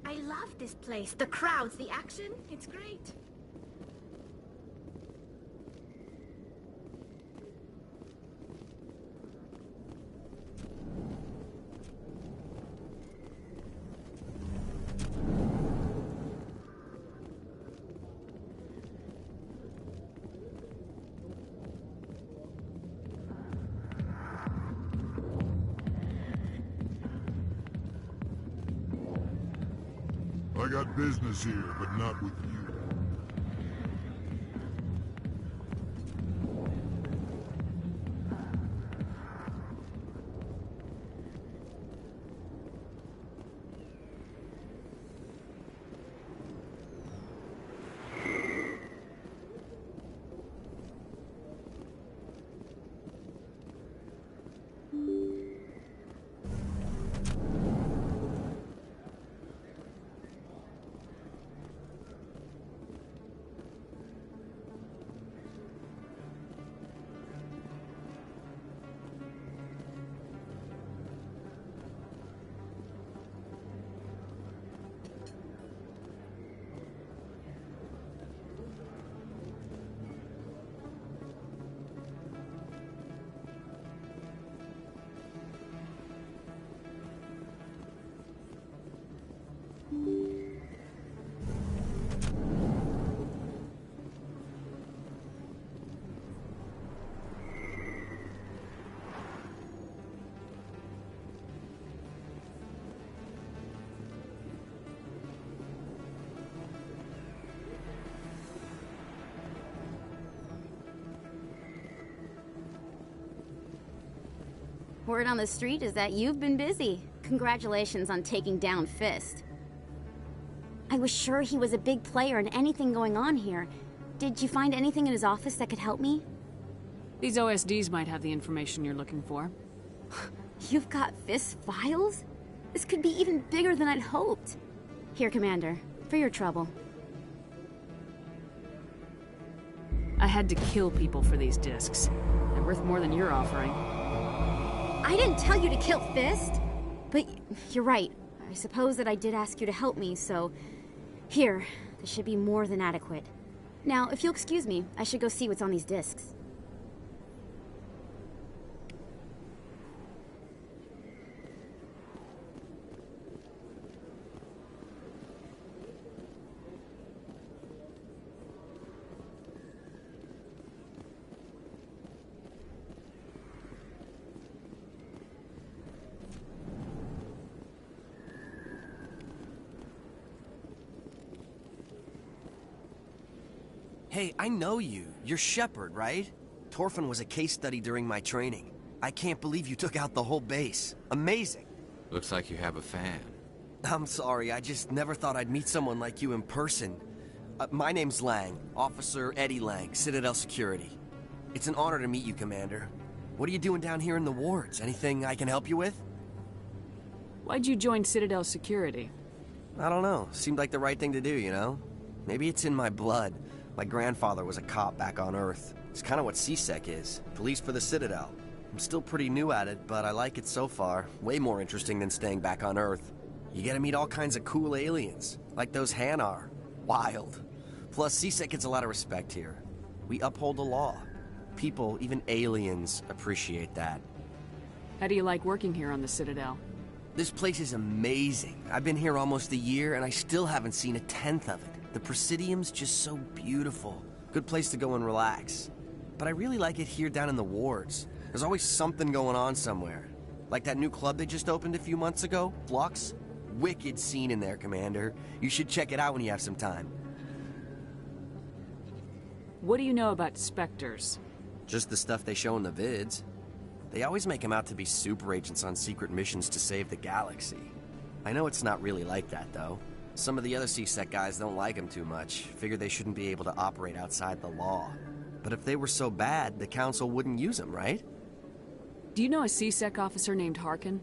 I love this place. The crowds, the action, it's great. I got business here, but not with you. Word on the street is that you've been busy. Congratulations on taking down Fist. I was sure he was a big player in anything going on here, Did you find anything in his office that could help me? These OSDs might have the information you're looking for. You've got Fist's files? This could be even bigger than I'd hoped. Here, Commander, for your trouble. I had to kill people for these discs. They're worth more than you're offering. I didn't tell you to kill Fist! But you're right. I suppose that I did ask you to help me, so... Here, this should be more than adequate. Now, if you'll excuse me, I should go see what's on these discs. Hey, I know you. You're Shepard, right? Torfin was a case study during my training. I can't believe you took out the whole base. Amazing. Looks like you have a fan. I'm sorry, I just never thought I'd meet someone like you in person. My name's Lang, Officer Eddie Lang, Citadel Security. It's an honor to meet you, Commander. What are you doing down here in the wards? Anything I can help you with? Why'd you join Citadel Security? I don't know. Seemed like the right thing to do, you know? Maybe it's in my blood. My grandfather was a cop back on Earth. It's kind of what CSEC is. Police for the Citadel. I'm still pretty new at it, but I like it so far. Way more interesting than staying back on Earth. You get to meet all kinds of cool aliens, like those Hanar. Wild. Plus, CSEC gets a lot of respect here. We uphold the law. People, even aliens, appreciate that. How do you like working here on the Citadel? This place is amazing. I've been here almost a year, and I still haven't seen a tenth of it. The Presidium's just so beautiful. Good place to go and relax. But I really like it here down in the wards. There's always something going on somewhere. Like that new club they just opened a few months ago, Flux. Wicked scene in there, Commander. You should check it out when you have some time. What do you know about Spectres? Just the stuff they show in the vids. They always make them out to be super agents on secret missions to save the galaxy. I know it's not really like that, though. Some of the other CSEC guys don't like them too much, figure they shouldn't be able to operate outside the law. But if they were so bad, the Council wouldn't use them, right? Do you know a CSEC officer named Harkin?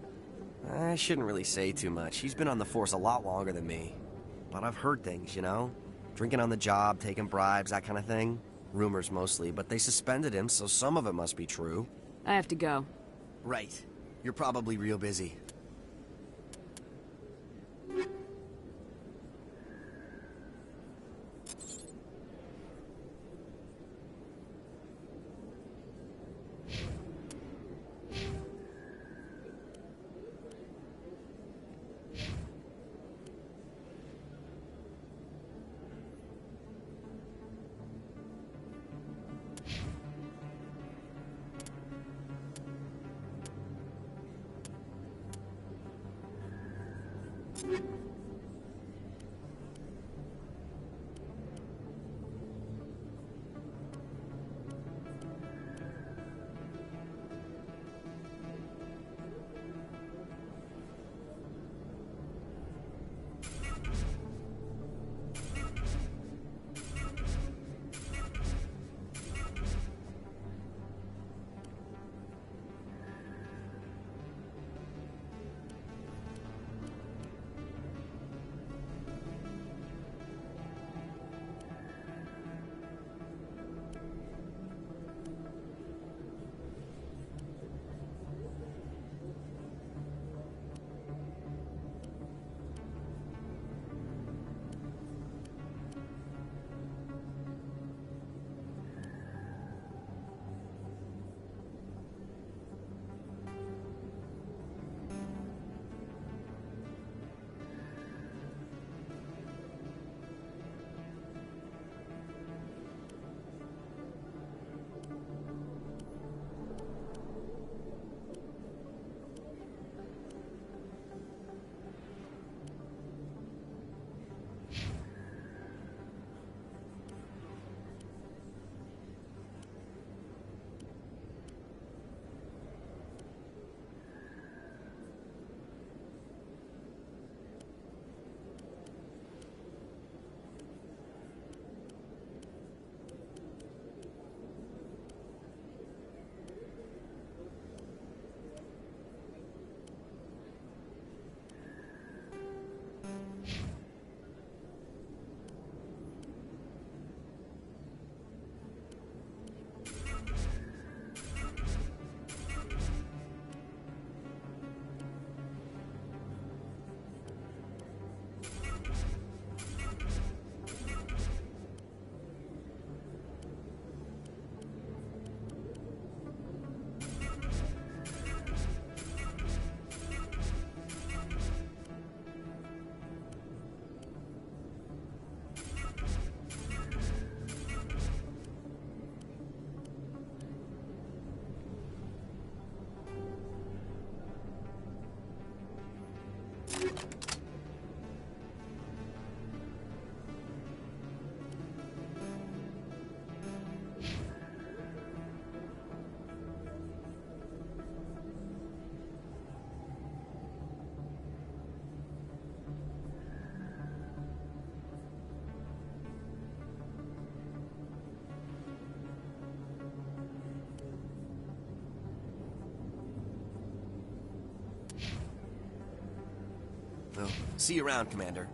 I shouldn't really say too much. He's been on the force a lot longer than me. But I've heard things, you know? Drinking on the job, taking bribes, that kind of thing. Rumors mostly, but they suspended him, so some of it must be true. I have to go. Right. You're probably real busy. Well, see you around, Commander.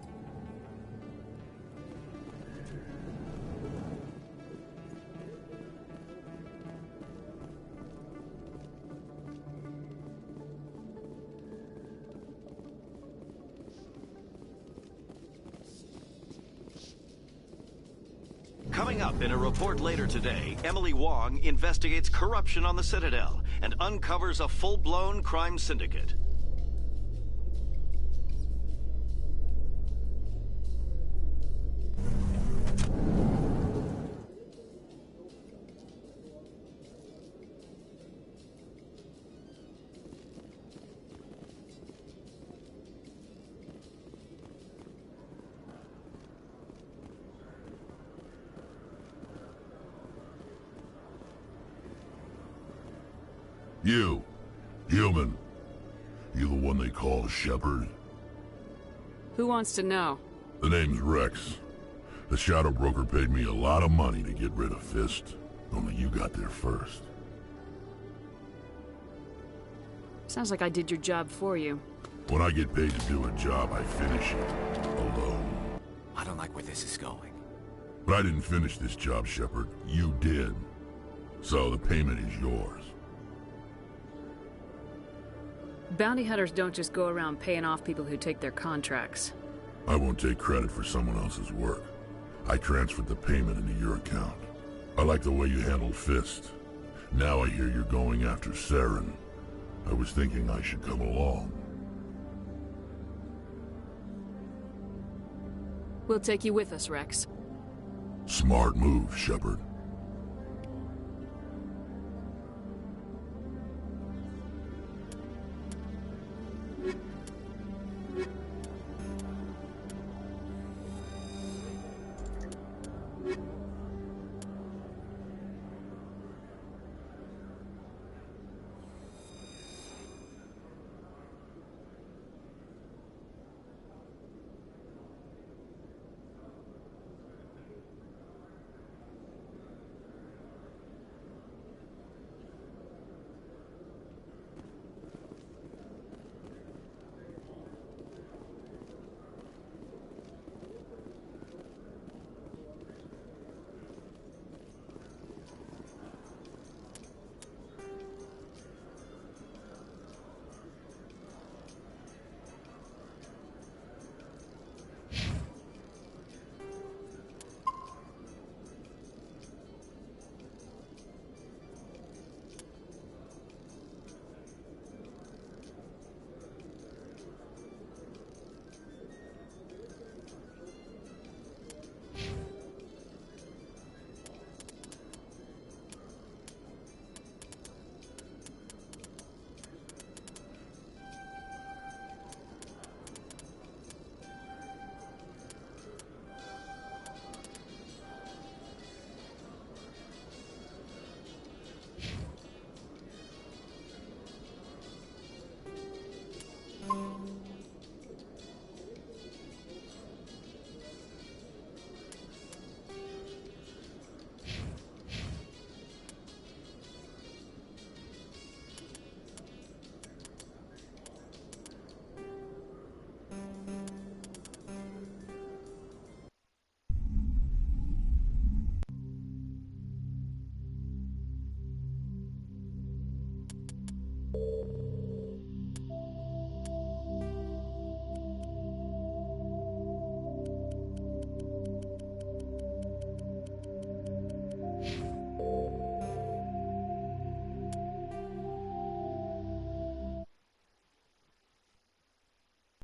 Coming up in a report later today, Emily Wong investigates corruption on the Citadel and uncovers a full-blown crime syndicate. You, human. You the one they call Shepard? Who wants to know? The name's Rex. The Shadow Broker paid me a lot of money to get rid of Fist. Only you got there first. Sounds like I did your job for you. When I get paid to do a job, I finish it. Alone. I don't like where this is going. But I didn't finish this job, Shepard. You did. So the payment is yours. Bounty hunters don't just go around paying off people who take their contracts. I won't take credit for someone else's work. I transferred the payment into your account. I like the way you handled Fist. Now I hear you're going after Saren. I was thinking I should come along. We'll take you with us, Rex. Smart move, Shepard.